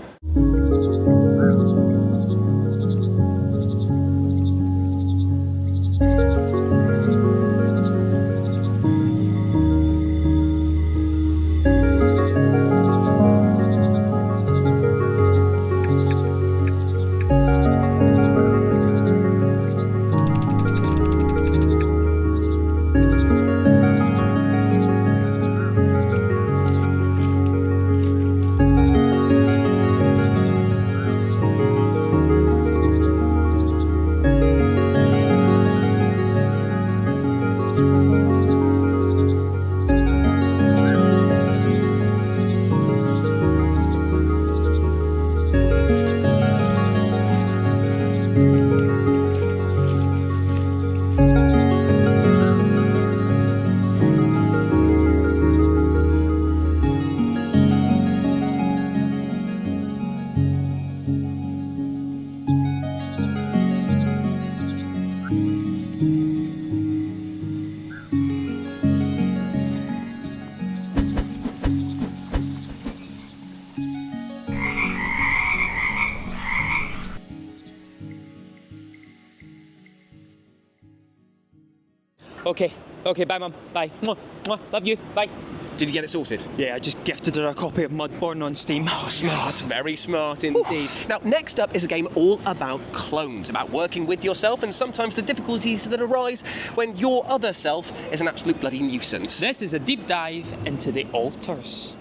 Okay, bye, Mum. Bye. Mwah, mwah, love you. Bye. Did you get it sorted? Yeah, I just gifted her a copy of Mudborn on Steam. Oh, smart. Very smart indeed. Now, next up is a game all about clones, about working with yourself and sometimes the difficulties that arise when your other self is an absolute bloody nuisance. This is a deep dive into the altars.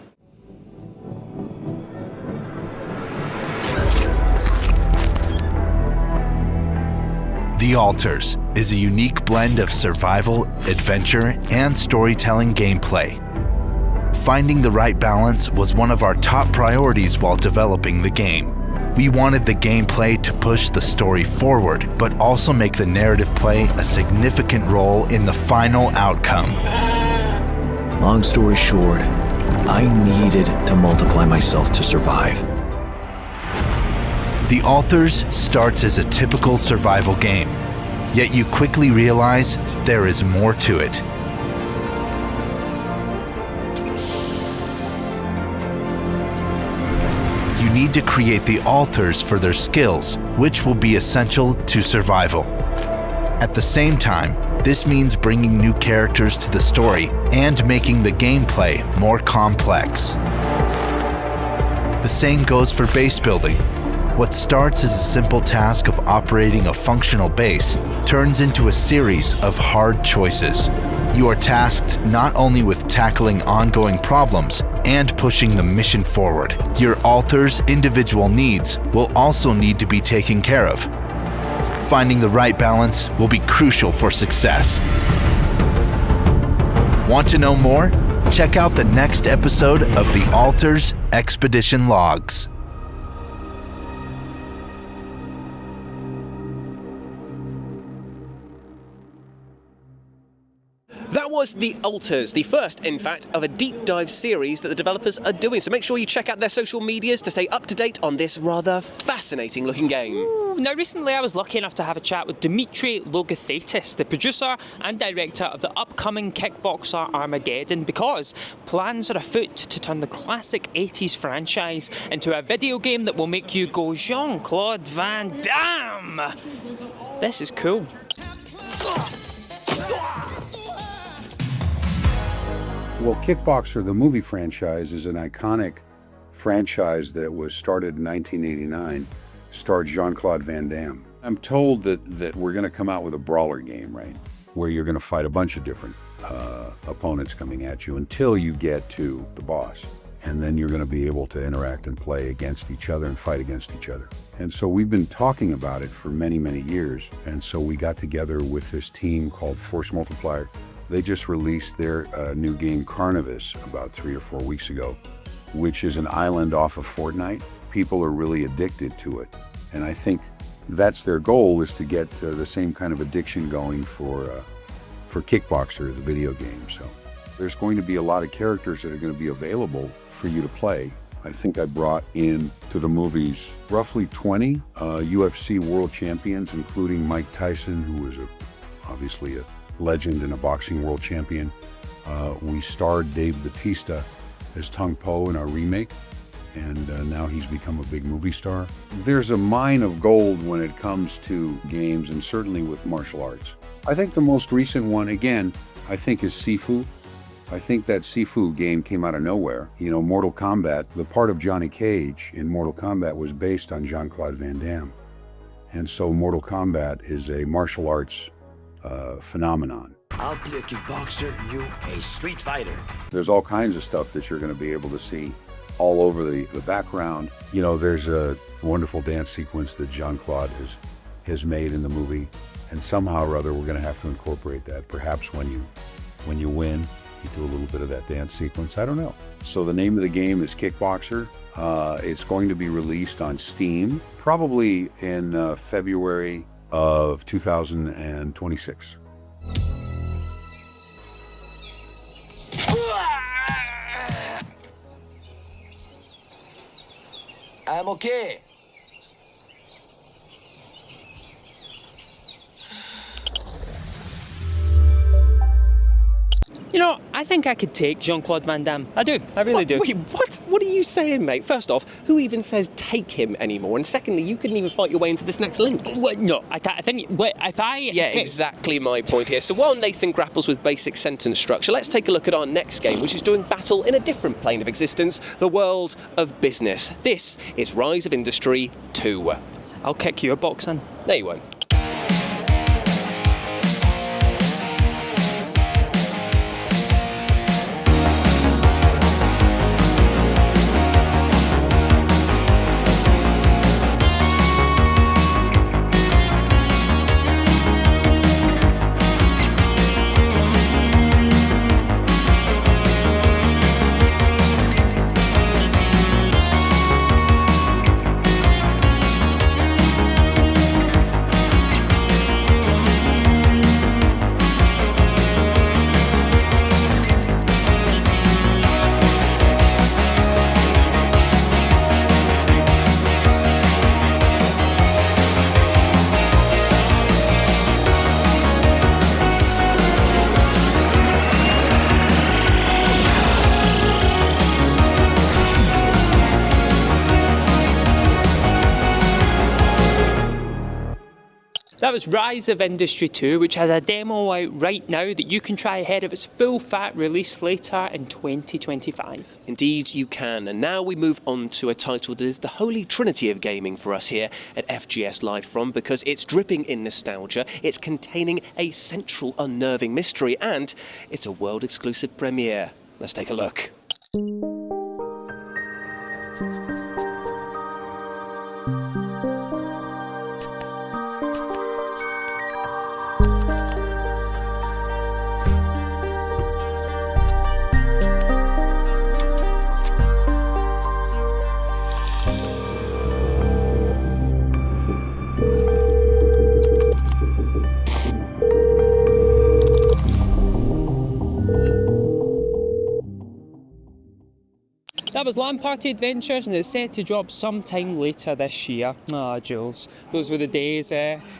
The Altars is a unique blend of survival, adventure, and storytelling gameplay. Finding the right balance was one of our top priorities while developing the game. We wanted the gameplay to push the story forward, but also make the narrative play a significant role in the final outcome. Long story short, I needed to multiply myself to survive. The Altars starts as a typical survival game, yet you quickly realize there is more to it. You need to create the altars for their skills, which will be essential to survival. At the same time, this means bringing new characters to the story and making the gameplay more complex. The same goes for base building. What starts as a simple task of operating a functional base turns into a series of hard choices. You are tasked not only with tackling ongoing problems and pushing the mission forward. Your altar's individual needs will also need to be taken care of. Finding the right balance will be crucial for success. Want to know more? Check out the next episode of The Altars Expedition Logs. That was The Altars, the first, in fact, of a deep dive series that the developers are doing. So make sure you check out their social medias to stay up to date on this rather fascinating looking game. Now, recently I was lucky enough to have a chat with Dimitri Logothetis, the producer and director of the upcoming Kickboxer Armageddon, because plans are afoot to turn the classic 80s franchise into a video game that will make you go Jean-Claude Van Damme! This is cool. Well, Kickboxer, the movie franchise, is an iconic franchise that was started in 1989, starred Jean-Claude Van Damme. I'm told that we're going to come out with a brawler game, right? Where you're going to fight a bunch of different opponents coming at you until you get to the boss. And then you're going to be able to interact and play against each other and fight against each other. And so we've been talking about it for many, many years. And so we got together with this team called Force Multiplier. They just released their new game Carnivis about 3 or 4 weeks ago, which is an island off of Fortnite. People are really addicted to it. And I think that's their goal, is to get the same kind of addiction going for Kickboxer, the video game. So there's going to be a lot of characters that are going to be available for you to play. I think I brought in to the movies roughly 20 UFC world champions, including Mike Tyson, who was obviously a legend and a boxing world champion. We starred Dave Bautista as Tung Po in our remake, and now he's become a big movie star. There's a mine of gold when it comes to games, and certainly with martial arts. I think the most recent one, again, I think is Sifu. I think that Sifu game came out of nowhere. You know, Mortal Kombat, the part of Johnny Cage in Mortal Kombat was based on Jean-Claude Van Damme. And so Mortal Kombat is a martial arts phenomenon. I'll be a kickboxer, you a street fighter. There's all kinds of stuff that you're going to be able to see all over the background. You know, there's a wonderful dance sequence that Jean-Claude has made in the movie, and somehow or other we're going to have to incorporate that. Perhaps when you win, you do a little bit of that dance sequence. I don't know. So the name of the game is Kickboxer. It's going to be released on Steam probably in February of 2026. I'm okay. You know, I think I could take Jean-Claude Van Damme. I do. I really do. Wait, what? What are you saying, mate? First off, who even says take him anymore? And secondly, you couldn't even fight your way into this next link. Wait, no, I can't. I think, wait, if I... Yeah, exactly my point here. So while Nathan grapples with basic sentence structure, let's take a look at our next game, which is doing battle in a different plane of existence, the world of business. This is Rise of Industry 2. I'll kick your box in. No, you won't. That was Rise of Industry 2, which has a demo out right now that you can try ahead of its full-fat release later in 2025. Indeed, you can. And now we move on to a title that is the holy trinity of gaming for us here at FGS Live From, because it's dripping in nostalgia, it's containing a central unnerving mystery, and it's a world-exclusive premiere. Let's take a look. That was Land Party Adventures, and it's set to drop sometime later this year. Ah, Jules, those were the days,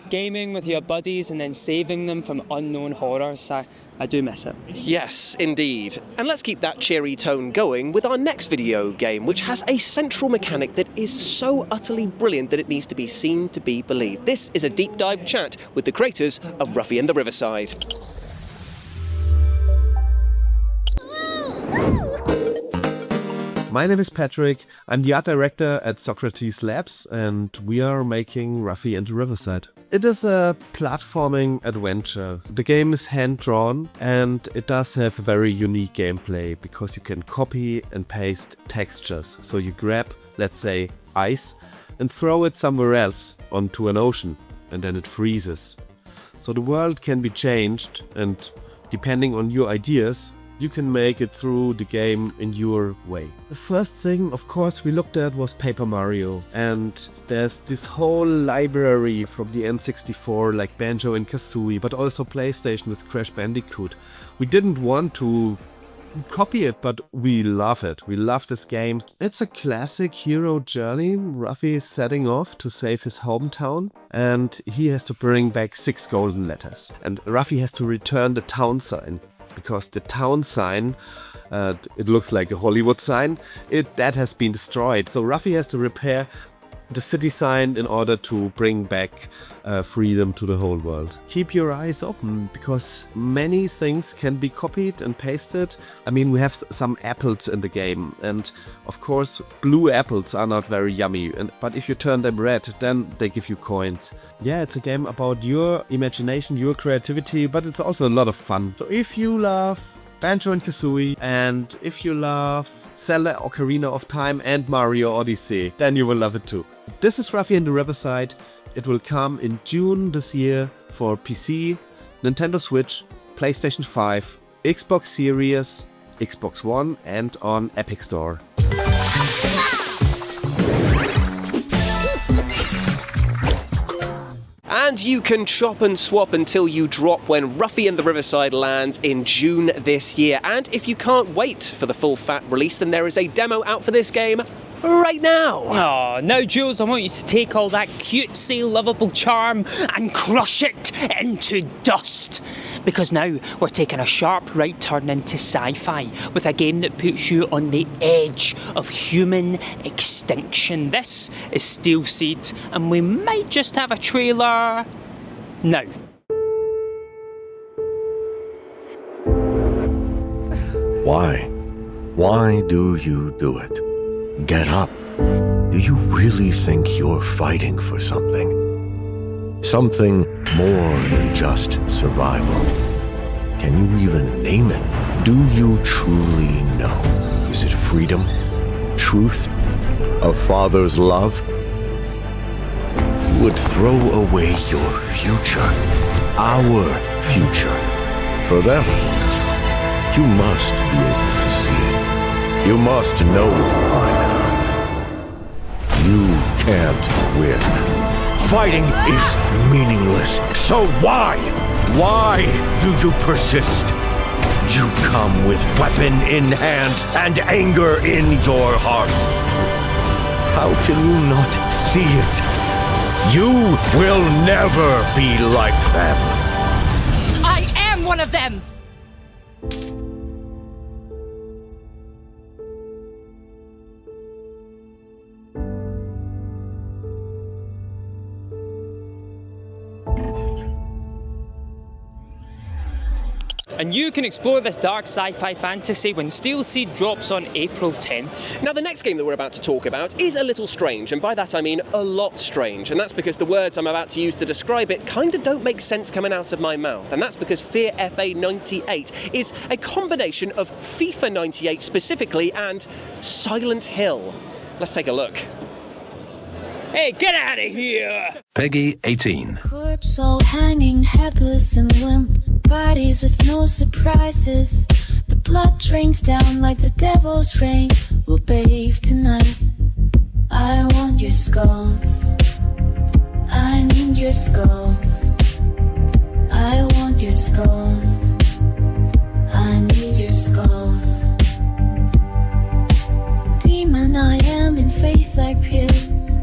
gaming with your buddies and then saving them from unknown horrors. I do miss it. Yes, indeed. And let's keep that cheery tone going with our next video game, which has a central mechanic that is so utterly brilliant that it needs to be seen to be believed. This is a deep dive chat with the creators of Ruffy and the Riverside. My name is Patrick. I'm the art director at Socrates Labs, and we are making Ruffy and the Riverside. It is a platforming adventure. The game is hand-drawn, and it does have a very unique gameplay because you can copy and paste textures. So you grab, let's say, ice and throw it somewhere else onto an ocean, and then it freezes. So the world can be changed, and depending on your ideas, you can make it through the game in your way. The first thing, of course, we looked at was Paper Mario, and there's this whole library from the N64 like Banjo and Kazooie, but also PlayStation with Crash Bandicoot. We didn't want to copy it, but we love it. We love this game. It's a classic hero journey. Ruffy is setting off to save his hometown, and he has to bring back 6 golden letters. And Ruffy has to return the town sign, because the town sign, it looks like a Hollywood sign, that has been destroyed. So Ruffy has to repair the city sign in order to bring back freedom to the whole world. Keep your eyes open, because many things can be copied and pasted. I mean, we have some apples in the game, and of course blue apples are not very yummy, but if you turn them red, then they give you coins. Yeah, it's a game about your imagination, your creativity, but it's also a lot of fun. So if you love Banjo and Kazooie, and if you love Zelda Ocarina of Time and Mario Odyssey, then you will love it too. This is Ruffy and the Riverside. It will come in June this year for PC, Nintendo Switch, PlayStation 5, Xbox Series, Xbox One, and on Epic Store. And you can chop and swap until you drop when Ruffy and the Riverside lands in June this year. And if you can't wait for the full fat release, then there is a demo out for this game right now. Oh, now Jules, I want you to take all that cutesy, lovable charm and crush it into dust. Because now we're taking a sharp right turn into sci-fi with a game that puts you on the edge of human extinction. This is Steel Seed, and we might just have a trailer now. Why? Why do you do it? Get up. Do you really think you're fighting for something? Something more than just survival. Can you even name it? Do you truly know? Is it freedom? Truth? A father's love? You would throw away your future. Our future. For them. You must be able to see it. You must know by now. You can't win. Fighting is meaningless. So why? Why do you persist? You come with weapon in hand and anger in your heart. How can you not see it? You will never be like them. I am one of them! and you can explore this dark sci-fi fantasy when Steel Seed drops on April 10th. Now, the next game that we're about to talk about is a little strange, and by that I mean a lot strange, and that's because the words I'm about to use to describe it kinda don't make sense coming out of my mouth, and that's because Fear FA 98 is a combination of FIFA 98 specifically and Silent Hill. Let's take a look. Hey, get out of here! Peggy 18. Corpse all hanging headless and limp, bodies with no surprises. The blood drains down like the devil's rain. We'll bathe tonight. I want your skulls. I need your skulls. I want your skulls. I need your skulls. Demon I am in face I peer.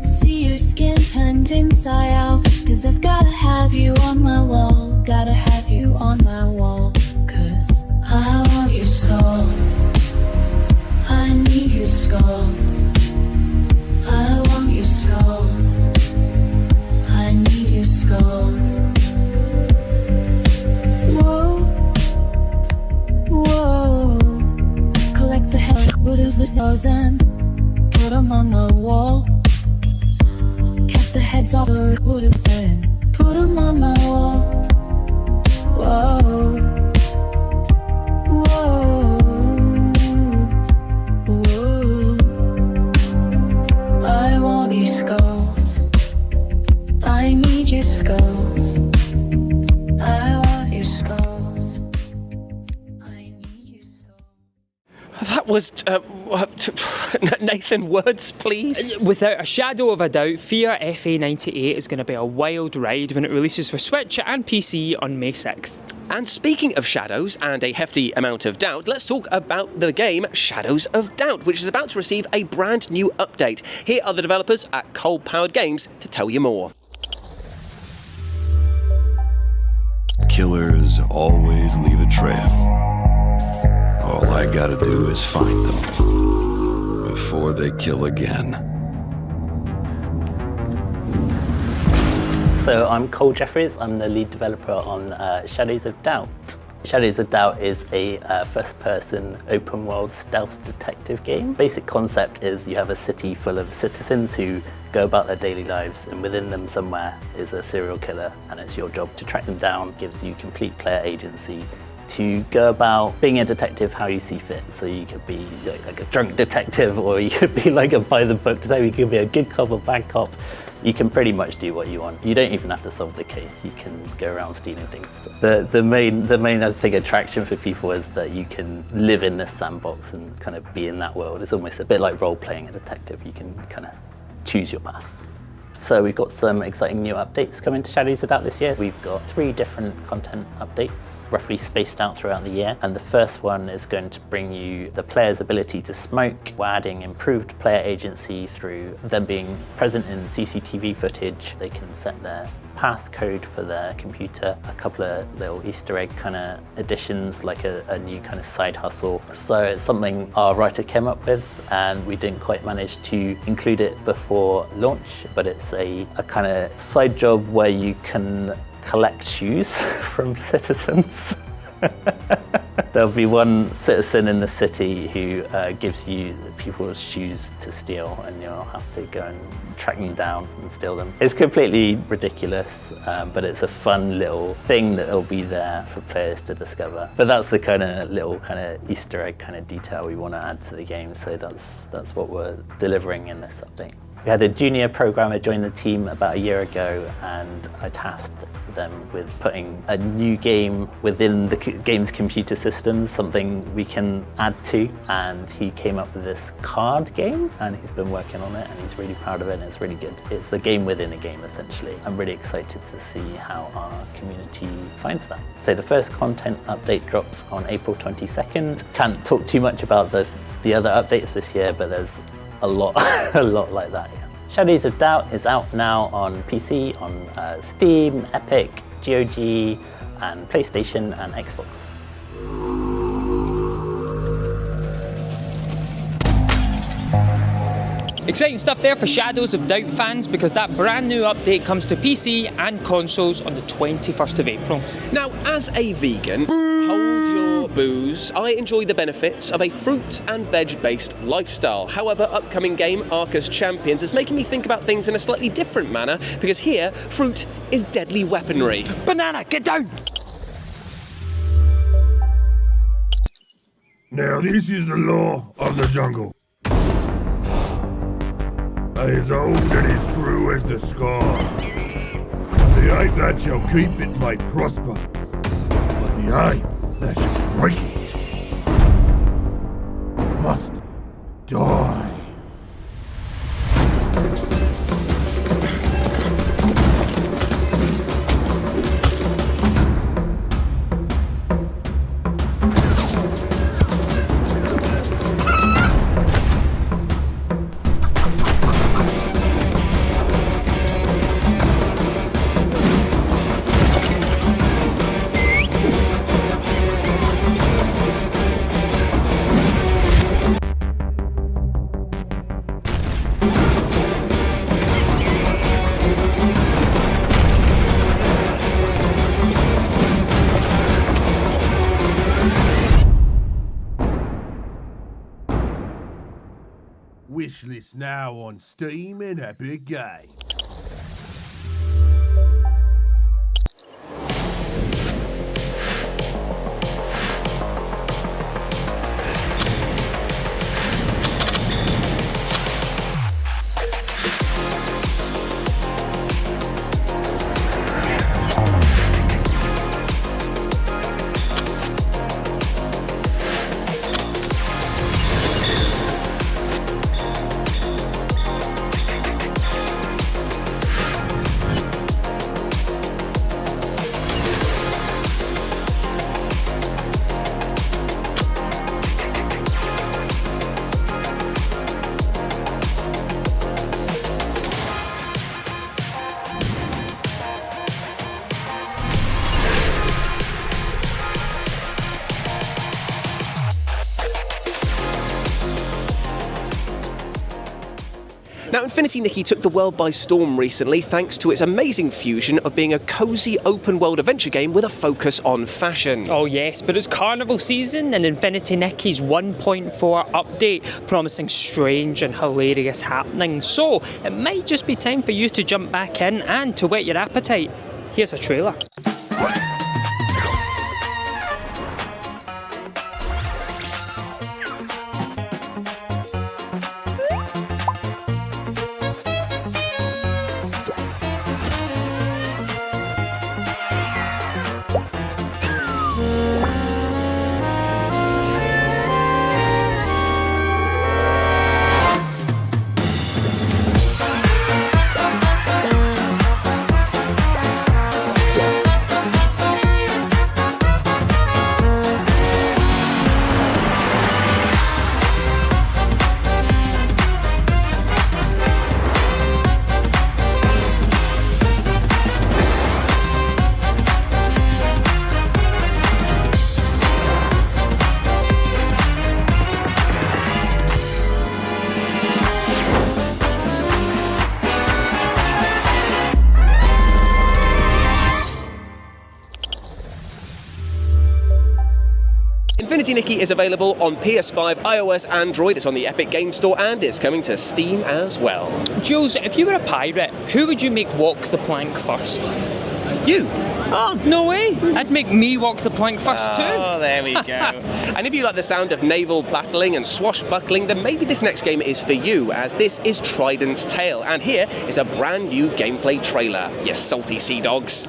See your skin turned inside out. Cause I've gotta have you on my wall. Gotta have you on my wall. Cause I want your skulls. I need your skulls. I want your skulls. I need your skulls. Whoa, whoa. Collect the hell out of the stars and put them on my wall. Kept the heads off the wood of sand. Put them on my wall. Whoa, whoa, whoa. I want your skulls. I need your skulls. I want your skulls. That was, Nathan, words, please? Without a shadow of a doubt, Fear FA 98 is going to be a wild ride when it releases for Switch and PC on May 6th. And speaking of shadows and a hefty amount of doubt, let's talk about the game Shadows of Doubt, which is about to receive a brand new update. Here are the developers at Cold Powered Games to tell you more. Killers always leave a trail. All I gotta do is find them before they kill again. So I'm Cole Jeffries, I'm the lead developer on Shadows of Doubt. Shadows of Doubt is a first-person open-world stealth detective game. Basic concept is you have a city full of citizens who go about their daily lives, and within them somewhere is a serial killer, and it's your job to track them down. Gives you complete player agency to go about being a detective how you see fit. So you could be like a drunk detective, or you could be like a by-the-book detective, you could be a good cop or bad cop. You can pretty much do what you want. You don't even have to solve the case. You can go around stealing things. The main I think attraction for people is that you can live in this sandbox and kind of be in that world. It's almost a bit like role-playing a detective. You can kind of choose your path. So we've got some exciting new updates coming to Shadows of Doubt this year. We've got 3 different content updates, roughly spaced out throughout the year. And the first one is going to bring you the player's ability to smoke. We're adding improved player agency through them being present in CCTV footage. They can set their passcode for their computer, a couple of little Easter egg kind of additions, like a new kind of side hustle. So it's something our writer came up with, and we didn't quite manage to include it before launch, but it's a kind of side job where you can collect shoes from citizens. There'll be one citizen in the city who gives you people's shoes to steal, and you'll have to go and track them down and steal them. It's completely ridiculous, but it's a fun little thing that'll be there for players to discover. But that's the kind of little kind of Easter egg kind of detail we want to add to the game, so that's what we're delivering in this update. We had a junior programmer join the team about a year ago, and I tasked them with putting a new game within the game's computer systems, something we can add to, and he came up with this card game, and he's been working on it, and he's really proud of it, and it's really good. It's the game within a game, essentially. I'm really excited to see how our community finds that. So the first content update drops on April 22nd. Can't talk too much about the other updates this year, but there's a lot like that, yeah. Shadows of Doubt is out now on PC, on Steam, Epic, GOG, and PlayStation and Xbox. Exciting stuff there for Shadows of Doubt fans, because that brand new update comes to PC and consoles on the 21st of April. Now, as a vegan, hold your booze. I enjoy the benefits of a fruit and veg-based lifestyle. However, upcoming game Arcus Champions is making me think about things in a slightly different manner, because here, fruit is deadly weaponry. Banana, get down! Now this is the law of the jungle. As old and as true as the sky. The ape that shall keep it may prosper, but the ape that shall break it must die. Wishlist now on Steam and Epic Games. Now, Infinity Nikki took the world by storm recently thanks to its amazing fusion of being a cosy open-world adventure game with a focus on fashion. Oh yes, but it's carnival season and Infinity Nikki's 1.4 update promising strange and hilarious happenings. So, it might just be time for you to jump back in and to whet your appetite. Here's a trailer. Infinity Nikki is available on PS5, iOS, Android, it's on the Epic Game Store, and it's coming to Steam as well. Jules, if you were a pirate, who would you make walk the plank first? You. Oh, no way. I'd make me walk the plank first too. Oh, there we go. And if you like the sound of naval battling and swashbuckling, then maybe this next game is for you, as this is Trident's Tale. And here is a brand new gameplay trailer, you salty sea dogs.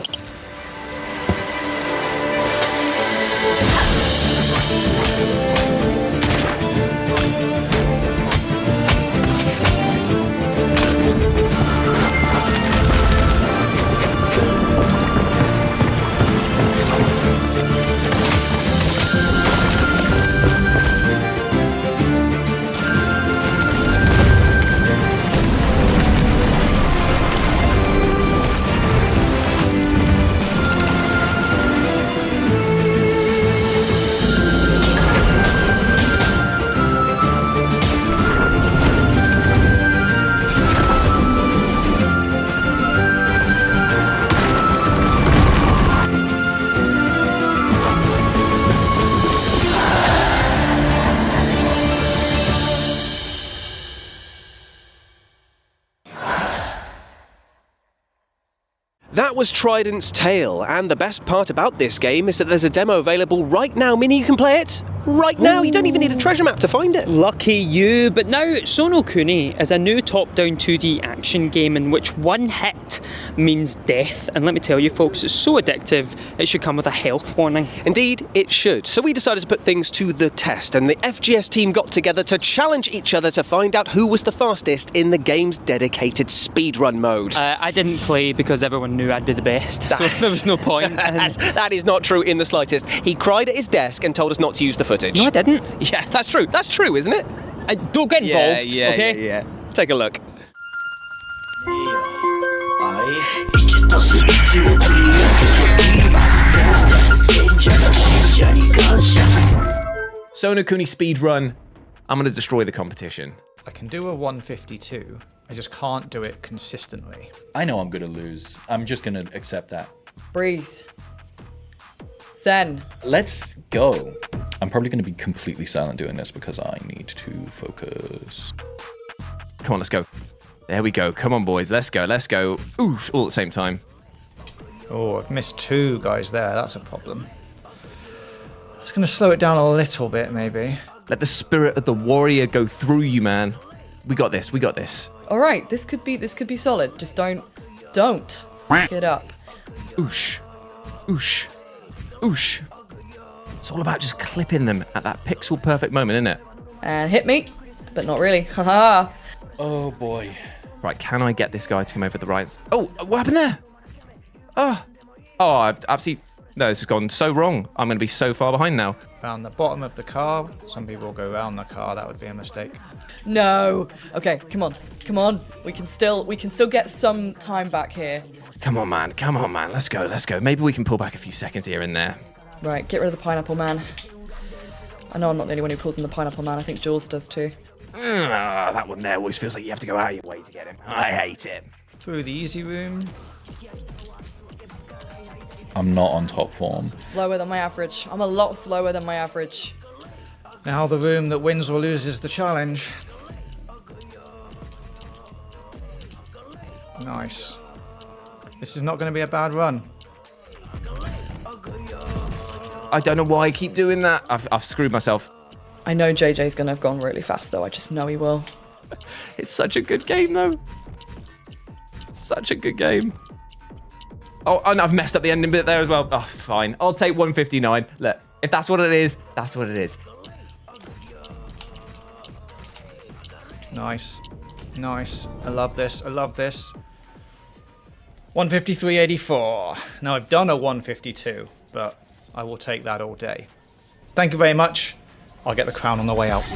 That was Trident's Tale, and the best part about this game is that there's a demo available right now, meaning you can play it right now. You don't even need a treasure map to find it. Lucky you. But now Sono Kuni is a new top-down 2D action game in which one hit means death. And let me tell you folks, it's so addictive it should come with a health warning. Indeed, it should. So we decided to put things to the test, and the FGS team got together to challenge each other to find out who was the fastest in the game's dedicated speedrun mode. I didn't play because everyone knew I'd be the best, so there was no point. That is not true in the slightest. He cried at his desk and told us not to use the footage. No, I didn't. Yeah, that's true. That's true, isn't it? Don't get involved, okay? Yeah. Take a look. Sono Kuni speedrun. I'm going to destroy the competition. I can do a 152. I just can't do it consistently. I know I'm going to lose. I'm just going to accept that. Breathe. Zen. Let's go. I'm probably going to be completely silent doing this because I need to focus. Come on, let's go. There we go. Come on, boys. Let's go. Ooh, all at the same time. Oh, I've missed 2 guys there. That's a problem. I'm just going to slow it down a little bit, maybe. Let the spirit of the warrior go through you, man. We got this. All right, this could be solid. Just don't fuck it up. Oosh. It's all about just clipping them at that pixel perfect moment, isn't it? And hit me, but not really. Haha. Oh boy. Right, can I get this guy to come over the right? Oh, what happened there? I've absolutely... No, this has gone so wrong. I'm going to be so far behind now. Found the bottom of the car. Some people will go around the car. That would be a mistake. No. Okay, come on. We can still get some time back here. Come on, man. Let's go. Maybe we can pull back a few seconds here and there. Right, get rid of the pineapple man. I know I'm not the only one who calls him the pineapple man. I think Jules does too. That one there always feels like you have to go out of your way to get him. I hate it. Through the easy room. I'm not on top form. Slower than my average. I'm a lot slower than my average. Now the room that wins or loses the challenge. Nice. This is not going to be a bad run. I don't know why I keep doing that. I've screwed myself. I know JJ's going to have gone really fast though. I just know he will. It's such a good game though. Such a good game. Oh, and I've messed up the ending bit there as well. Oh, fine. I'll take 159. Look, if that's what it is, that's what it is. Nice. I love this. 153.84. Now I've done a 152, but I will take that all day. Thank you very much. I'll get the crown on the way out.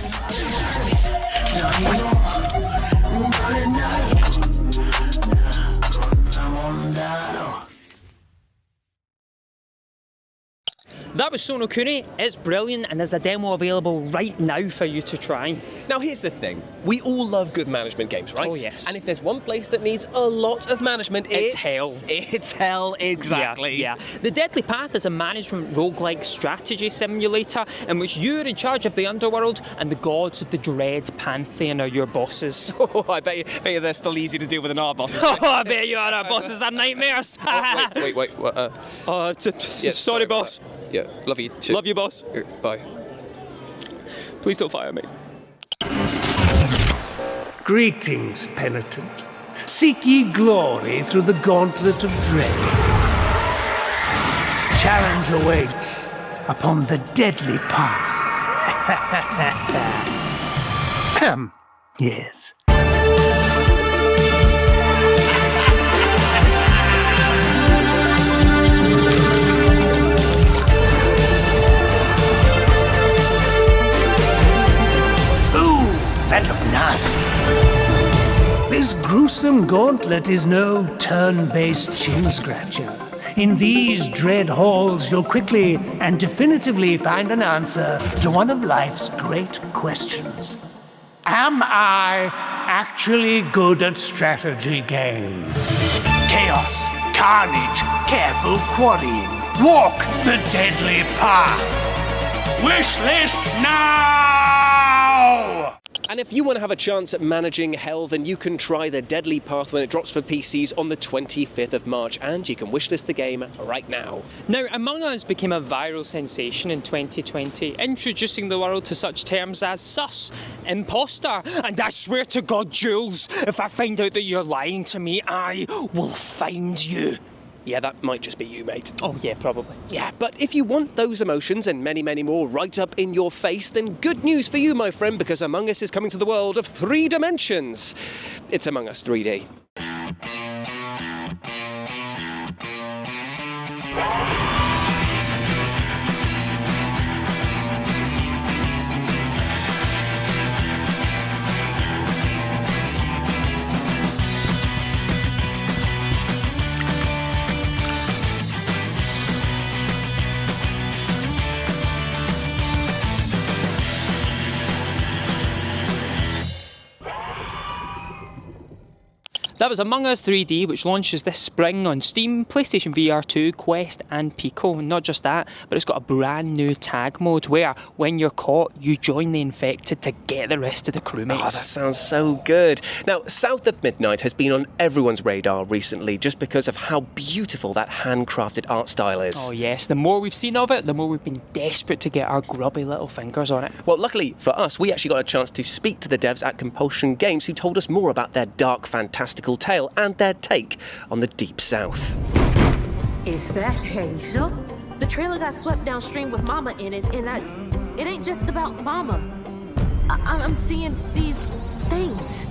That was Sono Kuni. It's brilliant, and there's a demo available right now for you to try. Now here's the thing. We all love good management games, right? Oh, yes. And if there's one place that needs a lot of management, It's hell. It's hell, exactly. Yeah. The Deadly Path is a management roguelike strategy simulator in which you're in charge of the underworld and the gods of the Dread Pantheon are your bosses. Oh, I bet you they're still easy to deal with than our bosses. Oh, I bet you our bosses are nightmares. Wait. Sorry, boss. Yeah, love you too. Love you, boss. Here, bye. Please don't fire me. Greetings, penitent. Seek ye glory through the gauntlet of dread. Challenge awaits upon the deadly path. Yes. That looked nasty. This gruesome gauntlet is no turn-based chin-scratcher. In these dread halls, you'll quickly and definitively find an answer to one of life's great questions. Am I actually good at strategy games? Chaos, carnage, careful quarrying. Walk the deadly path. Wish list now! And if you want to have a chance at managing hell, then you can try the Deadly Path when it drops for PCs on the 25th of March, and you can wishlist the game right now. Now, Among Us became a viral sensation in 2020, introducing the world to such terms as sus, imposter, and I swear to God, Jules, if I find out that you're lying to me, I will find you. Yeah, that might just be you, mate. Oh, yeah, probably. Yeah, but if you want those emotions and many, many more right up in your face, then good news for you, my friend, because Among Us is coming to the world of 3 dimensions. It's Among Us 3D. That was Among Us 3D, which launches this spring on Steam, PlayStation VR 2, Quest and Pico. Not just that, but it's got a brand new tag mode where, when you're caught, you join the infected to get the rest of the crewmates. Oh, that sounds so good. Now, South of Midnight has been on everyone's radar recently just because of how beautiful that handcrafted art style is. Oh yes, the more we've seen of it, the more we've been desperate to get our grubby little fingers on it. Well, luckily for us, we actually got a chance to speak to the devs at Compulsion Games who told us more about their dark, fantastical tale and their take on the Deep South. Is that Hazel? The trailer got swept downstream with Mama in it, and it ain't just about Mama. I'm seeing these things.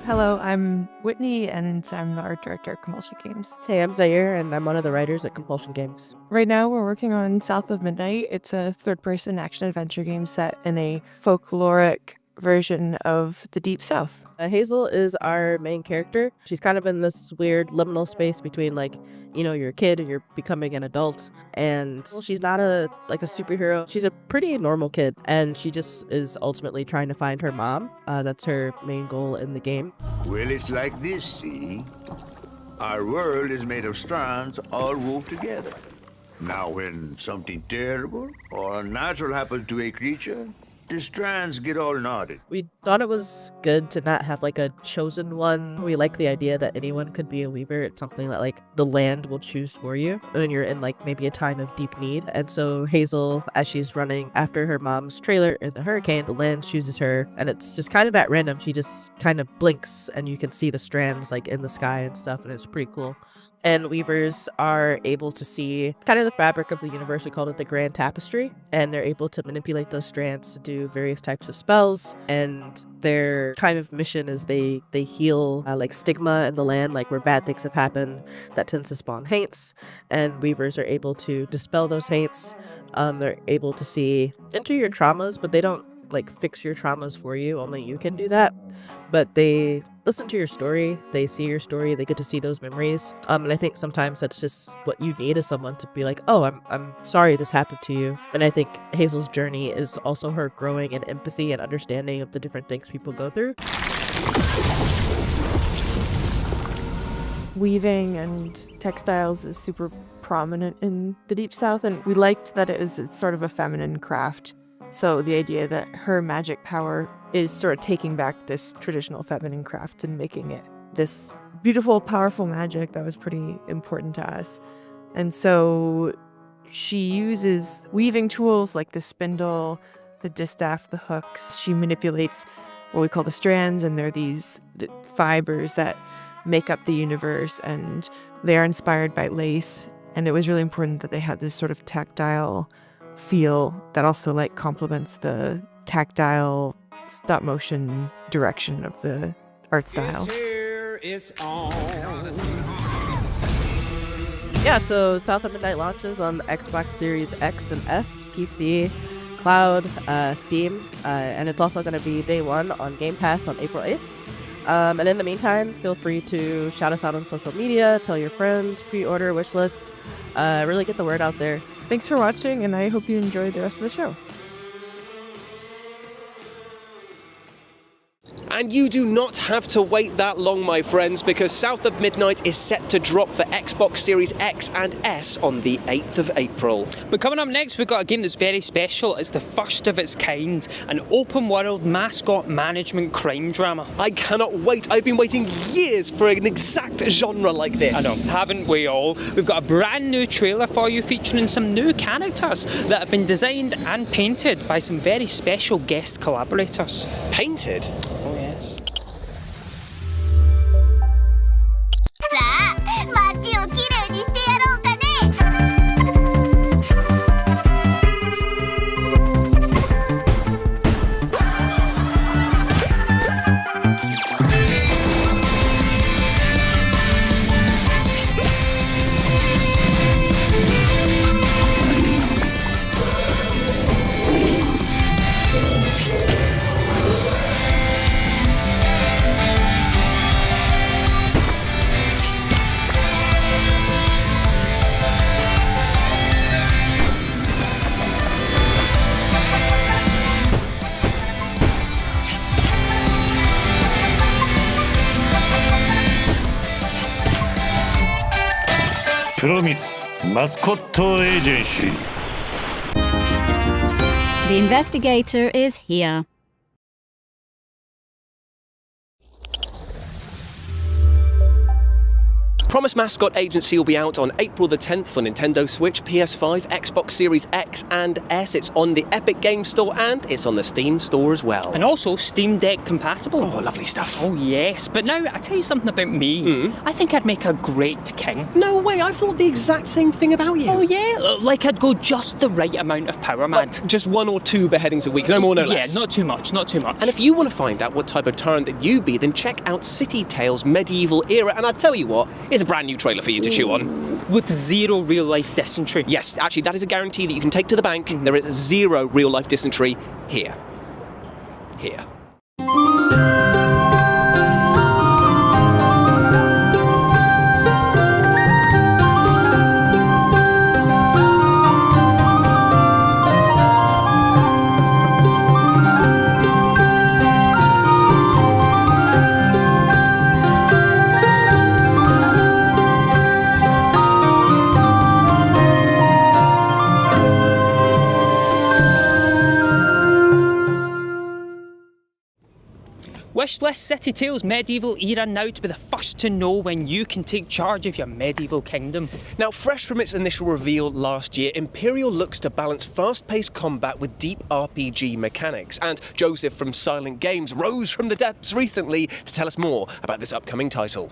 Hello, I'm Whitney, and I'm the art director at Compulsion Games. Hey, I'm Zaire, and I'm one of the writers at Compulsion Games. Right now, we're working on South of Midnight. It's a third-person action-adventure game set in a folkloric version of the Deep South. Hazel is our main character. She's kind of in this weird liminal space between, like, you know, you're a kid and you're becoming an adult. And she's not a superhero. She's a pretty normal kid. And she just is ultimately trying to find her mom. That's her main goal in the game. Well, it's like this, see? Our world is made of strands all wove together. Now, when something terrible or unnatural happens to a creature, the strands get all knotted. We thought it was good to not have like a chosen one. We like the idea that anyone could be a weaver. It's something that like the land will choose for you when you're in like maybe a time of deep need. And so Hazel, as she's running after her mom's trailer in the hurricane, the land chooses her, and it's just kind of at random. She just kind of blinks and you can see the strands like in the sky and stuff, and it's pretty cool. And weavers are able to see kind of the fabric of the universe. We call it the Grand Tapestry. And they're able to manipulate those strands to do various types of spells. And their kind of mission is they heal like stigma in the land, like where bad things have happened that tends to spawn haints. And weavers are able to dispel those haints. They're able to see into your traumas, but they don't like fix your traumas for you. Only you can do that. But they listen to your story, they see your story, they get to see those memories. And I think sometimes that's just what you need, is someone to be like, oh, I'm sorry this happened to you. And I think Hazel's journey is also her growing in empathy and understanding of the different things people go through. Weaving and textiles is super prominent in the Deep South, and we liked that it's sort of a feminine craft. So the idea that her magic power is sort of taking back this traditional feminine craft and making it this beautiful, powerful magic, that was pretty important to us. And so she uses weaving tools like the spindle, the distaff, the hooks. She manipulates what we call the strands, and they're these fibers that make up the universe, and they are inspired by lace. And it was really important that they had this sort of tactile feel that also like complements the tactile stop motion direction of the art style. Yeah, so South of Midnight launches on the Xbox Series X and S, PC, Cloud, Steam, and it's also going to be day one on Game Pass on April 8th. And in the meantime, feel free to shout us out on social media, tell your friends, pre-order, wishlist, really get the word out there. Thanks for watching, and I hope you enjoyed the rest of the show. And you do not have to wait that long, my friends, because South of Midnight is set to drop for Xbox Series X and S on the 8th of April. But coming up next, we've got a game that's very special. It's the first of its kind, an open-world mascot management crime drama. I cannot wait. I've been waiting years for an exact genre like this. I know, haven't we all? We've got a brand new trailer for you featuring some new characters that have been designed and painted by some very special guest collaborators. Painted? Oh yes. さあ、街をきれいにしてやろうかね。プロミスマスコットエージェンシー The investigator is here. Promise Mascot Agency will be out on April the 10th for Nintendo Switch, PS5, Xbox Series X and S. It's on the Epic Games Store and it's on the Steam Store as well. And also Steam Deck compatible. Oh, lovely stuff. Oh yes, but now I tell you something about me. I think I'd make a great king. No way, I thought the exact same thing about you. Oh yeah, like I'd go just the right amount of power, man. Like just 1 or 2 beheadings a week, no more, no less. Yeah, not too much, not too much. And if you want to find out what type of tyrant that you be, then check out City Tales Medieval Era, and I tell you what, here's a brand new trailer for you to chew on. With 0 real-life dysentery. Yes, actually, that is a guarantee that you can take to the bank. There is 0 real-life dysentery here. Here. Wishlist City Tales Medieval Era now to be the first to know when you can take charge of your medieval kingdom. Now, fresh from its initial reveal last year, Imperial looks to balance fast-paced combat with deep RPG mechanics, and Joseph from Silent Games rose from the depths recently to tell us more about this upcoming title.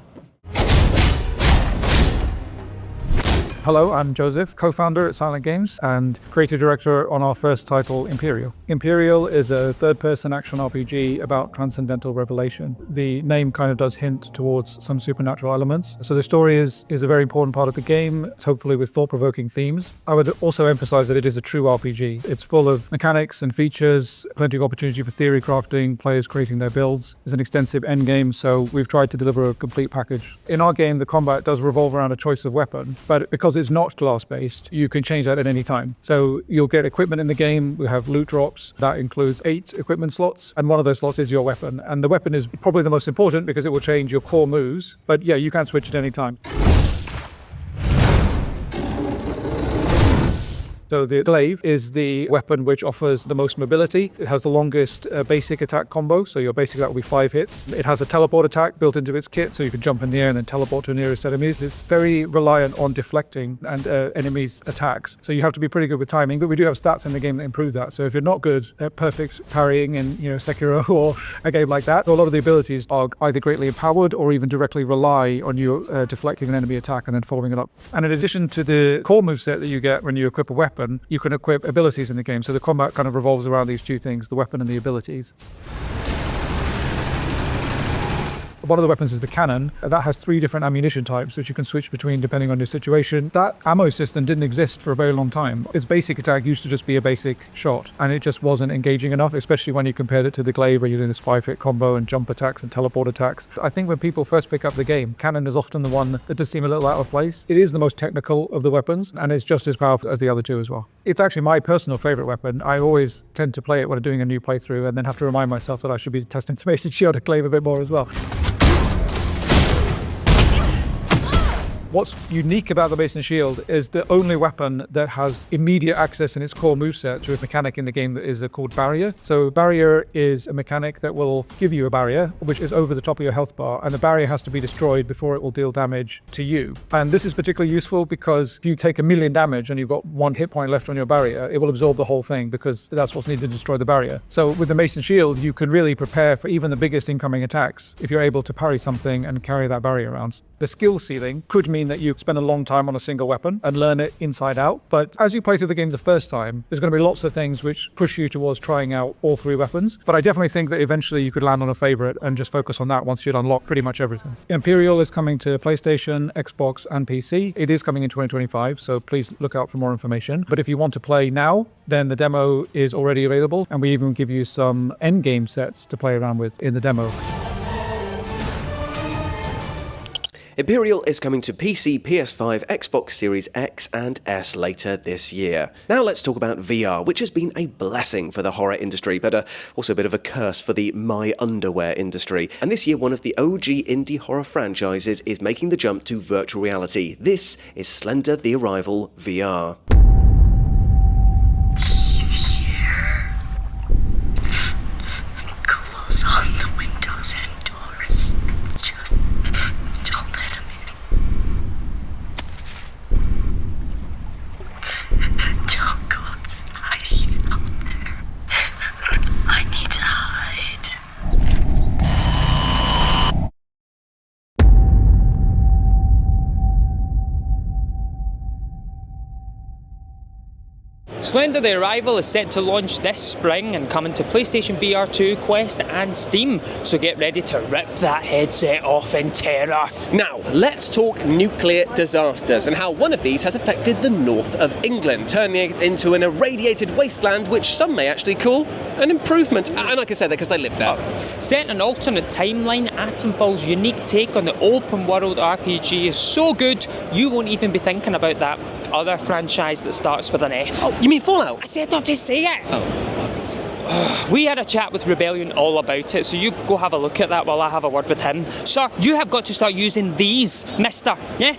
Hello, I'm Joseph, co-founder at Silent Games and creative director on our first title, Imperial. Imperial is a third-person action RPG about transcendental revelation. The name kind of does hint towards some supernatural elements. So the story is a very important part of the game, hopefully with thought-provoking themes. I would also emphasize that it is a true RPG. It's full of mechanics and features, plenty of opportunity for theory crafting, players creating their builds. There's an extensive endgame, so we've tried to deliver a complete package. In our game, the combat does revolve around a choice of weapon, but because it's not class-based, you can change that at any time. So you'll get equipment in the game, we have loot drops, that includes 8 equipment slots, and one of those slots is your weapon. And the weapon is probably the most important because it will change your core moves, but yeah, you can switch at any time. So the glaive is the weapon which offers the most mobility. It has the longest basic attack combo, so your basic attack will be 5 hits. It has a teleport attack built into its kit, so you can jump in the air and then teleport to nearest enemies. It's very reliant on deflecting and enemies' attacks, so you have to be pretty good with timing, but we do have stats in the game that improve that. So if you're not good at perfect parrying in Sekiro or a game like that, a lot of the abilities are either greatly empowered or even directly rely on you deflecting an enemy attack and then following it up. And in addition to the core moveset that you get when you equip a weapon, you can equip abilities in the game. So the combat kind of revolves around these 2 things, the weapon and the abilities. One of the weapons is the cannon. That has 3 different ammunition types, which you can switch between depending on your situation. That ammo system didn't exist for a very long time. Its basic attack used to just be a basic shot, and it just wasn't engaging enough, especially when you compared it to the glaive, where you're doing this 5-hit combo and jump attacks and teleport attacks. I think when people first pick up the game, cannon is often the one that does seem a little out of place. It is the most technical of the weapons, and it's just as powerful as the other 2 as well. It's actually my personal favorite weapon. I always tend to play it when I'm doing a new playthrough, and then have to remind myself that I should be testing to Mason Shield and Glaive a bit more as well. What's unique about the Mason Shield is the only weapon that has immediate access in its core moveset to a mechanic in the game that is called Barrier. So Barrier is a mechanic that will give you a barrier, which is over the top of your health bar, and the barrier has to be destroyed before it will deal damage to you. And this is particularly useful because if you take 1,000,000 damage and you've got 1 hit point left on your barrier, it will absorb the whole thing because that's what's needed to destroy the barrier. So with the Mason Shield, you can really prepare for even the biggest incoming attacks if you're able to parry something and carry that barrier around. The skill ceiling could mean that you spend a long time on a single weapon and learn it inside out. But as you play through the game the first time, there's going to be lots of things which push you towards trying out all 3 weapons. But I definitely think that eventually you could land on a favorite and just focus on that once you'd unlock pretty much everything. Imperial is coming to PlayStation, Xbox, and PC. It is coming in 2025, so please look out for more information. But if you want to play now, then the demo is already available, and we even give you some endgame sets to play around with in the demo. Imperial is coming to PC, PS5, Xbox Series X and S later this year. Now let's talk about VR, which has been a blessing for the horror industry, but also a bit of a curse for the my underwear industry. And this year, one of the OG indie horror franchises is making the jump to virtual reality. This is Slender the Arrival VR. Slender the Arrival is set to launch this spring and coming to PlayStation VR 2, Quest and Steam, so get ready to rip that headset off in terror. Now, let's talk nuclear disasters and how one of these has affected the north of England, turning it into an irradiated wasteland which some may actually call an improvement. And I can say that because I live there. Set in an alternate timeline, Atomfall's unique take on the open world RPG is so good you won't even be thinking about that other franchise that starts with an F. Oh, you mean Fallout? I said not to say it! Oh. We had a chat with Rebellion all about it, so you go have a look at that while I have a word with him. Sir, you have got to start using these, mister, yeah?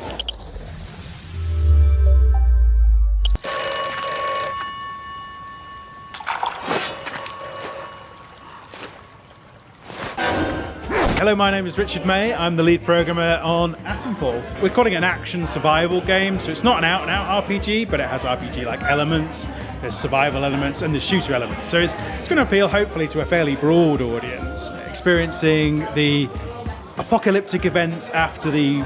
Hello, my name is Richard May. I'm the lead programmer on Atomfall. We're calling it an action survival game, so it's not an out-and-out RPG, but it has RPG-like elements, there's survival elements, and there's shooter elements. So it's going to appeal, hopefully, to a fairly broad audience, experiencing the apocalyptic events after the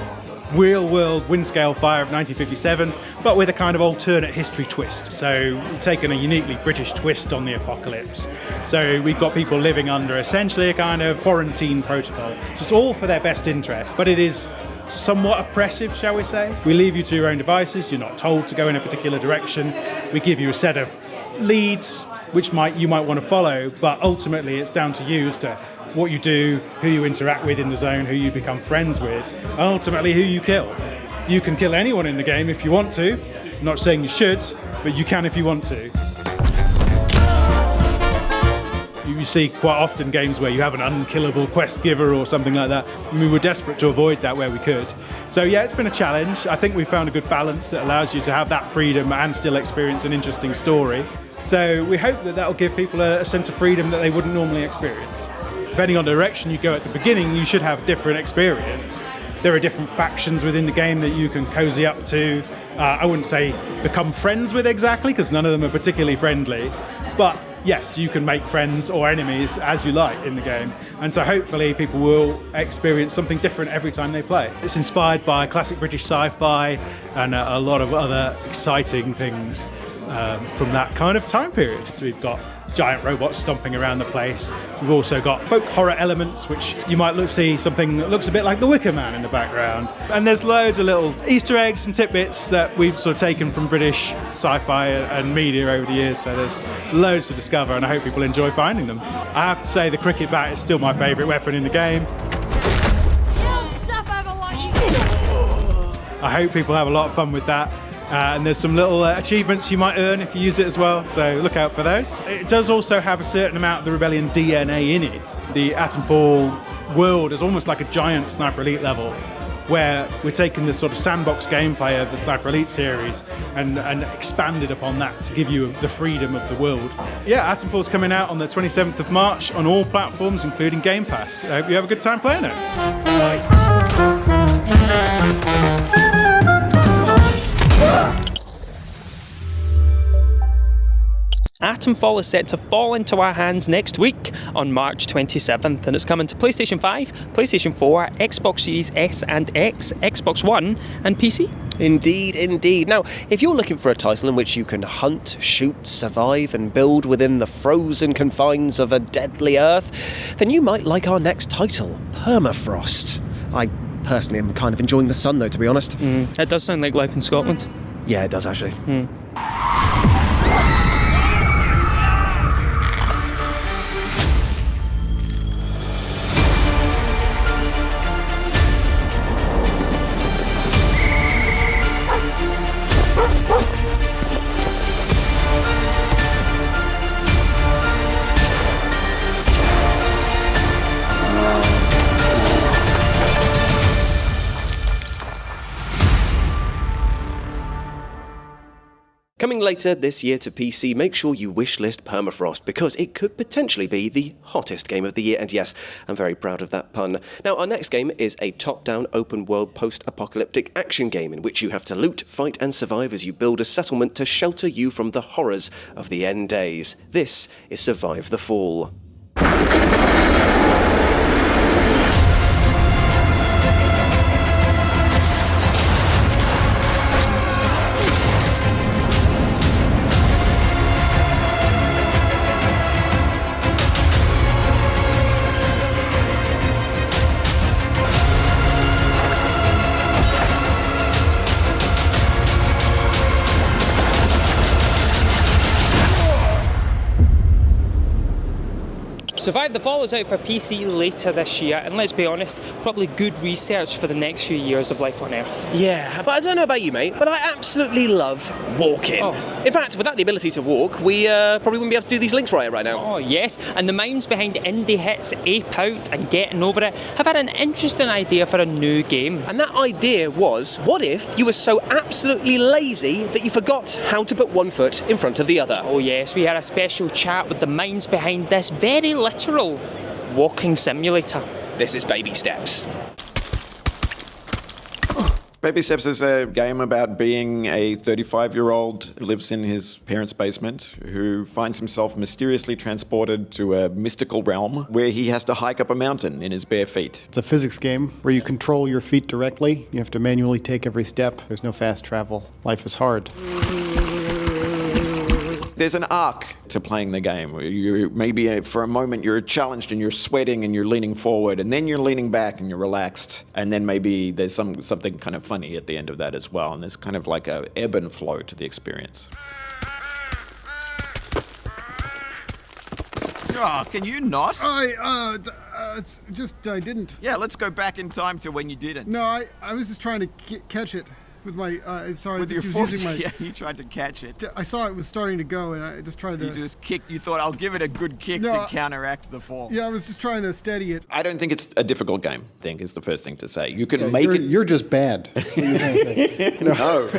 real-world wind-scale fire of 1957, but with a kind of alternate history twist. So we've taken a uniquely British twist on the apocalypse. So we've got people living under essentially a kind of quarantine protocol. So it's all for their best interest, but it is somewhat oppressive, shall we say. We leave you to your own devices. You're not told to go in a particular direction. We give you a set of leads which you might want to follow, but ultimately it's down to you as to what you do, who you interact with in the zone, who you become friends with, and ultimately who you kill. You can kill anyone in the game if you want to. I'm not saying you should, but you can if you want to. You see quite often games where you have an unkillable quest giver or something like that. We were desperate to avoid that where we could. So yeah, it's been a challenge. I think we found a good balance that allows you to have that freedom and still experience an interesting story. So we hope that will give people a sense of freedom that they wouldn't normally experience. Depending on the direction you go at the beginning, you should have different experience. There are different factions within the game that you can cozy up to. I wouldn't say become friends with exactly, because none of them are particularly friendly. But yes, you can make friends or enemies as you like in the game. And so hopefully people will experience something different every time they play. It's inspired by classic British sci-fi and a lot of other exciting things. from that kind of time period. So we've got giant robots stomping around the place. We've also got folk horror elements, which you might see something that looks a bit like the Wicker Man in the background. And there's loads of little Easter eggs and tidbits that we've sort of taken from British sci-fi and media over the years. So there's loads to discover, and I hope people enjoy finding them. I have to say the cricket bat is still my favourite weapon in the game. I hope people have a lot of fun with that. And there's some little achievements you might earn if you use it as well, so look out for those. It does also have a certain amount of the Rebellion DNA in it. The Atomfall world is almost like a giant Sniper Elite level, where we're taking this sort of sandbox gameplay of the Sniper Elite series and expanded upon that to give you the freedom of the world. Yeah, Atomfall's coming out on the 27th of March on all platforms, including Game Pass. I hope you have a good time playing it. Bye. Atomfall is set to fall into our hands next week on March 27th, and it's coming to PlayStation 5, PlayStation 4, Xbox Series S and X, Xbox One, and PC. Indeed, indeed. Now, if you're looking for a title in which you can hunt, shoot, survive, and build within the frozen confines of a deadly Earth, then you might like our next title, Permafrost. I personally am kind of enjoying the sun, though, to be honest. It does sound like life in Scotland. Yeah, it does, actually. Coming later this year to PC, make sure you wishlist Permafrost, because it could potentially be the hottest game of the year, and yes, I'm very proud of that pun. Now, our next game is a top-down, open-world, post-apocalyptic action game in which you have to loot, fight, and survive as you build a settlement to shelter you from the horrors of the end days. This is Survive the Fall. Survive the Fall is out for PC later this year, and let's be honest, probably good research for the next few years of life on Earth. Yeah, but I don't know about you, mate, but I absolutely love walking. In fact, without the ability to walk, we probably wouldn't be able to do these links right now. Oh, yes, and the minds behind indie hits Ape Out and Getting Over It have had an interesting idea for a new game. And that idea was, what if you were so absolutely lazy that you forgot how to put one foot in front of the other? Oh yes, we had a special chat with the minds behind this very literal walking simulator. This is Baby Steps. Baby Steps is a game about being a 35-year-old who lives in his parents' basement, who finds himself mysteriously transported to a mystical realm where he has to hike up a mountain in his bare feet. It's a physics game where you control your feet directly. You have to manually take every step. There's no fast travel. Life is hard. There's an arc to playing the game. Maybe for a moment you're challenged and you're sweating and you're leaning forward, and then you're leaning back and you're relaxed, and then maybe there's something kind of funny at the end of that as well, and there's kind of like a ebb and flow to the experience. Oh, can you not? It's just I didn't. Yeah, let's go back in time to when you didn't. No, I was just trying to catch it. With my, sorry, with your foot, yeah, you tried to catch it. I saw it was starting to go, and I just tried to... You just kicked, you thought, I'll give it a good kick to counteract the fall. Yeah, I was just trying to steady it. I don't think it's a difficult game, I think is the first thing to say. You can make it... You're just bad. No.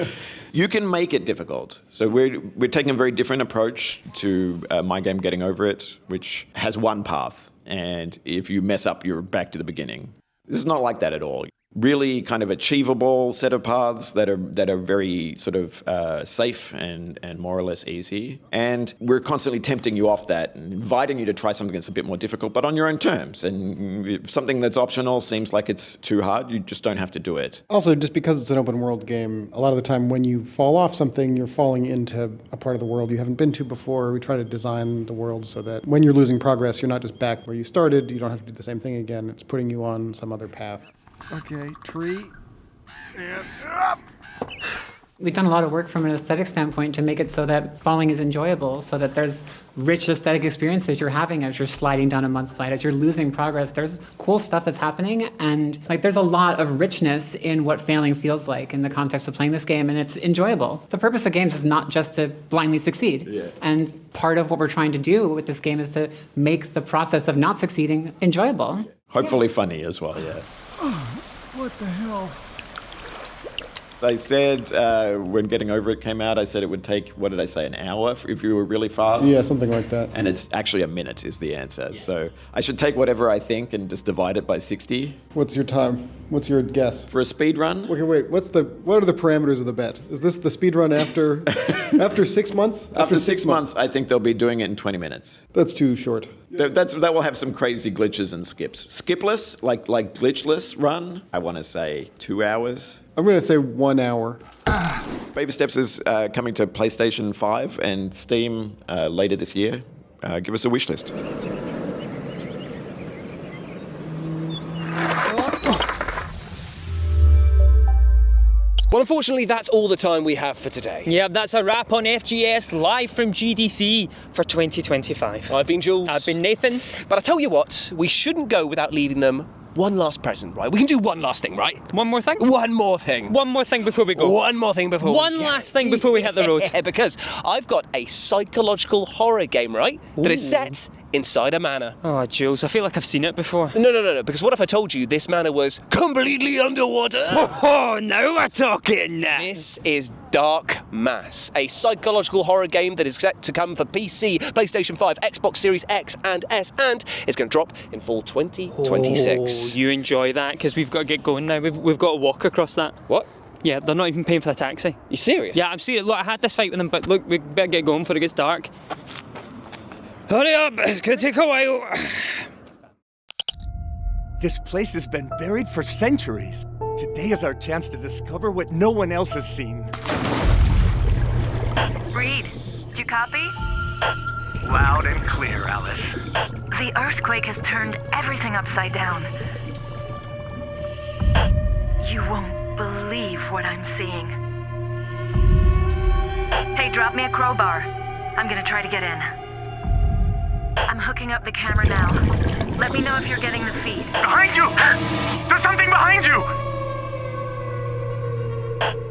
You can make it difficult. So we're taking a very different approach to my game Getting Over It, which has one path, and if you mess up, you're back to the beginning. This is not like that at all. really kind of achievable set of paths that are very sort of safe and more or less easy. And we're constantly tempting you off that and inviting you to try something that's a bit more difficult, but on your own terms. And if something that's optional seems like it's too hard, you just don't have to do it. Also, just because it's an open world game, a lot of the time when you fall off something, you're falling into a part of the world you haven't been to before. We try to design the world so that when you're losing progress, you're not just back where you started. You don't have to do the same thing again. It's putting you on some other path. Okay, tree. And We've done a lot of work from an aesthetic standpoint to make it so that falling is enjoyable, so that there's rich aesthetic experiences you're having as you're sliding down a mudslide, as you're losing progress. There's cool stuff that's happening, and there's a lot of richness in what failing feels like in the context of playing this game, and it's enjoyable. The purpose of games is not just to blindly succeed. Yeah. And part of what we're trying to do with this game is to make the process of not succeeding enjoyable. Hopefully funny as well, yeah. what the hell? I said when Getting Over It came out, I said it would take, what did I say, an hour if you were really fast? Yeah, something like that. And it's actually a minute is the answer. Yeah. So I should take whatever I think and just divide it by 60. What's your time? What's your guess? For a speed run? Okay, wait, what are the parameters of the bet? Is this the speed run after 6 months? After 6 months, I think they'll be doing it in 20 minutes. That's too short. That will have some crazy glitches and skips. Skipless, like glitchless run, I want to say 2 hours. I'm going to say 1 hour. Baby Steps is coming to PlayStation 5 and Steam later this year. Give us a wish list. Well, unfortunately, that's all the time we have for today. Yeah, that's a wrap on FGS live from GDC for 2025. I've been Jules. I've been Nathan. But I tell you what, we shouldn't go without leaving them one last present, right? We can do one last thing, right? One more thing? One more thing. One more thing before we go. One more thing before One last thing before we hit the road. Yeah, because I've got a psychological horror game, right? That is set inside a manor. Oh, Jules, I feel like I've seen it before. No, because what if I told you this manor was completely underwater? Oh, now we're talking. This is Dark Mass, a psychological horror game that is set to come for PC, PlayStation 5, Xbox Series X and S, and it's going to drop in fall 2026. Oh, you enjoy that, because we've got to get going now. We've got to walk across that. What? Yeah, they're not even paying for the taxi. You serious? Yeah, I'm serious. Look, I had this fight with them, but look, we better get going before it gets dark. Hurry up, it's going to take a while. This place has been buried for centuries. Today is our chance to discover what no one else has seen. Reed, do you copy? Loud and clear, Alice. The earthquake has turned everything upside down. You won't believe what I'm seeing. Hey, drop me a crowbar. I'm gonna try to get in. I'm hooking up the camera now. Let me know if you're getting the feed. Behind you! There's something behind you!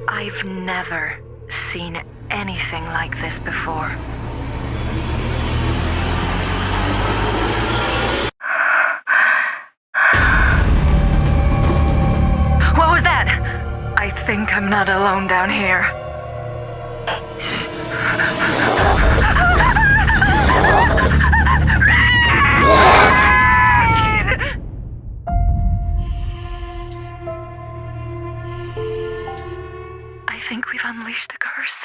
I've never seen anything like this before. What was that? I think I'm not alone down here. I think we've unleashed the curse.